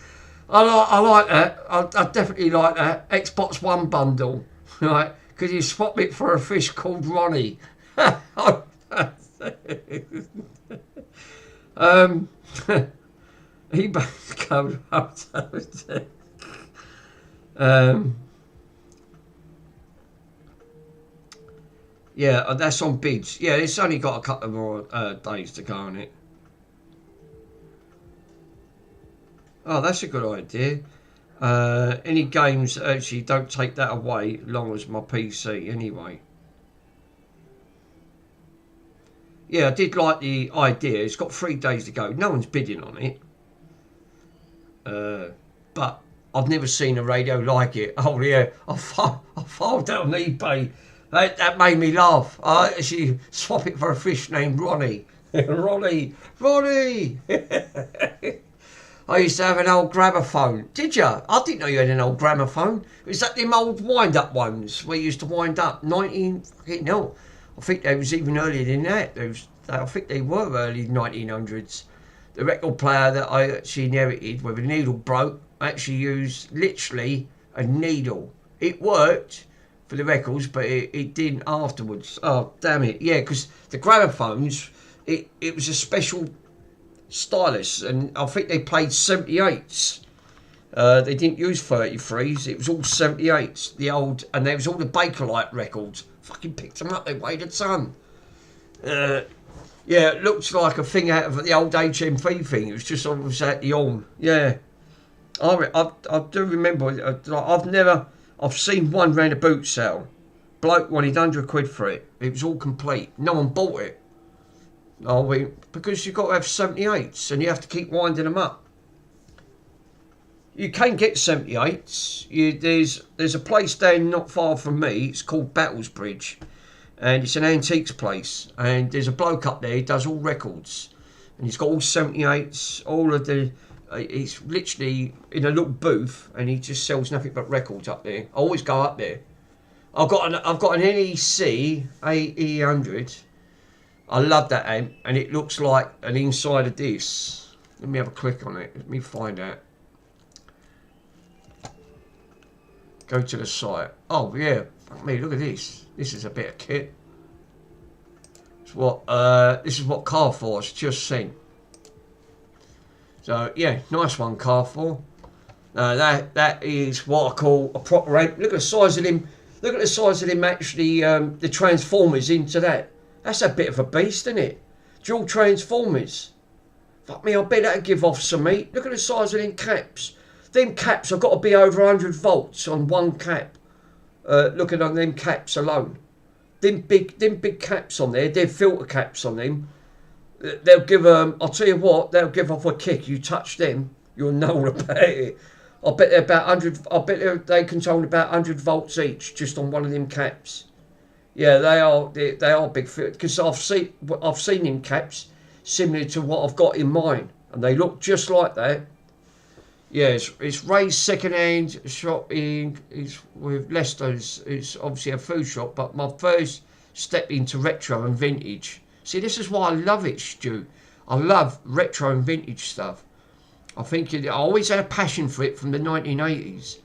I like that. I definitely like that. Xbox One bundle, right? Because you swap it for a fish called Ronnie. eBay code up. Yeah, that's on bids. Yeah, it's only got a couple more days to go on it. Oh, that's a good idea. Any games actually don't take that away, as long as my PC anyway. Yeah, I did like the idea. It's got 3 days to go. No one's bidding on it. But I've never seen a radio like it. Oh yeah, I filed that on eBay. That made me laugh. I actually swap it for a fish named Ronnie. Ronnie! I used to have an old gramophone. Did you? I didn't know you had an old gramophone. Was that them old wind-up ones where you used to wind up? 19... No. I think they was even earlier than that. I think they were early 1900s. The record player that I actually inherited, where the needle broke, I actually used literally a needle. It worked for the records, but it didn't afterwards. Oh, damn it. Yeah, because the gramophones, it was a special stylus, and I think they played 78s. They didn't use 33s, it was all 78s. The old, and there was all the Bakelite records. Fucking picked them up, they weighed a ton. Yeah, it looks like a thing out of the old HMV thing. It was just always at the on. Yeah. I do remember, I've seen one round a boot sale. Bloke wanted £100 for it. It was all complete. No one bought it. Because you've got to have 78s and you have to keep winding them up. You can get 78s. There's a place down not far from me. It's called Battlesbridge. And it's an antiques place. And there's a bloke up there, he does all records. And he's got all 78s, all of the... It's literally in a little booth and he just sells nothing but records up there. I always go up there. I've got an NEC AE100. I love that amp, and it looks like an inside of this. Let me have a click on it. Let me find out. Go to the site. Oh yeah, fuck me, look at this. This is a bit of kit. This is what Carrefour's just sent. So yeah, nice one, Carrefour. That is what I call a proper amp. Look at the size of them. Look at the size of them actually. The transformers into that. That's a bit of a beast, isn't it? Dual transformers. Fuck me, I bet that'd give off some meat. Look at the size of them caps. Them caps have got to be over 100 volts on one cap. Looking on them caps alone. Them big caps on there, they're filter caps on them. They'll give I'll tell you what, they'll give off a kick. You touch them, you'll know all about it. I bet they're about 100. I bet they control about 100 volts each, just on one of them caps. Yeah, they are big because I've seen him caps similar to what I've got in mine, and they look just like that. Yeah, it's Ray's second-hand shop it's with Leicester's. It's obviously a food shop, but my first step into retro and vintage. See, this is why I love it, Stu. I love retro and vintage stuff. I always had a passion for it from the 1980s.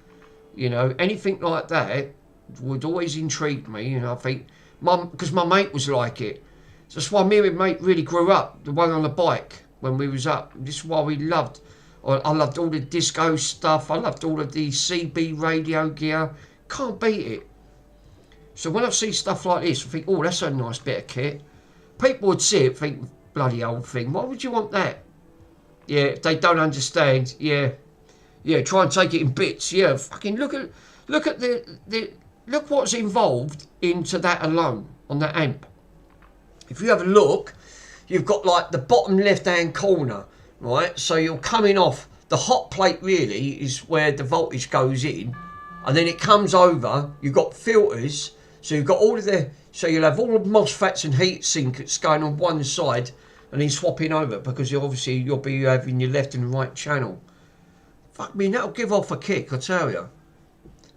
You know, anything like that would always intrigue me. You know, I think, because my mate was like it. So that's why me and my mate really grew up. The one on the bike when we was up. This is why we loved. I loved all the disco stuff. I loved all of the CB radio gear. Can't beat it. So when I see stuff like this, I think, oh, that's a nice bit of kit. People would see it, think, bloody old thing. Why would you want that? Yeah, they don't understand. Yeah, try and take it in bits. Yeah, fucking look at look what's involved into that alone on that amp. If you have a look, you've got like the bottom left-hand corner, right? So you're coming off the hot plate. Really is where the voltage goes in, and then it comes over. You've got filters, so you've got all of the. So you'll have all the MOSFETs and heat sinks going on one side, and then swapping over because you'll be having your left and right channel. Fuck me, that'll give off a kick, I tell you.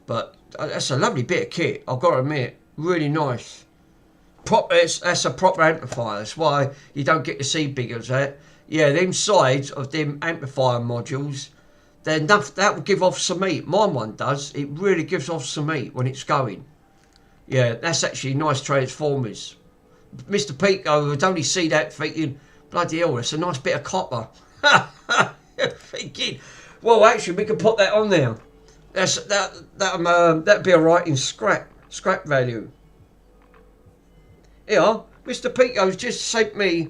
But that's a lovely bit of kit, I've got to admit. Really nice. That's a proper amplifier. That's why you don't get to see big as that. Yeah, them sides of them amplifier modules, they're enough. That will give off some heat. Mine one does. It really gives off some heat when it's going. Yeah, that's actually nice transformers. Mr. Pico would only see that thinking, bloody hell, that's a nice bit of copper. Thinking, well, actually, we could put that on there. That'd be alright in scrap value. Yeah, Mr. Pico's just sent me.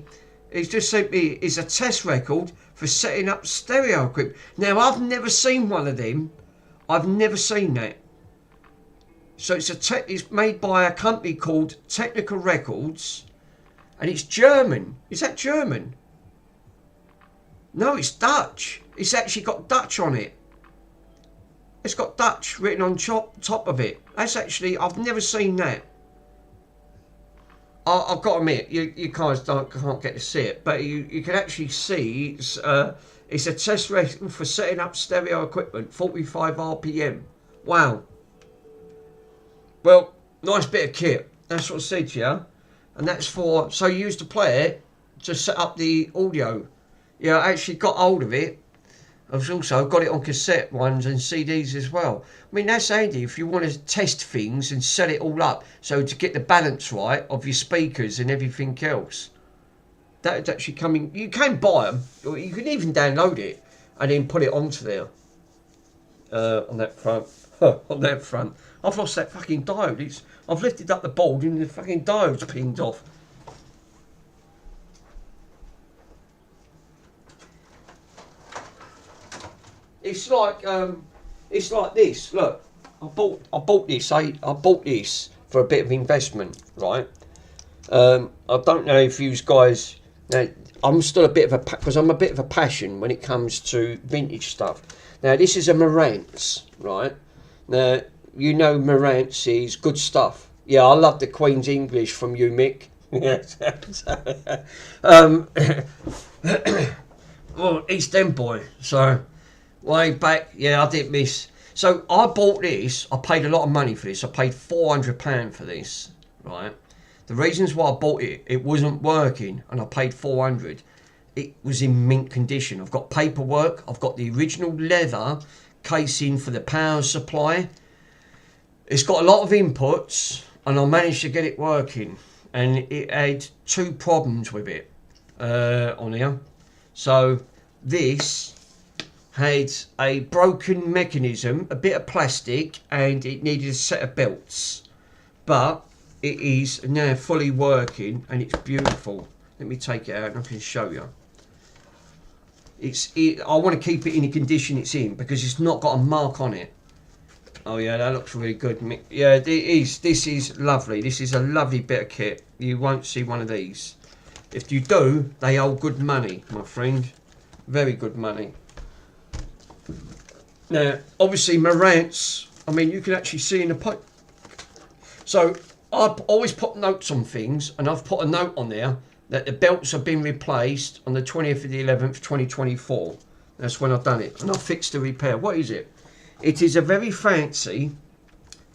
He's just sent me is a test record for setting up stereo equipment. Now, I've never seen one of them. I've never seen that. So it's made by a company called Technical Records, and it's German. Is that German? No, it's Dutch. It's actually got Dutch on it. It's got Dutch written on top of it. That's actually, I've never seen that. I've got to admit, you guys can't get to see it, but you can actually see it's a test record for setting up stereo equipment, 45 RPM. Wow. Well, nice bit of kit. That's what I said to you. And that's for, so you used to play it to set up the audio. Yeah, I actually got hold of it. I've also got it on cassette ones and CDs as well. I mean, that's handy if you want to test things and set it all up. So to get the balance right of your speakers and everything else. That's actually coming. You can buy them. Or you can even download it and then put it onto there. On that front. On that front. I've lost that fucking diode. I've lifted up the board and the fucking diode's pinged off. It's like this. Look, I bought this for a bit of investment, right? I don't know if you guys. Now, I'm still a bit of because I'm a bit of a passion when it comes to vintage stuff. Now, this is a Marantz, right? Now, you know Marantz is good stuff. Yeah, I love the Queen's English from you, Mick. Well, East End boy, so way back, yeah, I didn't miss. So I bought this. I paid a lot of money for this. I paid £400 for this, right? The reasons why I bought it, it wasn't working, and I paid £400. It was in mint condition. I've got paperwork. I've got the original leather casing for the power supply. It's got a lot of inputs, and I managed to get it working. And it had two problems with it on here. So this had a broken mechanism, a bit of plastic, and it needed a set of belts. But it is now fully working, and it's beautiful. Let me take it out and I can show you. I want to keep it in the condition it's in because it's not got a mark on it. Oh yeah, that looks really good. Yeah, it is. This is lovely. This is a lovely bit of kit. You won't see one of these. If you do, they hold good money, my friend. Very good money. Now, obviously, Marantz, I mean, you can actually see in the pipe. So, always put notes on things, and I've put a note on there that the belts have been replaced on the 20th of the 11th, 2024. That's when I've done it, and I fixed the repair. What is it? It is a very fancy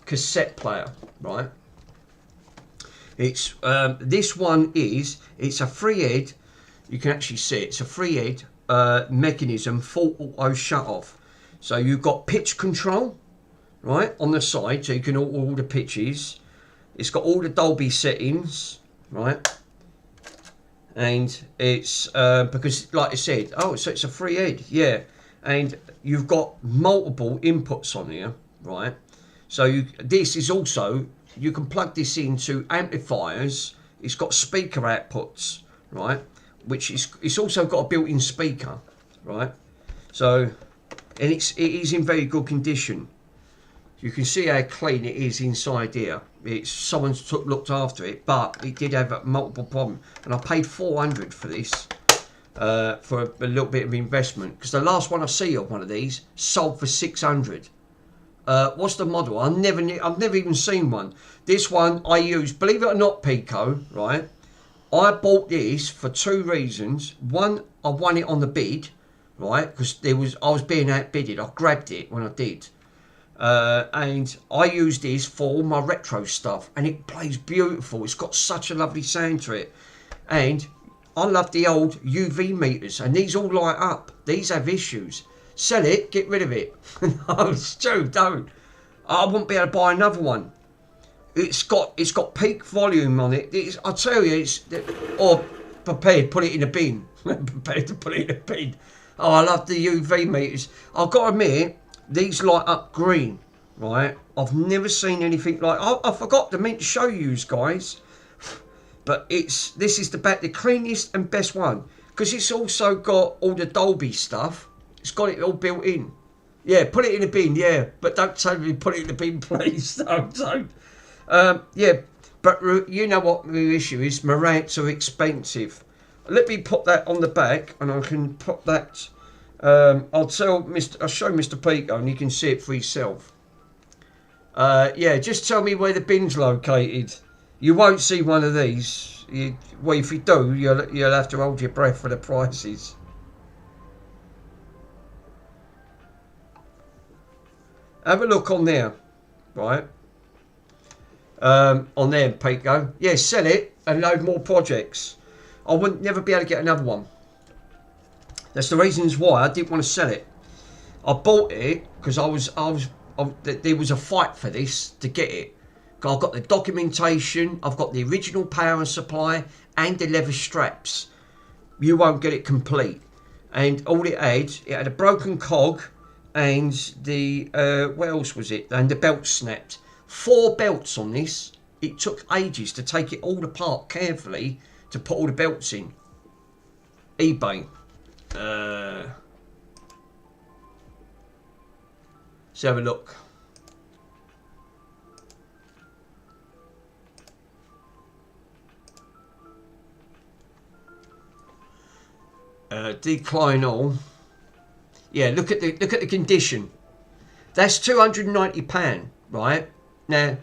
cassette player, right? It's this one is, it's a free head. You can actually see it. It's a free head mechanism, full auto shut off. So you've got pitch control, right, on the side, so you can alter all the pitches. It's got all the Dolby settings, right? And it's because, like I said, oh, so it's a free head, yeah. And you've got multiple inputs on here, right? So this is also, you can plug this into amplifiers. It's got speaker outputs, right? Which is, it's also got a built-in speaker, right? So, and it is in very good condition. You can see how clean it is inside here. It's someone's looked after it, but it did have a multiple problem. And I paid 400 for this for a little bit of investment, because the last one I see of one of these sold for 600. What's the model? I've never even seen one. This one I used, believe it or not, Pico, right? I bought this for two reasons. One, I won it on the bid, right? Because I was being outbidded. I grabbed it when I did. And I use this for all my retro stuff, and it plays beautiful. It's got such a lovely sound to it, and I love the old UV meters, and these all light up. These have issues. Sell it, get rid of it. No, Stu, don't. I won't be able to buy another one. It's got peak volume on it. I tell you, or prepared, put it in a bin. Prepared to put it in a bin. Oh, I love the UV meters. I've got to admit, these light up green, right? I've never seen anything like. I forgot to meant to show you guys, but this is the cleanest and best one, because it's also got all the Dolby stuff. It's got it all built in. Yeah, put it in a bin. Yeah, but don't totally put it in the bin, please. Don't. Yeah, but you know what the issue is. Marantz are expensive. Let me put that on the back, and I can put that. I'll show Mr. Pico, and you can see it for yourself. Yeah, just tell me where the bin's located. You won't see one of these. Well, if you do, you'll have to hold your breath for the prices. Have a look on there, right? On there, Pico. Yeah, sell it and load more projects. I wouldn't never be able to get another one. That's the reasons why I didn't want to sell it. I bought it because there was a fight for this to get it. I've got the documentation, I've got the original power supply and the leather straps. You won't get it complete. And all it had a broken cog, and the what else was it? And the belt snapped. 4 belts on this. It took ages to take it all apart carefully to put all the belts in. eBay. Let's have a look. Decline all. Yeah, look at the condition. That's £290, right? Now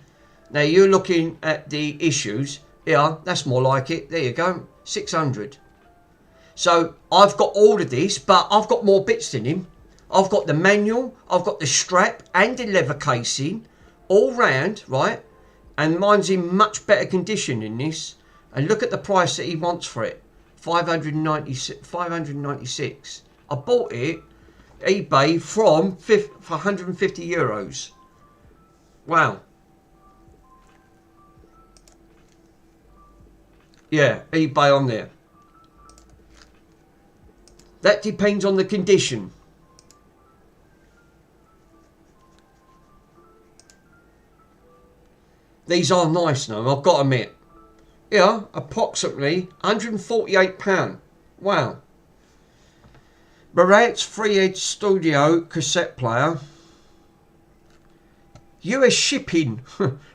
you're looking at the issues. Yeah, that's more like it. There you go, 600. So I've got all of this, but I've got more bits in him. I've got the manual, I've got the strap and the leather casing, all round, right? And mine's in much better condition than this. And look at the price that he wants for it, 596. I bought it eBay for 150 euros. Wow. Yeah, eBay on there. That depends on the condition. These are nice now, I've got to admit. Yeah, approximately £148. Wow. Marantz 3-Edge Studio cassette player. US shipping.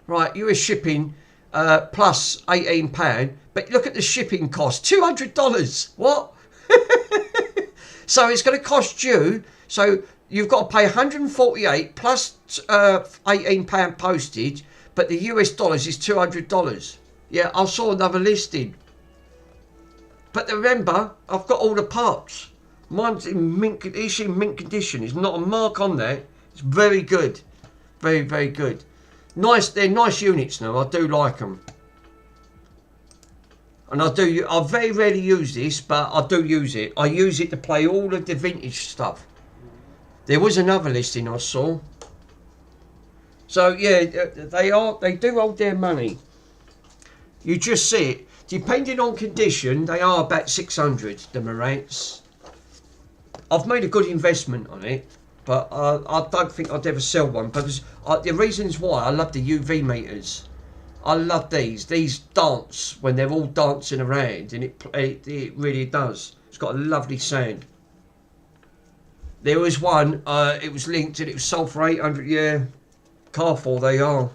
Right, US shipping plus £18. But look at the shipping cost. $200. What? So it's going to cost you. So you've got to pay 148 plus £18 postage. but the US dollars is $200. Yeah, I saw another listing. But remember, I've got all the parts. Mine's in mint condition. There's not a mark on there. It's very good. Very, very good. Nice, they're nice units now. I do like them. And I very rarely use this, but I do use it. I use it to play all of the vintage stuff. There was another listing I saw. So yeah, they do hold their money. You just see it. Depending on condition, they are about 600, the Marantz. I've made a good investment on it, but I don't think I'd ever sell one, because the reasons why, I love the UV meters. I love these dance when they're all dancing around, and it really does. It's got a lovely sound. There was one, it was linked and it was sold for 800, yeah. Carrefour, they are.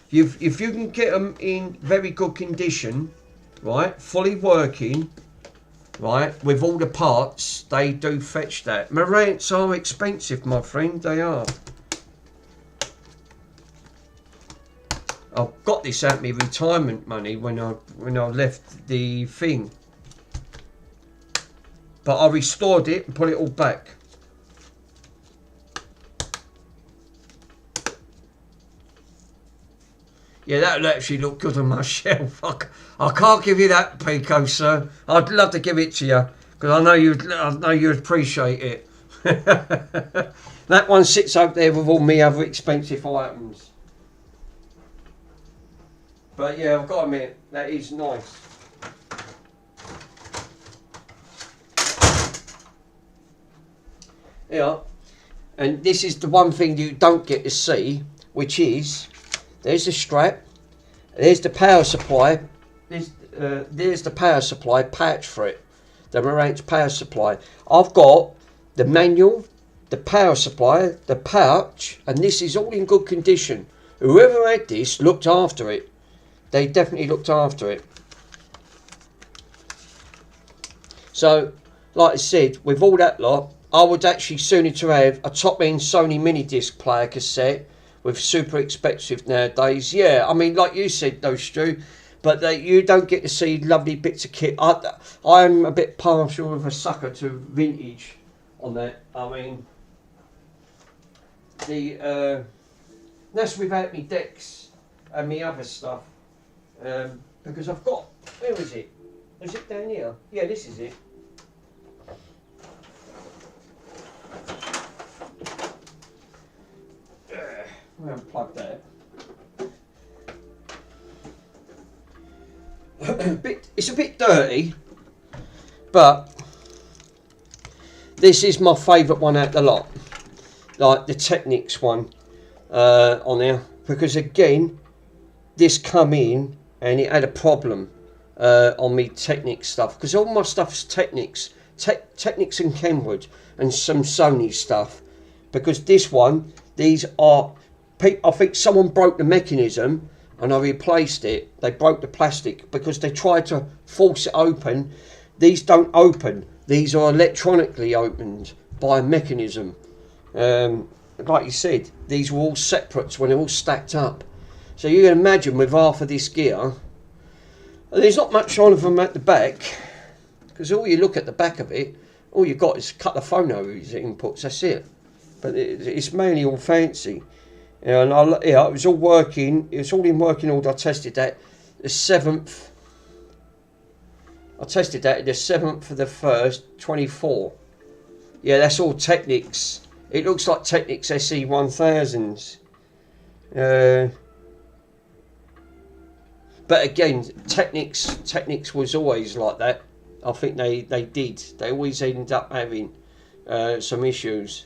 If you can get them in very good condition, right, fully working, right, with all the parts, they do fetch that. Marantz are expensive, my friend, they are. I've got this out of my retirement money when I left the thing. But I restored it and put it all back. Yeah, that would actually look good on my shelf. I can't give you that, Pico, sir. I'd love to give it to you, because I know you'd appreciate it. That one sits up there with all my other expensive items. But yeah, I've got to admit, that is nice. Yeah, and this is the one thing you don't get to see, which is, there's the strap, there's the power supply, there's the power supply patch for it, the Marantz power supply. I've got the manual, the power supply, the pouch, and this is all in good condition. Whoever had this looked after it. They definitely looked after it. So, like I said, with all that lot, I would actually sooner to have a top-end Sony mini disc player cassette with super expensive nowadays. Yeah, I mean, like you said though, Stu, but you don't get to see lovely bits of kit. I'm a bit partial of a sucker to vintage on that. I mean, that's without me decks and me other stuff. Because I've got, where is it? Is it down here? Yeah, this is it. We haven't plugged that. It's a bit dirty, but this is my favourite one out the lot. Like the Technics one on there, because again, this come in and it had a problem on me Technics stuff, because all my stuff's Technics and Kenwood and some Sony stuff, because this one, these are, I think someone broke the mechanism and I replaced it. They broke the plastic because they tried to force it open. These don't open, these are electronically opened by a mechanism. Like you said, these were all separate when they're all stacked up. So you can imagine with half of this gear, and there's not much on of them at the back, because all you look at the back of it, all you've got is a couple of phono inputs, that's it. But it's mainly all fancy. And it was all working, it was all in working order. I tested that the 7th. I tested that the 7th of the 1st, 24. Yeah, that's all Technics. It looks like Technics SE 1000s. But again, Technics was always like that. I think they always end up having some issues.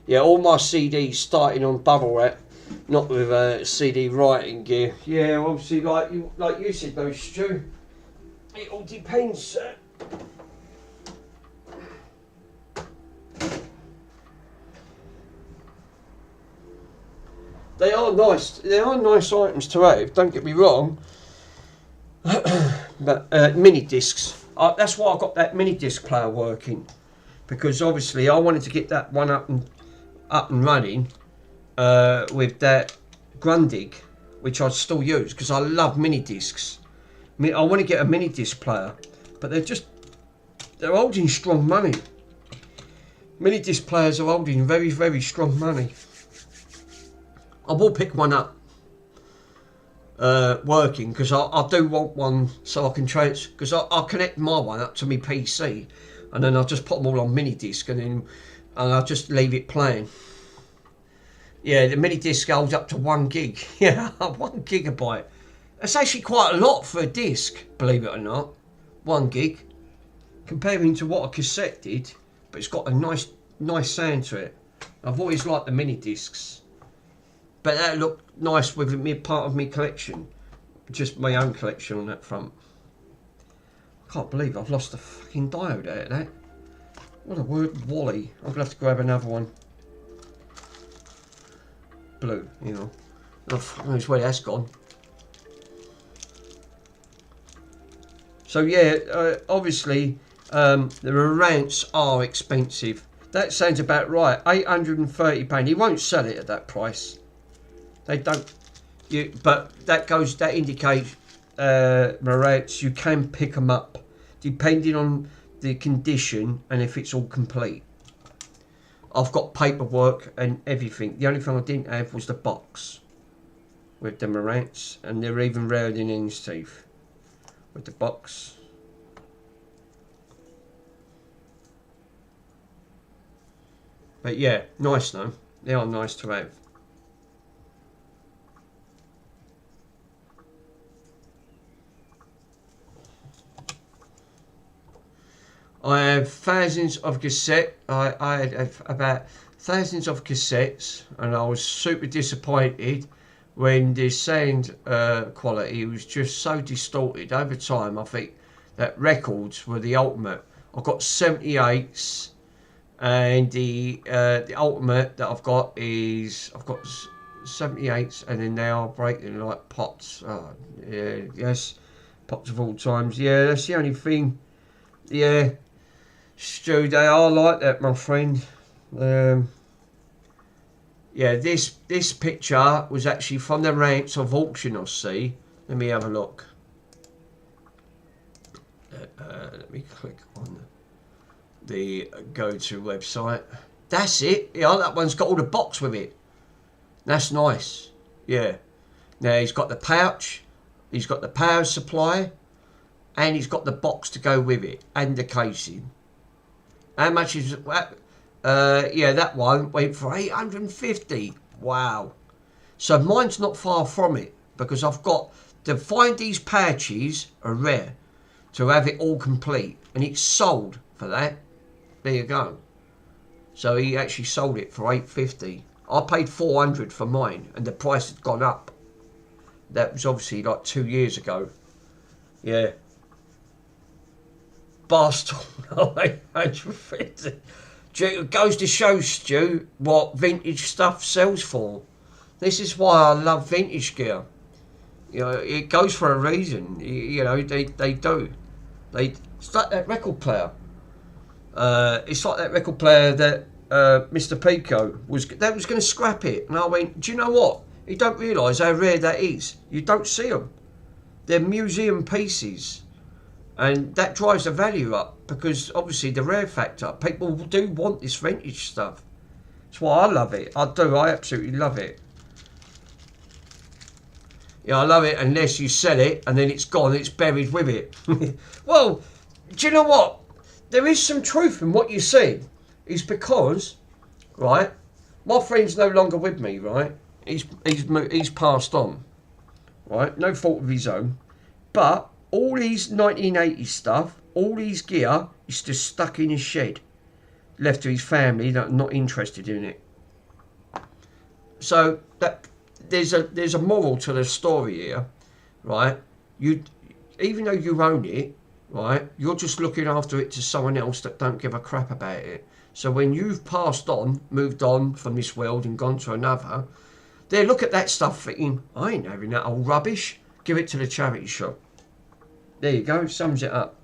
Yeah, all my CDs starting on bubble wrap, not with CD writing gear. Yeah, obviously, like you said though, Stu, it all depends. They are nice. They are nice items to have. Don't get me wrong. But mini discs. That's why I got that mini disc player working, because obviously I wanted to get that one up and running with that Grundig. which I still use because I love mini discs. I mean, I want to get a mini disc player, but they're holding strong money. Mini disc players are holding very, very strong money. I will pick one up working because I do want one so I can because I'll connect my one up to my PC and then I'll just put them all on mini disc and I'll just leave it playing. Yeah, the mini disc holds up to 1 gig. Yeah, 1 gigabyte. That's actually quite a lot for a disc, believe it or not. 1 gig. Comparing to what a cassette did, but it's got a nice sound to it. I've always liked the mini discs. But that looked nice with me, part of my collection. Just my own collection on that front. I can't believe I've lost the fucking diode out of that. What a word, Wally. I'm going to have to grab another one. Blue, you know. Oh, fuck knows where that's gone. So yeah, obviously the Reviest are expensive. That sounds about right. £830. He won't sell it at that price. They don't. But that indicates Reviest, you can pick them up depending on the condition and if it's all complete. I've got paperwork and everything. The only thing I didn't have was the box with the Reviest, and they're even rarer than hen's teeth with the box. But yeah, nice though. They are nice to have. I have thousands of cassettes. I had about thousands of cassettes, and I was super disappointed when the sound quality was just so distorted. Over time, I think that records were the ultimate. I've got 78s, and the ultimate that I've got 78s, and then they are breaking like pots. Oh, yeah, yes, pots of all times. Yeah, that's the only thing. Yeah. Stu, they are like that, my friend. Yeah, this picture was actually from the ranks of auction, I see. Let me have a look. Let me click on the go-to website. That's it. Yeah, that one's got all the box with it. That's nice. Yeah. Now he's got the pouch, he's got the power supply, and he's got the box to go with it, and the casing. How much is that? Yeah, that one went for 850. Wow. So mine's not far from it, because I've got to find these pouches are rare to have it all complete, and it's sold for that. There you go. So he actually sold it for 850. I paid 400 for mine, and the price had gone up. That was obviously like 2 years ago. Yeah. Bastard. 850. It goes to show, Stu, what vintage stuff sells for. This is why I love vintage gear. You know, it goes for a reason. You know, they do. It's like that record player. It's like that record player that Mr. Pico was going to scrap it, and I went, do you know what? You don't realise how rare that is. You don't see them. They're museum pieces, and that drives the value up because obviously the rare factor. People do want this vintage stuff. That's why I love it. I do. I absolutely love it. Yeah, I love it unless you sell it and then it's gone. It's buried with it. Well, do you know what? There is some truth in what you said. It's because, right, my friend's no longer with me, right? He's passed on, right? No fault of his own. But all his 1980s stuff, all his gear is just stuck in his shed, left to his family that are not interested in it. So that there's a moral to the story here, right? Even though you own it, right, you're just looking after it to someone else that don't give a crap about it. So when you've passed on, moved on from this world and gone to another, they look at that stuff thinking, I ain't having that old rubbish. Give it to the charity shop. There you go, sums it up.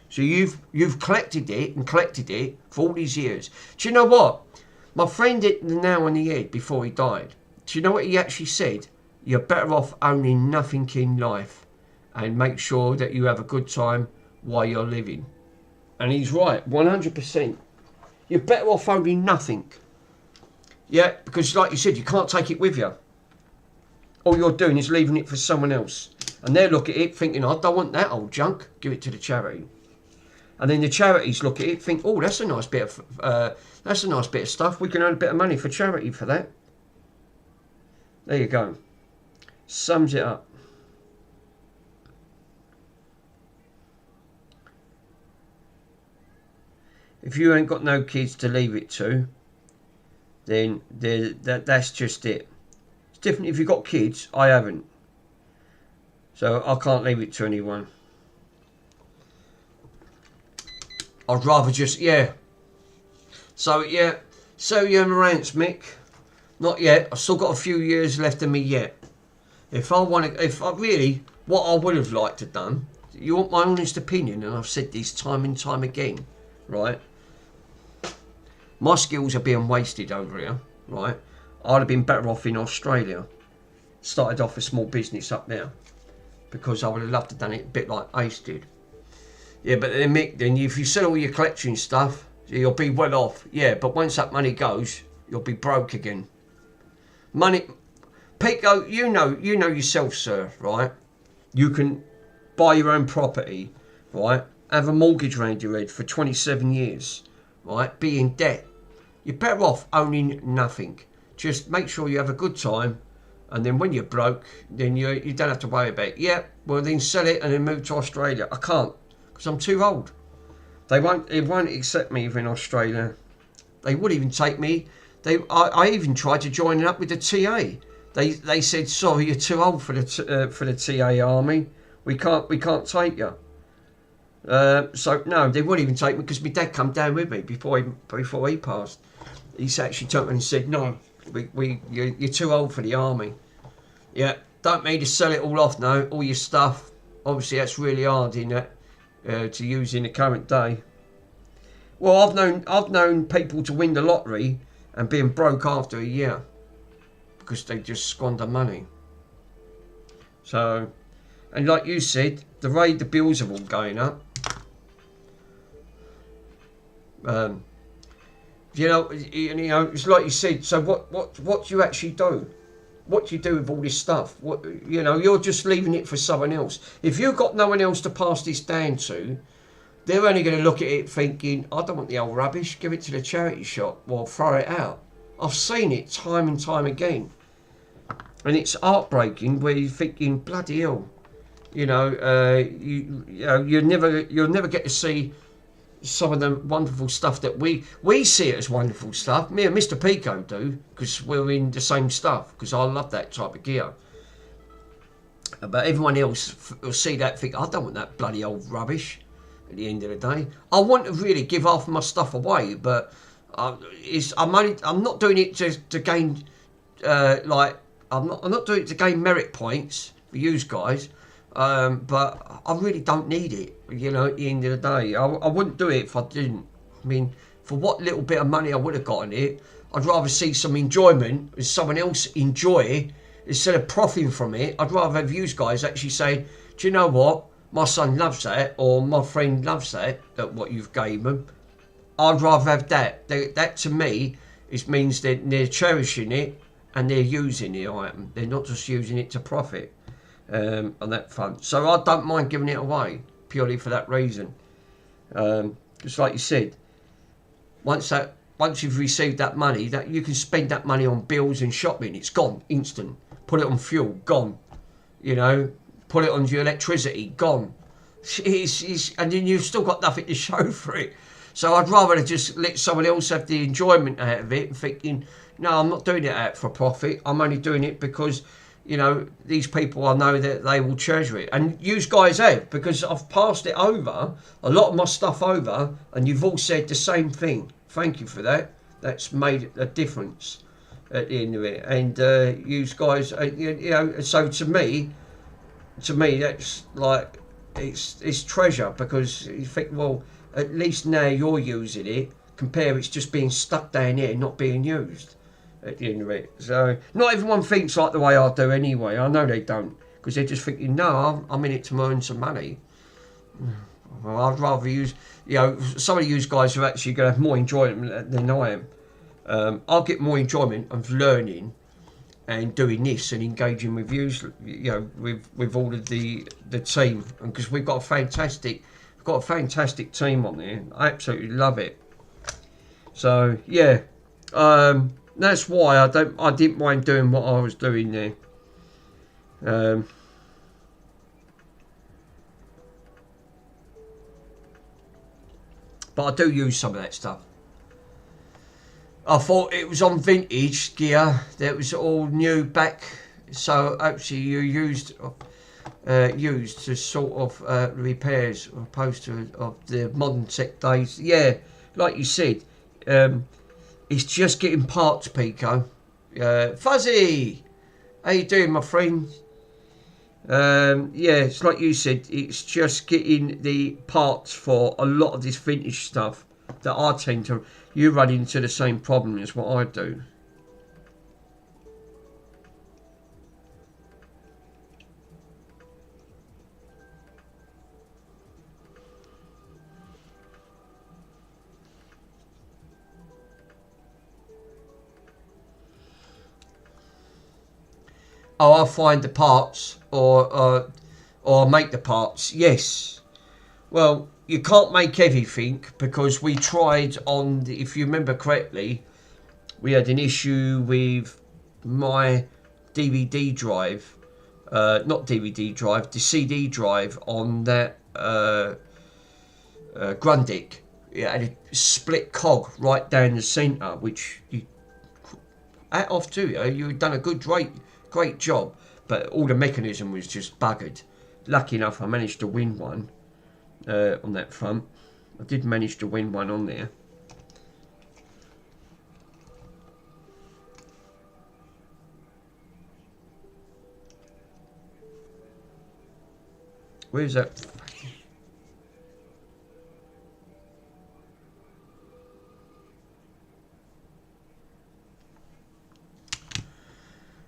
So you've collected it for all these years. Do you know what? My friend hit the nail on the head before he died. Do you know what he actually said? you're better off owning nothing in life, and make sure that you have a good time while you're living. And he's right, 100%. You're better off owning nothing. Yeah, because like you said, you can't take it with you. All you're doing is leaving it for someone else. And they look at it thinking, I don't want that old junk, give it to the charity. And then the charities look at it, think, oh, that's a nice bit of stuff. We can earn a bit of money for charity for that. There you go. Sums it up. If you ain't got no kids to leave it to, then that's just it. It's different if you've got kids. I haven't. So I can't leave it to anyone. I'd rather just, yeah. So, yeah. So, yeah, my rants, Mick. Not yet. I've still got a few years left of me yet. If I really, what I would have liked to done, you want my honest opinion, and I've said this time and time again, right? My skills are being wasted over here, right? I'd have been better off in Australia. Started off a small business up there. Because I would have loved to have done it a bit like Ace did. Yeah, but then Mick, then if you sell all your collection stuff, you'll be well off. Yeah, but once that money goes, you'll be broke again. Money, Pico, you know yourself, sir, right? You can buy your own property, right? Have a mortgage around your head for 27 years, right? Be in debt. You're better off owning nothing. Just make sure you have a good time, and then when you're broke, then you don't have to worry about it. Yeah, well then sell it and then move to Australia. I can't, because I'm too old. They won't accept me in Australia. They would even take me. I even tried to join up with the TA. They said, sorry, you're too old for the TA army. We can't take you. So no, they wouldn't even take me because my dad come down with me before he passed. He actually took me and said, no, you're too old for the army. Yeah, don't mean to sell it all off now, all your stuff. Obviously, that's really hard in that to use in the current day. Well, I've known people to win the lottery and being broke after a year because they just squander money. So, and like you said, the bills are all going up. You know, it's like you said. So what do you actually do? What do you do with all this stuff? You're just leaving it for someone else. If you've got no one else to pass this down to, they're only going to look at it thinking, I don't want the old rubbish. Give it to the charity shop or throw it out. I've seen it time and time again, and it's heartbreaking. Where you're thinking, bloody hell, you'll never get to see some of the wonderful stuff that we see it as wonderful stuff. Me and Mr. Pico do, because we're in the same stuff, because I love that type of gear. But everyone else will see that and think, I don't want that bloody old rubbish at the end of the day. I want to really give half of my stuff away, but I'm not doing it to gain, I'm not doing it to gain merit points for you guys. But I really don't need it, at the end of the day. I wouldn't do it if I didn't. I mean, for what little bit of money I would have gotten it, I'd rather see some enjoyment as someone else enjoy instead of profiting from it. I'd rather have you guys actually say, do you know what? My son loves that, or my friend loves that what you've gave them. I'd rather have that. That to me means that they're cherishing it and they're using the item. They're not just using it to profit. On that front, so I don't mind giving it away purely for that reason. Just like you said, once you've received that money, that you can spend that money on bills and shopping. It's gone instant. Put it on fuel, gone. Put it on your electricity, gone. And then you've still got nothing to show for it. So I'd rather just let someone else have the enjoyment out of it, thinking, no, I'm not doing it out for profit. I'm only doing it because these people, I know that they will treasure it. And you guys have, because I've passed it over, a lot of my stuff over, and you've all said the same thing. Thank you for that. That's made a difference at the end of it. And you guys, so to me, that's like, it's treasure, because you think, well, at least now you're using it, compare it's just being stuck down here, not being used. at the end of it. So not everyone thinks like the way I do anyway. I know they don't, because they're just thinking, no, I'm in it to earn some money. Well, I'd rather use, you know, some of you guys are actually going to have more enjoyment than I am. I'll get more enjoyment of learning and doing this and engaging with you know, with all of the team, because we've got a fantastic team on there. I absolutely love it. So yeah, that's why I didn't mind doing what I was doing there. But I do use some of that stuff. I thought it was on vintage gear that was all new back, so actually you used to sort of repairs opposed to of the modern tech days. Yeah, like you said, it's just getting parts, Pico. Fuzzy, how you doing, my friend? Yeah, it's like you said, it's just getting the parts for a lot of this vintage stuff that I tend to. You run into the same problem as what I do. Oh, I'll find the parts or make the parts. Yes. Well, you can't make everything, because we tried on the, if you remember correctly, we had an issue with my DVD drive, not DVD drive, the CD drive on that Grundig. It had a split cog right down the centre, which you hat off to you. You've done a great job, but all the mechanism was just buggered. Lucky enough, I managed to win one on that front. I did manage to win one on there. Where's that?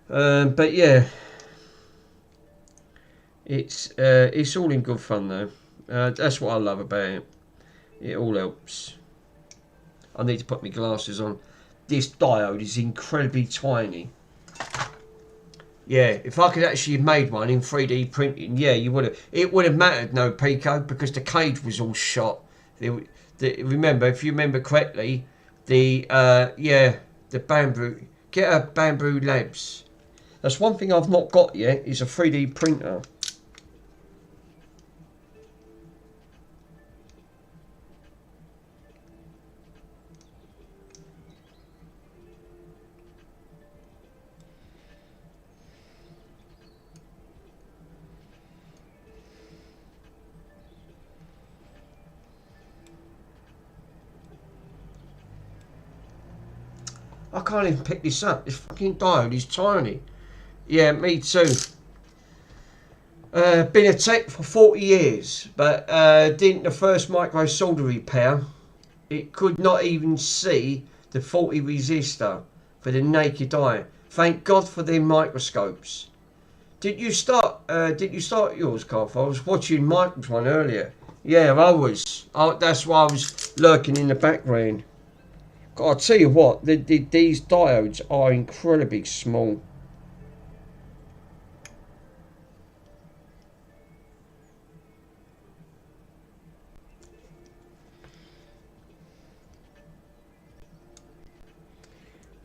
But yeah, it's all in good fun though. That's what I love about it. It all helps. I need to put my glasses on. This diode is incredibly tiny. Yeah, if I could actually have made one in 3D printing, yeah, you would have. It would have mattered, no, Pico, because the cage was all shot. Remember, if you remember correctly, the bamboo. Get a Bamboo Labs. That's one thing I've not got yet, is a 3D printer. I can't even pick this up. This fucking diode is tiny. Yeah, me too. Been a tech for 40 years, but didn't the first micro solder repair. It could not even see the 40 resistor for the naked eye. Thank God for them microscopes. Did you start yours, Carl? I was watching Michael's one earlier. Yeah, I was. That's why I was lurking in the background. God, I tell you what, these diodes are incredibly small.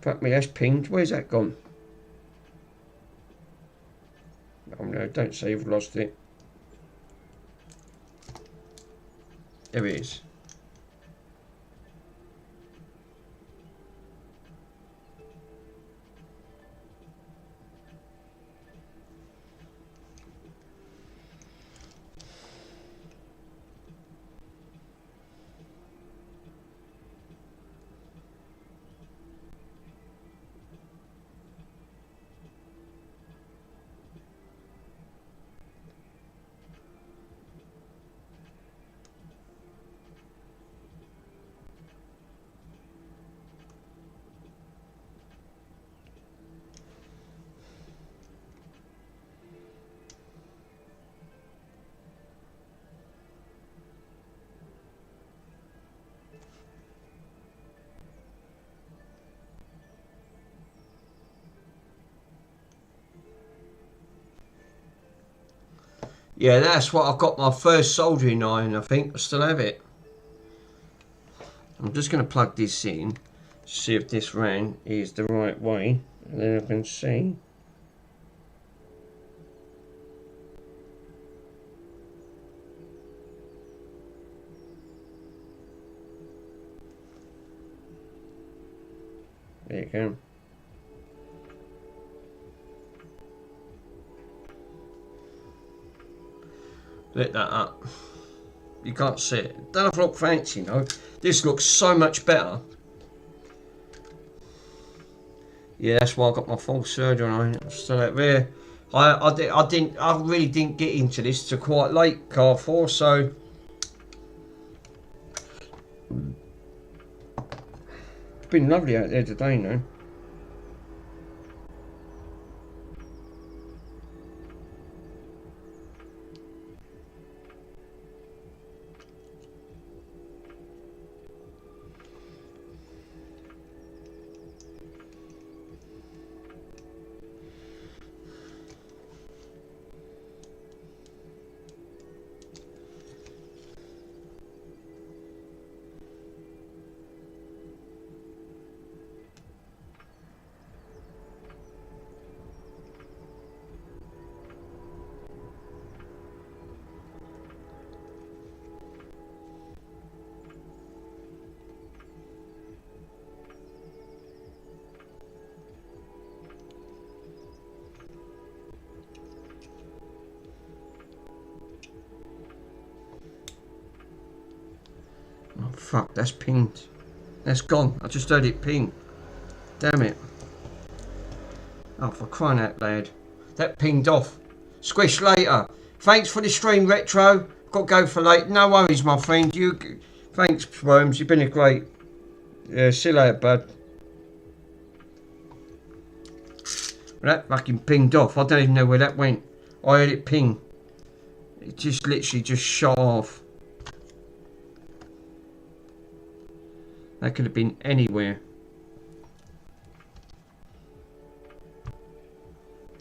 Fuck me, that's pinged. Where's that gone? Oh no, don't say you've lost it. There it is. Yeah, that's what I've got my first soldering iron, I think. I still have it. I'm just going to plug this in, see if this ran is the right way, and then I can see. There you go. Lit that up. You can't see it. Doesn't look fancy, no. This looks so much better. Yeah, that's why I got my full surgery on. Still out there. I really didn't get into this till quite late, car 4, so it's been lovely out there today, no. Oh fuck, that's pinged. That's gone. I just heard it ping. Damn it. Oh, for crying out loud. That pinged off. Squish later. Thanks for the stream, Retro. Got to go for late. No worries, my friend. Thanks, Worms. You've been a great... Yeah, see you later, bud. That fucking pinged off. I don't even know where that went. I heard it ping. It just literally just shot off. That could have been anywhere.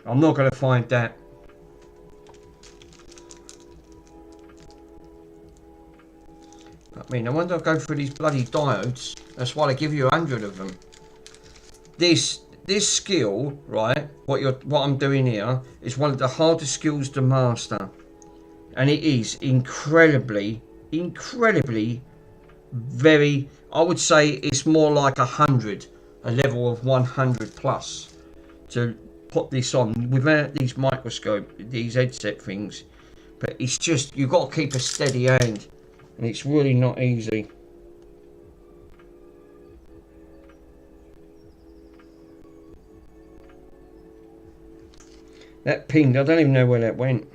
I'm not going to find that. I mean, I wonder if I go through these bloody diodes. That's why they give you 100 of them. This skill, right? What I'm doing here is one of the hardest skills to master, and it is incredibly very. I would say it's more like 100, a level of 100 plus to put this on without these microscope, these headset things. But it's just, you've got to keep a steady hand, and it's really not easy. That pinged, I don't even know where that went.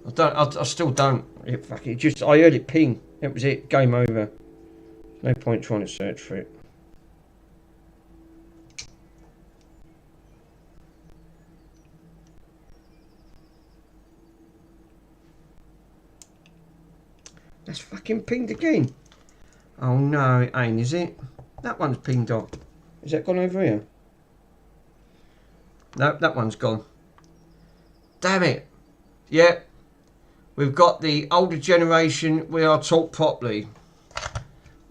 I still don't. I heard it ping. That was it. Game over. No point trying to search for it. That's fucking pinged again. Oh no, it ain't, is it? That one's pinged off. Is that gone over here? No, that one's gone. Damn it. Yeah. We've got the older generation. We are taught properly.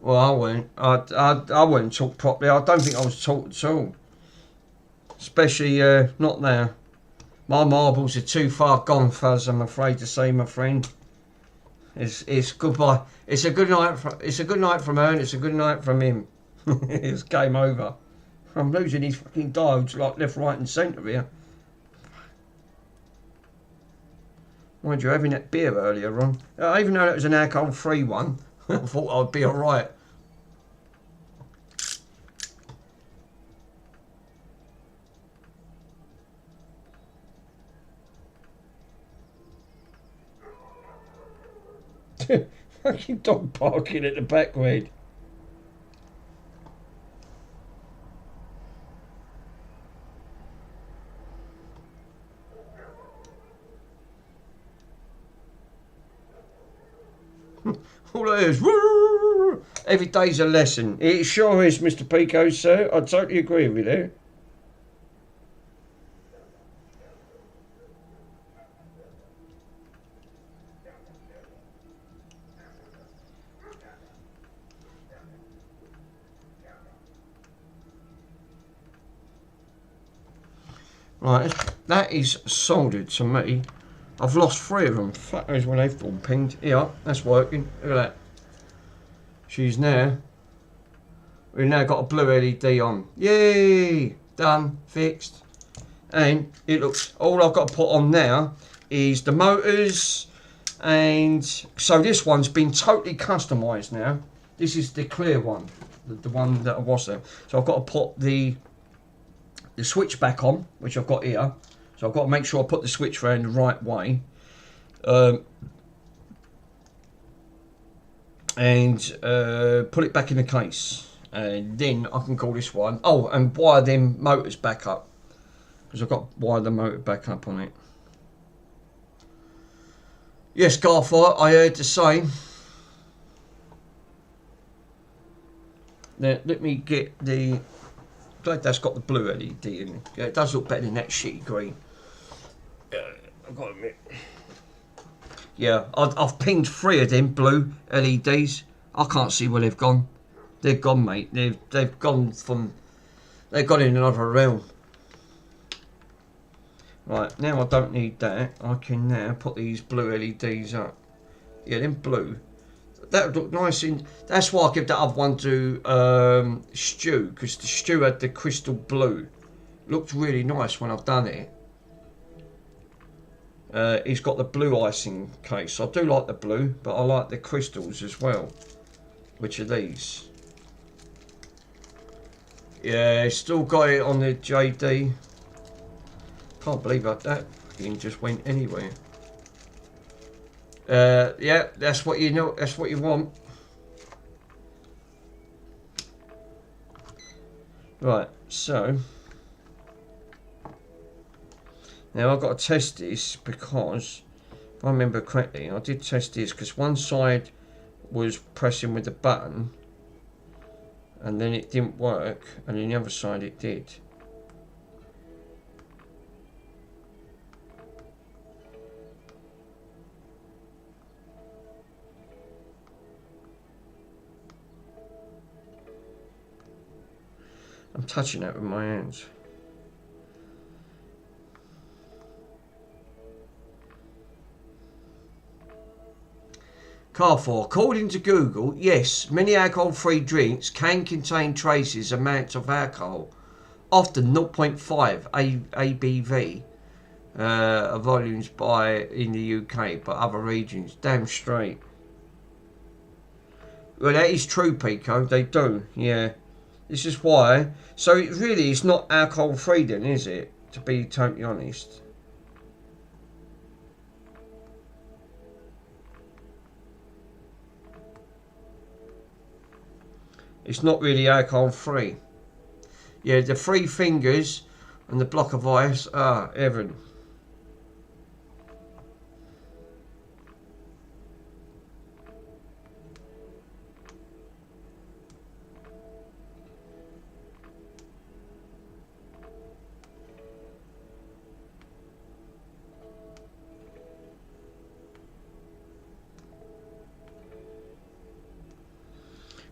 Well, I weren't. I weren't taught properly. I don't think I was taught at all. Especially not now. My marbles are too far gone, Fuzz. I'm afraid to say, my friend. It's goodbye. It's a good night. It's a good night from her, and it's a good night from him. It's game over. I'm losing these fucking diodes like left, right, and centre here. Mind you, having that beer earlier on, even though it was an alcohol-free one, I thought I'd be alright. Fucking dog barking at the back, Red. All it is, every day's a lesson. It sure is, Mr. Pico, sir. I totally agree with you. Right, that is soldered to me. I've lost 3 of them. Fuck knows where they've all pinged. Yeah, that's working. Look at that. She's now. We've now got a blue LED on. Yay! Done. Fixed. And it looks. All I've got to put on now is the motors. And so this one's been totally customised now. This is the clear one. The one that I was there. So I've got to put the switch back on, which I've got here. So I've got to make sure I put the switch around the right way. And put it back in the case. And then I can call this one. Oh, and wire them motors back up. Because I've got to wire the motor back up on it. Yes, Garfire, I heard the same. Now, let me get the... Glad that's got the blue LED in it. Yeah, it does look better than that shitty green. I've got to admit. Yeah, I've pinged 3 of them blue LEDs. I can't see where they've gone. They're gone, mate. They've gone from... They've gone in another realm. Right, now I don't need that. I can now put these blue LEDs up. Yeah, them blue. That would look nice in... That's why I give that other one to Stu. Because the Stu had the crystal blue. Looked really nice when I've done it. He's got the blue icing case. I do like the blue, but I like the crystals as well. Which are these. Yeah, still got it on the JD. Can't believe that fucking just went anywhere. Yeah, that's what you know. That's what you want. Right, so now I've got to test this because if I remember correctly, I did test this because one side was pressing with the button and then it didn't work, and on the other side it did. I'm touching that with my hands. Carrefour, according to Google, yes, many alcohol-free drinks can contain traces amounts of alcohol, often 0.5 ABV volumes in the UK, but other regions. Damn straight. Well, that is true, Pico. They do, yeah. This is why. So it really is not alcohol free then, is it? To be totally honest. It's not really alcohol free. Yeah, the 3 fingers and the block of ice. Ah, heaven.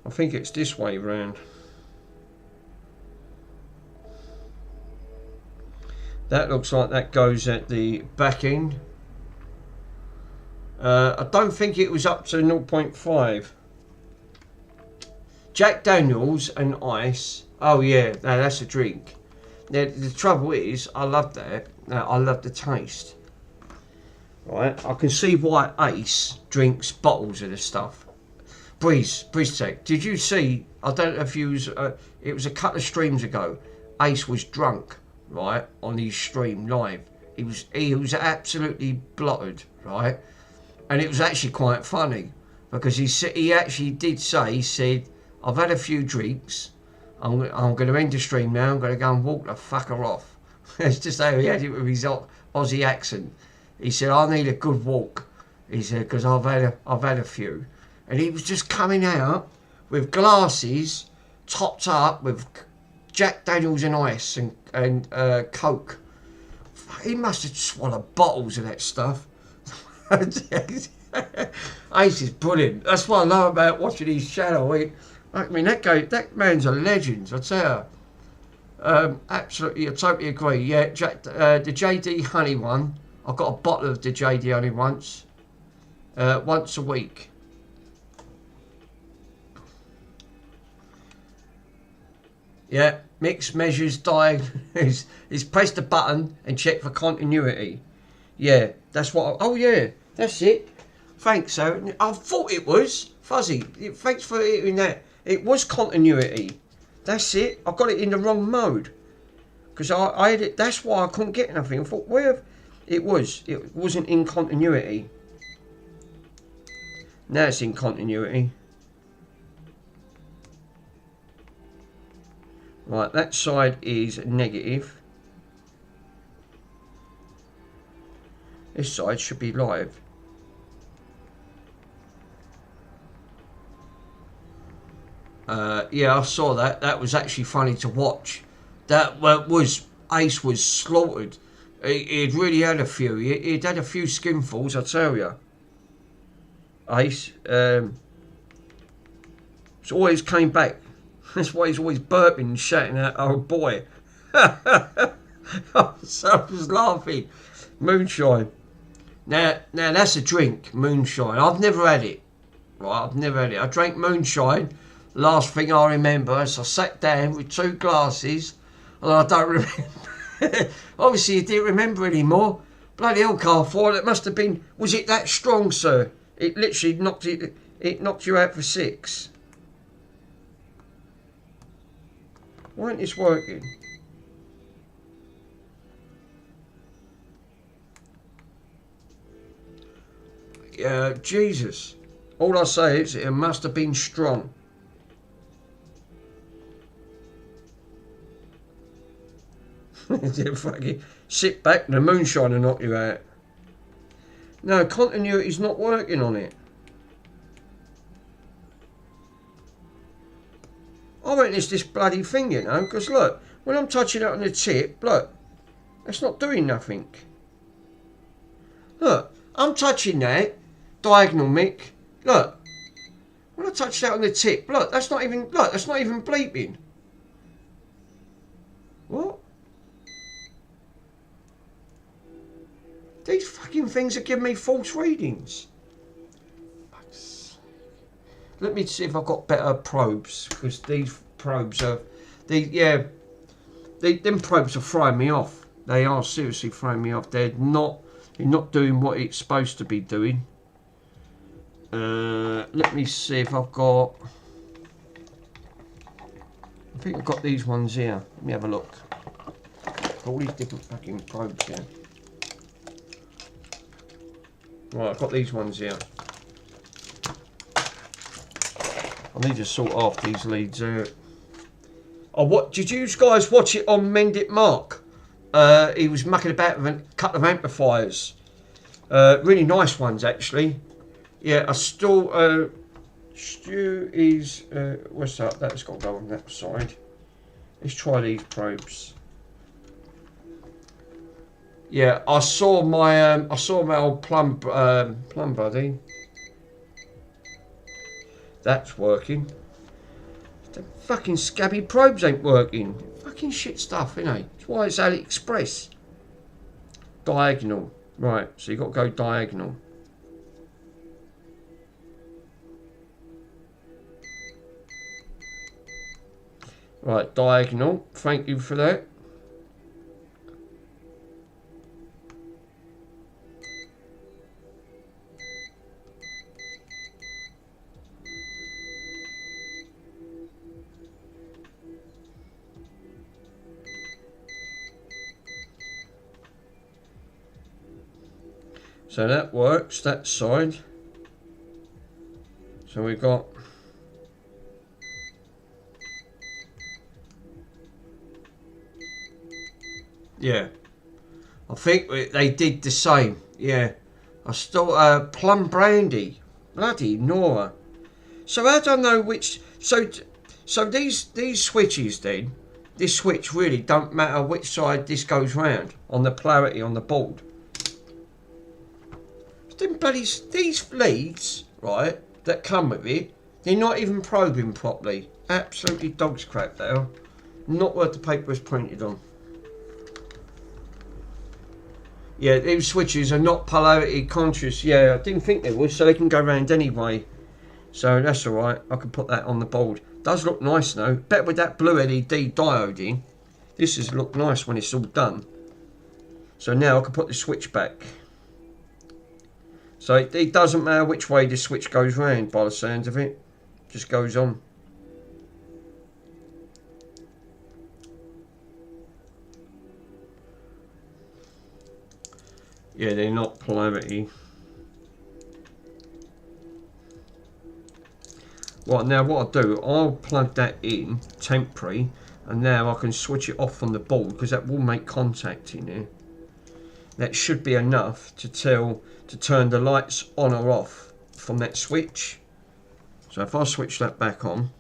I think it's this way round. That looks like that goes at the back end. I don't think it was up to 0.5. Jack Daniels and ice. Oh yeah, no, that's a drink. Now the trouble is, I love that. I love the taste. Right, I can see why Ace drinks bottles of this stuff. Breeze Tech, did you see, I don't know if you was, it was a couple of streams ago, Ace was drunk, right, on his stream live. He was absolutely blotted, right, and it was actually quite funny, because he actually did say, he said, I've had a few drinks, I'm going to end the stream now, I'm going to go and walk the fucker off. It's just how he had it with his Aussie accent. He said, I need a good walk, he said, because I've had a few. And he was just coming out with glasses topped up with Jack Daniels and ice and Coke. He must have swallowed bottles of that stuff. Ace is brilliant. That's what I love about watching his channel. I mean, that man's a legend, I tell Absolutely, I totally agree. Yeah, the JD Honey one. I've got a bottle of the JD Honey once a week. Yeah, mixed measures is press the button and check for continuity. Yeah, that's what. Oh yeah, that's it. Thanks, Aaron. I thought it was Fuzzy. Thanks for hearing that. It was continuity. That's it. I got it in the wrong mode because I had it. That's why I couldn't get anything. I thought where it was. It wasn't in continuity. Now it's in continuity. Right, that side is negative. This side should be live. Yeah, I saw that. That was actually funny to watch. That was Ace was slaughtered. He'd really had a few. He'd had a few skinfuls, I tell you. Ace. It's always came back. That's why he's always burping and shouting out, "Oh boy!" So I was laughing. Moonshine. Now that's a drink. Moonshine. I've never had it. Right, I've never had it. I drank moonshine. Last thing I remember is I sat down with 2 glasses, and I don't remember. Obviously, you didn't remember anymore. Bloody hell, Carl Ford. It must have been. Was it that strong, sir? It literally knocked it. It knocked you out for 6. Why isn't this working? Yeah, Jesus. All I say is it must have been strong. Fucking sit back and the moonshine will knock you out. No, continuity's not working on it. I reckon it's this bloody thing, you know, because look, when I'm touching it on the tip, look, that's not doing nothing. Look, I'm touching that, diagonal Mick, look, when I touch that on the tip, look, that's not even bleeping. What? These fucking things are giving me false readings. Let me see if I've got better probes, because these probes are, them probes are throwing me off. They are seriously throwing me off. They're not doing what it's supposed to be doing. Let me see if I've got. I think I've got these ones here. Let me have a look. All these different fucking probes here. Right, I've got these ones here. I need to sort off these leads out. Oh, what did you guys watch it on Mend It Mark? He was mucking about with a couple of amplifiers. Really nice ones, actually. Yeah, I still. Stu is. What's that? That's got to go on that side. Let's try these probes. Yeah, I saw my old plum buddy. That's working. The fucking scabby probes ain't working. Fucking shit stuff, innit? That's why it's AliExpress. Diagonal. Right, so you got to go diagonal. Right, diagonal. Thank you for that. So that works, that side. So we've got yeah. I think they did the same. Yeah. I still plum brandy. Bloody Nora. So I don't know which so these switches then, this switch really don't matter which side this goes round on the polarity on the board. These leads, right, that come with it, they're not even probing properly. Absolutely dog's crap, they are. Not worth the paper it's printed on. Yeah, these switches are not polarity conscious. Yeah, I didn't think they would, so they can go round anyway. So that's alright, I can put that on the board. Does look nice though. Better with that blue LED diode in. This has looked nice when it's all done. So now I can put the switch back. So it doesn't matter which way the switch goes round by the sounds of it. Just goes on. Yeah, they're not polarity. Right, now what I'll do, I'll plug that in, temporary, and now I can switch it off from the board because that will make contact in there. That should be enough to turn the lights on or off from that switch. So if I switch that back on,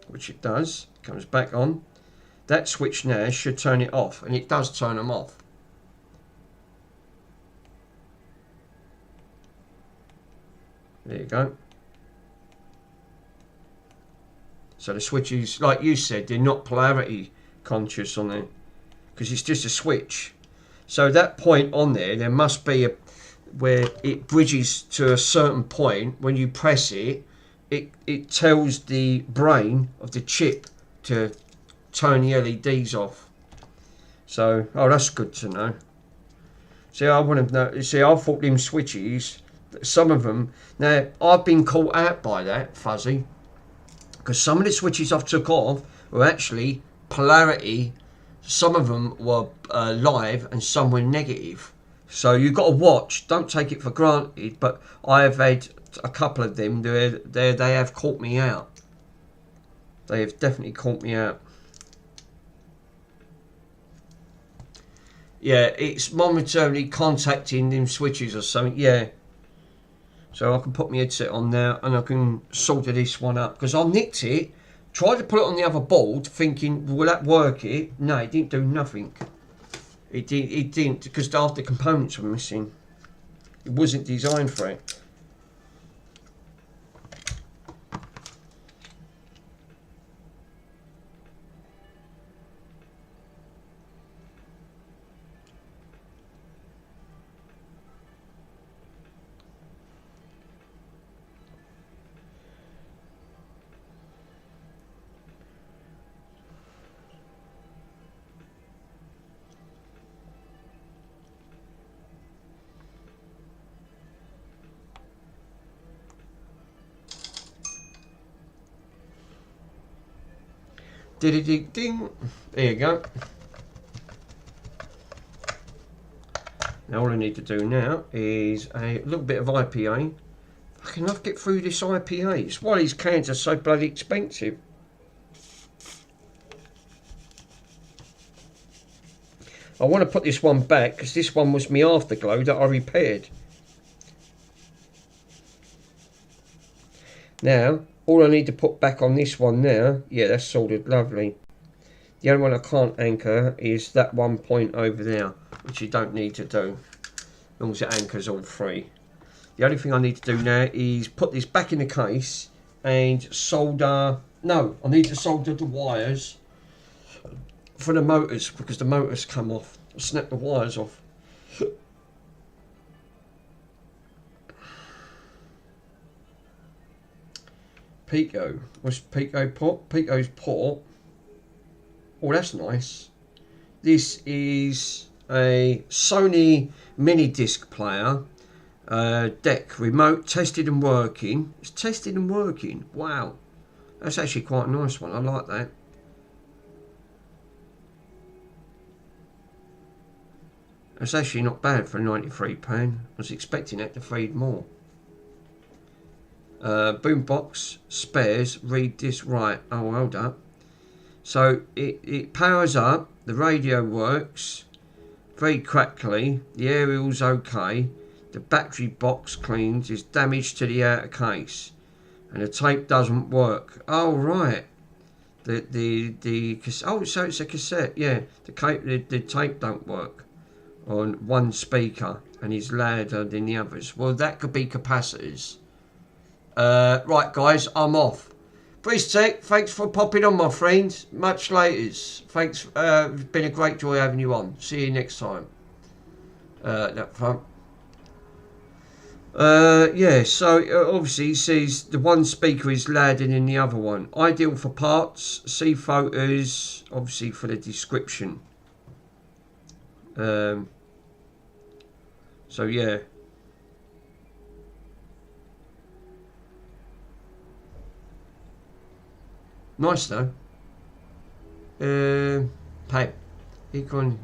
which it does, comes back on, that switch now should turn it off, and it does turn them off. There you go. So the switches, like you said, they're not polarity conscious on there because it's just a switch. So that point on there must be where it bridges to a certain point. When you press it, it tells the brain of the chip to turn the LEDs off. So, oh, that's good to know. See, I wouldn't know. See, I thought them switches, some of them. Now, I've been caught out by that, Fuzzy, because some of the switches I've took off were actually polarity. Some of them were live and some were negative. So you've got to watch. Don't take it for granted. But I have had a couple of them. They have caught me out. They have definitely caught me out. Yeah, it's momentarily contacting them switches or something. Yeah. So I can put my headset on now and I can solder this one up. Because I nicked it. Tried to put it on the other board thinking, will that work it? No, it didn't do nothing. It didn't because half the components were missing. It wasn't designed for it. Ding. There you go. Now all I need to do now is a little bit of IPA. I can not get through this IPA. It's why these cans are so bloody expensive. I want to put this one back because this one was my afterglow that I repaired. Now, all I need to put back on this one now, yeah, that's soldered lovely. The only one I can't anchor is that one point over there, which you don't need to do, as long as it anchors all three. The only thing I need to do now is put this back in the case and solder, no, I need to solder the wires for the motors, because the motors come off. I'll snap the wires off. Pico. What's Pico port? Pico's port. Oh, that's nice. This is a Sony mini disc player. Deck remote tested and working. It's tested and working. Wow. That's actually quite a nice one. I like that. That's actually not bad for £93. I was expecting that to feed more. Boombox, spares, read this right. Oh, hold up. So it powers up, the radio works, very crackly, the aerial's okay, the battery box cleans, is damaged to the outer case, and the tape doesn't work. Oh, right. Oh, so it's a cassette, yeah. The tape don't work on one speaker and is louder than the others. Well, that could be capacitors. Right, guys, I'm off. Breeze Tech, thanks for popping on, my friend. Much later. Thanks. It's been a great joy having you on. See you next time. That front. Yeah, so obviously he says the one speaker is louder than the other one. Ideal for parts. See photos, obviously, for the description. So yeah. Nice though. Hey, Econ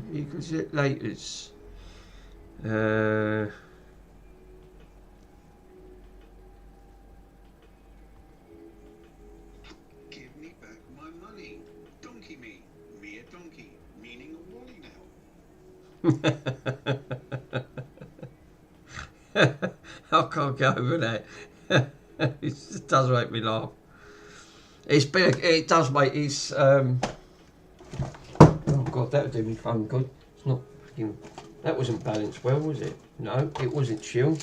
laters. Give me back my money. Donkey me. Me a donkey. Meaning a wally now. I can't get over that. It just does make me laugh. It does make oh god, that would do me fun good. It's not fucking, that wasn't balanced well, was it? No, it wasn't chill.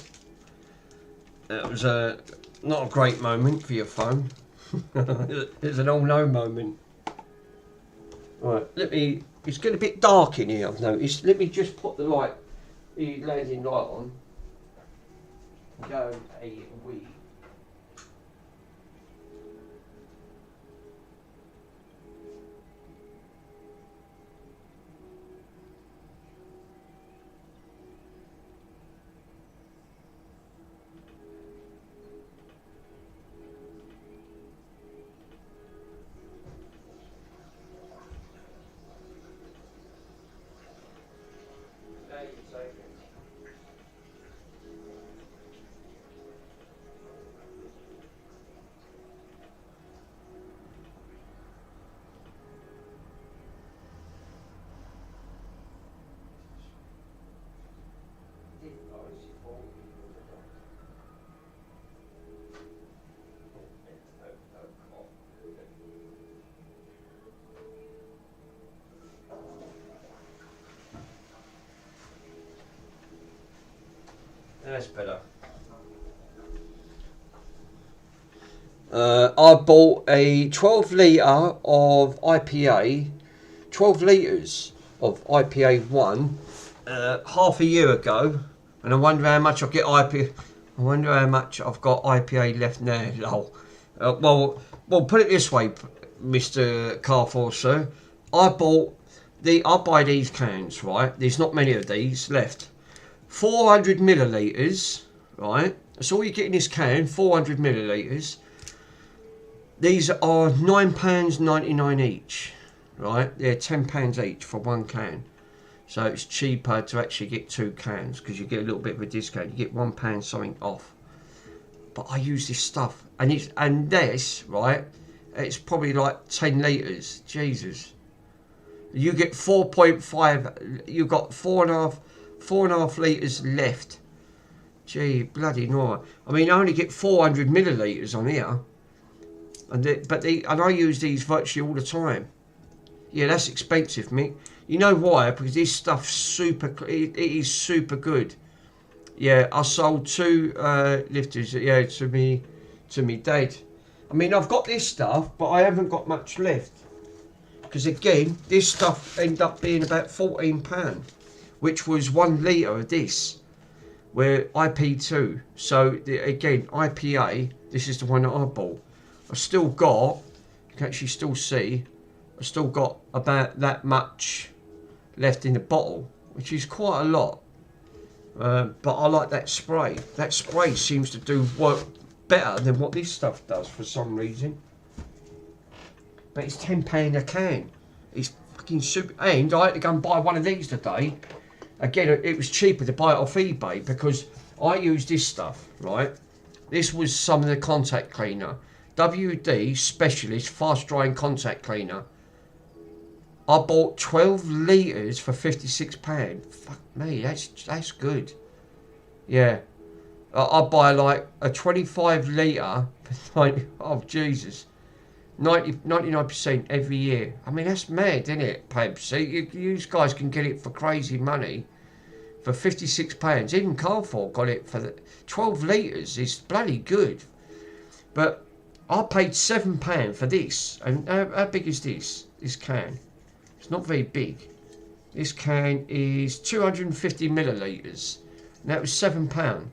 That was not a great moment for your phone. It's an all no moment. Right, it's getting a bit dark in here, I've noticed. Let me just put the landing light on. Go a wee. That's better. I bought a 12 litre of IPA, 12 litres of IPA 1 half a year ago, and I wonder how much I get IPA. I wonder how much I've got IPA left now. Lol. Well, put it this way, Mr. Carfor, sir. I buy these cans, right? There's not many of these left. 400 millilitres, right? That's all you get in this can, 400 millilitres. These are £9.99 each, right? They're £10 each for one can. So it's cheaper to actually get 2 cans because you get a little bit of a discount. You get £1 something off. But I use this stuff, and this, right? It's probably like 10 litres. Jesus. You get 4.5. You got 4.5 litres left. Gee, bloody no. I mean, I only get 400 millilitres on here, and I use these virtually all the time. Yeah, that's expensive, Mick. You know why? Because this stuff's super. It is super good. Yeah, I sold 2 lifters. Yeah, to me dad. I mean, I've got this stuff, but I haven't got much left. Because again, this stuff ended up being about £14. Which was 1 litre of this, where IP2. So again, IPA, this is the one that I bought. I still got, you can actually still see, I still got about that much left in the bottle, which is quite a lot. But I like that spray. That spray seems to do work better than what this stuff does for some reason. But it's £10 a can. It's fucking super. And I had to go and buy one of these today. Again, it was cheaper to buy it off eBay because I use this stuff, right? This was some of the contact cleaner. WD Specialist Fast Drying Contact Cleaner. I bought 12 litres for £56. Fuck me, that's good. Yeah. I buy like a 25 litre for 90, oh Jesus. 99% every year. I mean, that's mad, isn't it, Pabs? See, you guys can get it for crazy money for £56. Even Carrefour got it for 12 litres. It's bloody good. But I paid £7 for this. And how big is this? This can. It's not very big. This can is 250 millilitres. And that was £7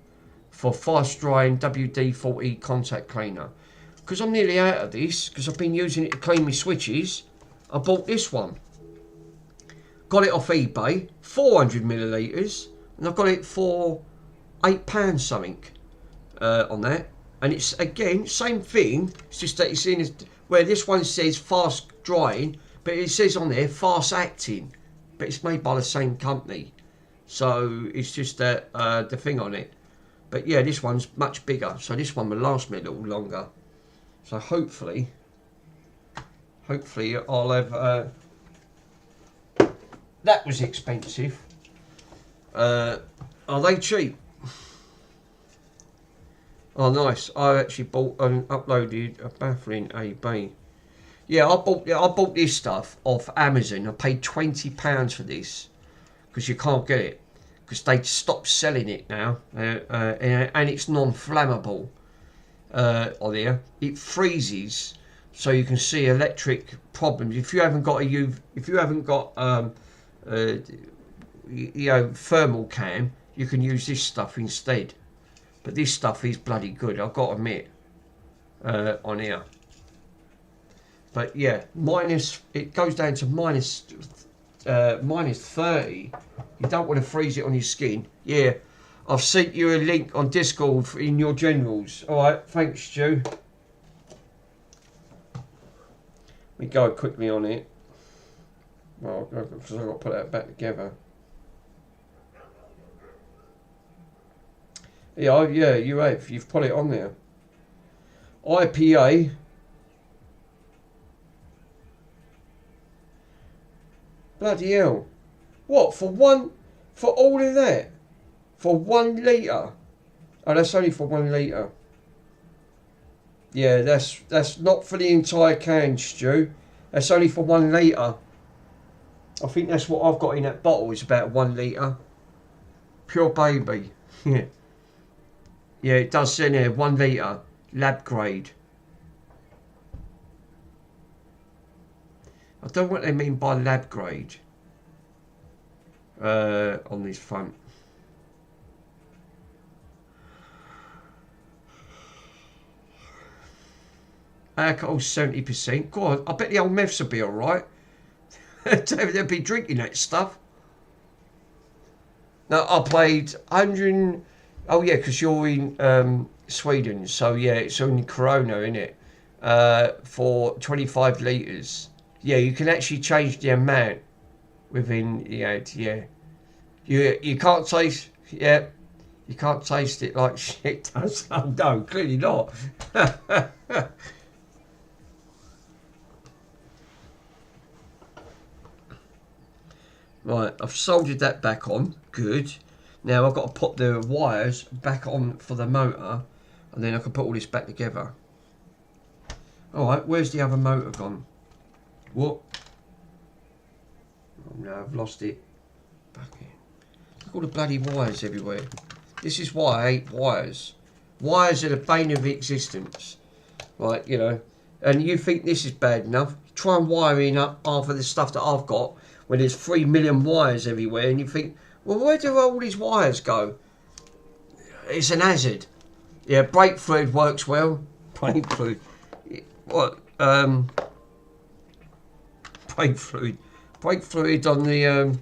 for fast drying WD-40 contact cleaner. Because I'm nearly out of this, because I've been using it to clean my switches, I bought this one. Got it off eBay, 400 millilitres, and I got it for £8 something on that. And it's, again, same thing, it's just that it's in, where this one says fast drying, but it says on there fast acting, but it's made by the same company. So it's just that the thing on it. But yeah, this one's much bigger, so this one will last me a little longer. So hopefully I'll have. That was expensive. Are they cheap? Oh, nice. I actually bought and uploaded a baffling eBay. Yeah, I bought this stuff off Amazon. I paid £20 for this because you can't get it because they stopped selling it now, and it's non-flammable. On here, it freezes, so you can see electric problems. If you haven't got thermal cam, you can use this stuff instead. But this stuff is bloody good, I've got to admit, on here. But yeah, it goes down to minus 30. You don't want to freeze it on your skin. Yeah. I've sent you a link on Discord in your generals. Alright, thanks, Stu. We go quickly on it. Well, because I've got to put that back together. Yeah, you have. You've put it on there. IPA. Bloody hell. What, for all of that? For 1 litre. Oh, that's only for 1 litre. Yeah, that's not for the entire can, Stu. That's only for 1 litre. I think that's what I've got in that bottle. Is about 1 litre. Pure baby. Yeah. Yeah, it does say there 1 litre. Lab grade. I don't know what they mean by lab grade. On this front. Alcohol 70%. God, I bet the old meths will be alright. They'll be drinking that stuff. Now, I paid 100. Oh, yeah, because you're in Sweden. So, yeah, it's only Corona, innit? For 25 litres. Yeah, you can actually change the amount within. Yeah. You can't taste. Yeah. You can't taste it like shit does. Oh, no, clearly not. Right, I've soldered that back on. Good. Now I've got to put the wires back on for the motor, and then I can put all this back together. Alright, where's the other motor gone? What? Oh no, I've lost it. Back in. Look at all the bloody wires everywhere. This is why I hate wires. Wires are the bane of existence. Right, you know. And you think this is bad enough? Try and wire in up half of the stuff that I've got when there's 3 million wires everywhere, and you think, well, where do all these wires go? It's an hazard. Yeah, brake fluid works well. Brake fluid. What? Brake fluid. Brake fluid on the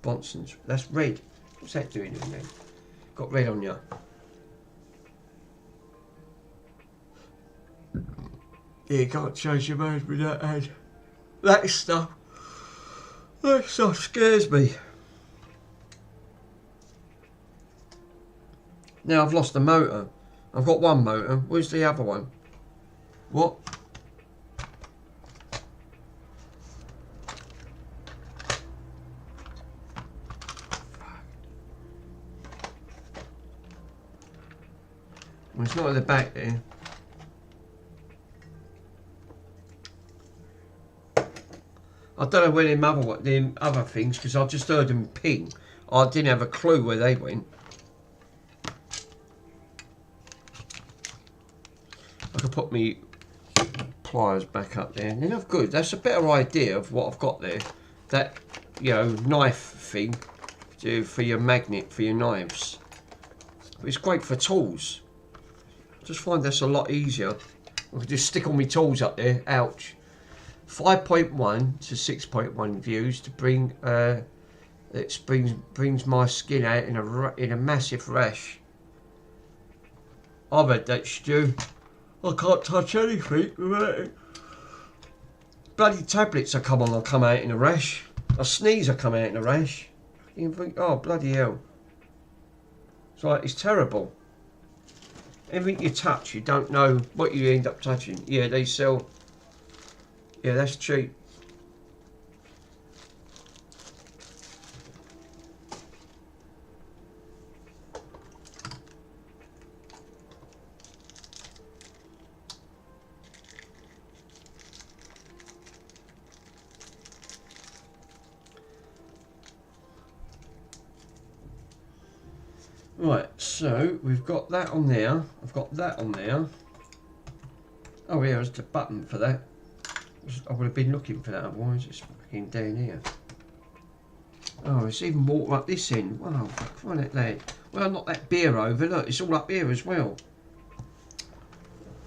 Bonson's. That's red. What's that doing in there? Got red on you. Yeah, you can't change your mind with that ad. That stuff scares me. Now I've lost the motor. I've got one motor. Where's the other one? What? Well, it's not at the back there. I don't know where them other things, because I just heard them ping. I didn't have a clue where they went. put me pliers back up there. And then I've good. That's a better idea of what I've got there. That, you know, knife thing for your magnet for your knives. It's great for tools. I just find that's a lot easier. I can just stick all my tools up there. Ouch. 5.1 to 6.1 views to bring it brings my skin out in a massive rash. I've had that, Stu. I can't touch anything without it. Bloody tablets I come out in a rash. I sneeze, I come out in a rash. You think, oh bloody hell. It's like, it's terrible. Everything you touch, you don't know what you end up touching. Yeah, they sell. Yeah, that's cheap. Right, so we've got that on there. I've got that on there. Oh yeah, there's the button for that. I would have been looking for that, otherwise it's fucking down here. Oh, it's even water up this end. Wow, find it there. Well, knock that beer over. Look, it's all up here as well.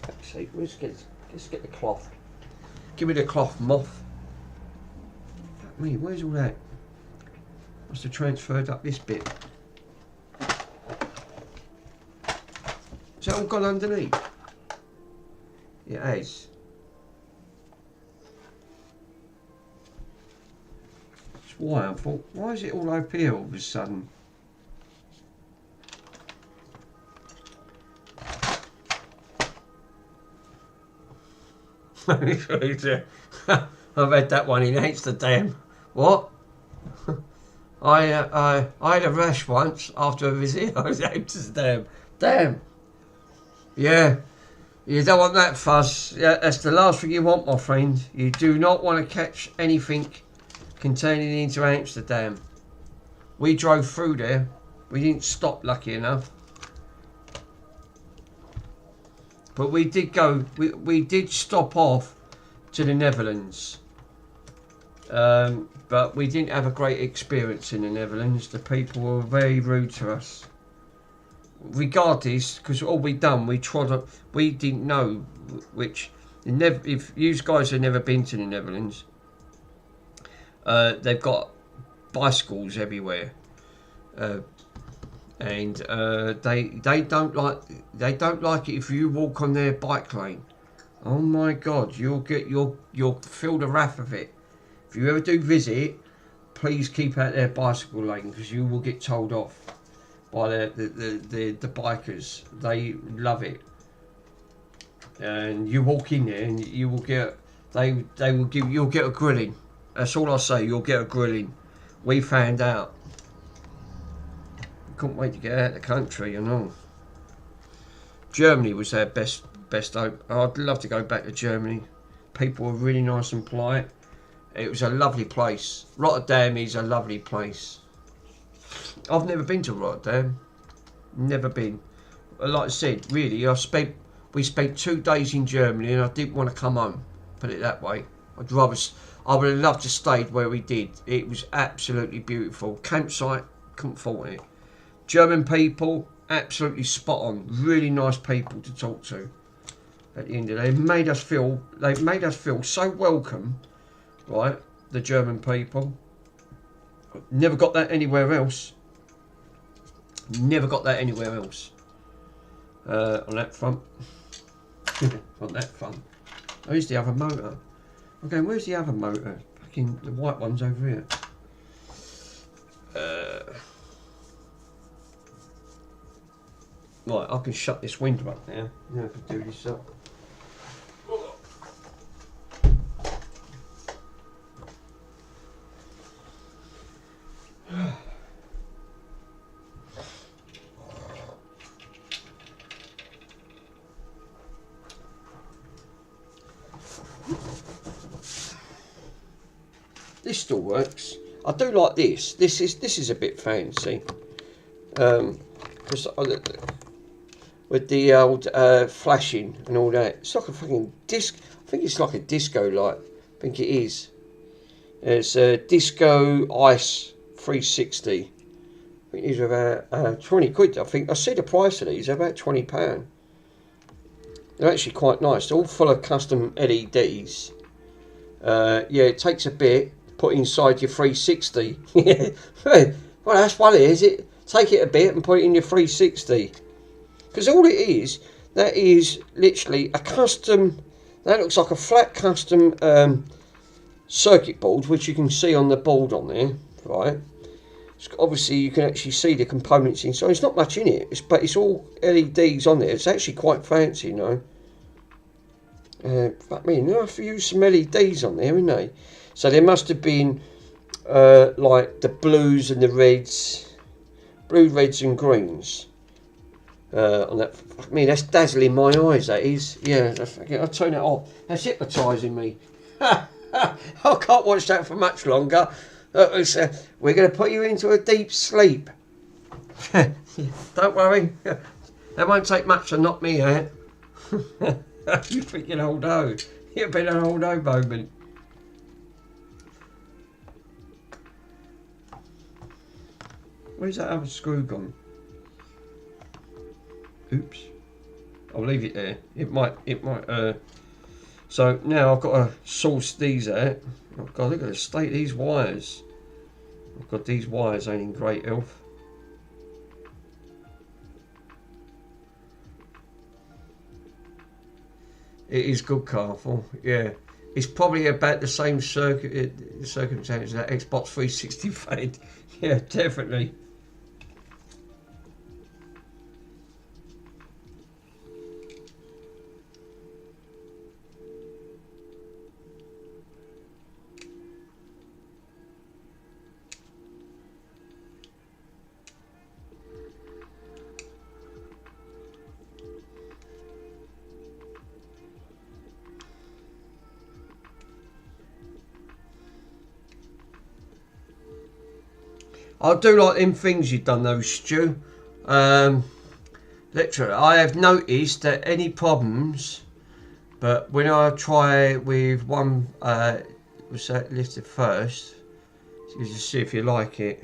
Let's see, let's get the cloth. Give me the cloth, moth. Fuck me, where's all that? Must have transferred up this bit. Is that all gone underneath? It has. That's why I thought, why is it all up here all of a sudden? I've had that one in Amsterdam. What? I had a rash once after a visit. I was in Amsterdam. Damn. Yeah. You don't want that fuss. Yeah, that's the last thing you want, my friend. You do not want to catch anything containing into Amsterdam. We drove through there. We didn't stop, lucky enough. But we did go, we did stop off to the Netherlands. But we didn't have a great experience in the Netherlands. The people were very rude to us. Regardless, because all we done, we trod up, we didn't know which, if you guys have never been to the Netherlands, they've got bicycles everywhere. And they don't like it if you walk on their bike lane. Oh my God, you'll feel the wrath of it. If you ever do visit, please keep out their bicycle lane, because you will get told off by the bikers. They love it. And you walk in there and you will get you'll get a grilling. That's all I say. You'll get a grilling. We found out. Couldn't wait to get out of the country, you know. Germany was their best hope. I'd love to go back to Germany. People were really nice and polite. It was a lovely place. Rotterdam is a lovely place. I've never been to Rotterdam. Never been. Like I said, really, we spent 2 days in Germany and I didn't want to come home. Put it that way. I would have loved to stayed where we did. It was absolutely beautiful. Campsite, couldn't fault it. German people, absolutely spot on. Really nice people to talk to. At the end of the day, they made us feel so welcome, right? The German people. Never got that anywhere else. Never got that anywhere else. On that front. On that front. Where's the other motor? Okay, where's the other motor? Fucking the white one's over here. Right, I can shut this window up now. Now I can do this up. This still works. I do like this. This is a bit fancy. Because with the old flashing and all that. It's like a fucking disc. I think it's like a disco light. I think it is. It's a Disco Ice 360. I think these are about 20 quid. I think I see the price of these. They're about £20. They're actually quite nice. They're all full of custom LEDs. Yeah, it takes a bit to put inside your 360. Well, that's funny, is it? Take it a bit and put it in your 360. Because all it is, that is literally a custom. That looks like a flat custom circuit board, which you can see on the board on there, right? Obviously, you can actually see the components inside. It's not much in it, but it's all LEDs on there. It's actually quite fancy, you know. But I mean, they have to use some LEDs on there, haven't they? So there must have been like the blues and the reds, blue, reds, and greens. On that, I mean, that's dazzling my eyes. That is, yeah. I'll turn it off. That's hypnotising me. I can't watch that for much longer. We're going to put you into a deep sleep. Don't worry, that won't take much to knock me out. You freaking old O. You've been an old O moment. Where's that other screw gone? Oops. I'll leave it there. It might. So now I've got to source these out. Oh God, look at the state of these wires. I've got these wires ain't in great health. It is good, Carful. Yeah. It's probably about the same circumstances that Xbox 360 fed. Yeah, definitely. I do like them things you've done though, Stu. Literally, I have noticed that any problems, but when I try with one, was that lifted first, so just see if you like it.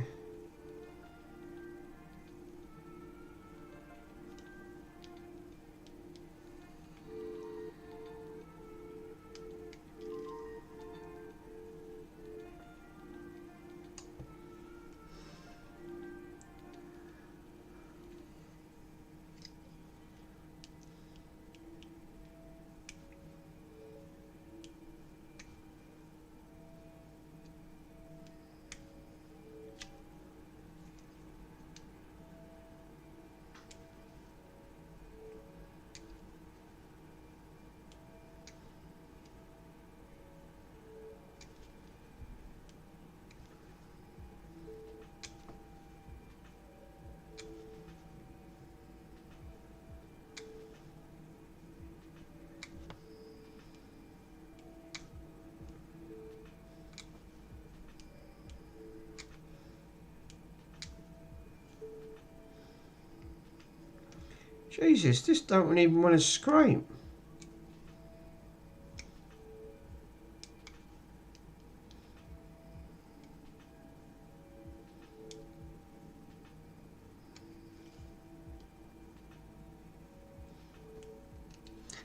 Jesus, this don't even want to scrape.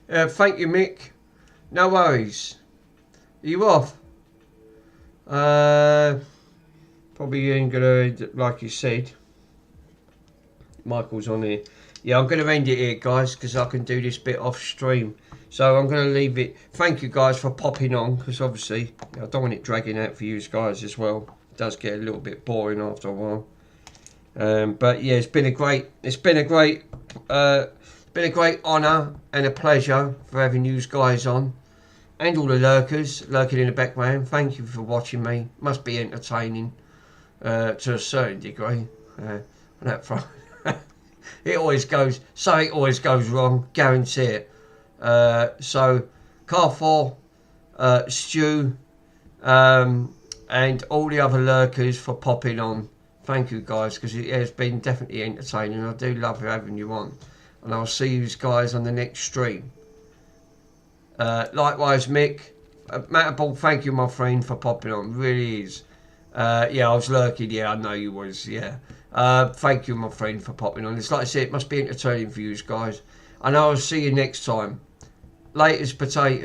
Thank you, Mick. No worries. Are you off? Probably ain't gonna, like you said. Michael's on here. Yeah, I'm going to end it here, guys, because I can do this bit off stream. So I'm going to leave it. Thank you, guys, for popping on, because obviously I don't want it dragging out for you guys as well. It does get a little bit boring after a while. But yeah, it's been a great honour and a pleasure for having you guys on, and all the lurkers lurking in the background. Thank you for watching me. Must be entertaining to a certain degree on that front. It always goes, something always goes wrong, guarantee it. So, Carfor, Stu, and all the other lurkers for popping on. Thank you, guys, because it has been definitely entertaining. I do love having you on. and I'll see you guys on the next stream. Likewise, Mick. Matterball, thank you, my friend, for popping on. Really is. Yeah, I was lurking. Yeah, I know you was. Yeah. Thank you, my friend, for popping on. It's like I said, it must be entertaining for you guys. And I'll see you next time. Latest potatoes.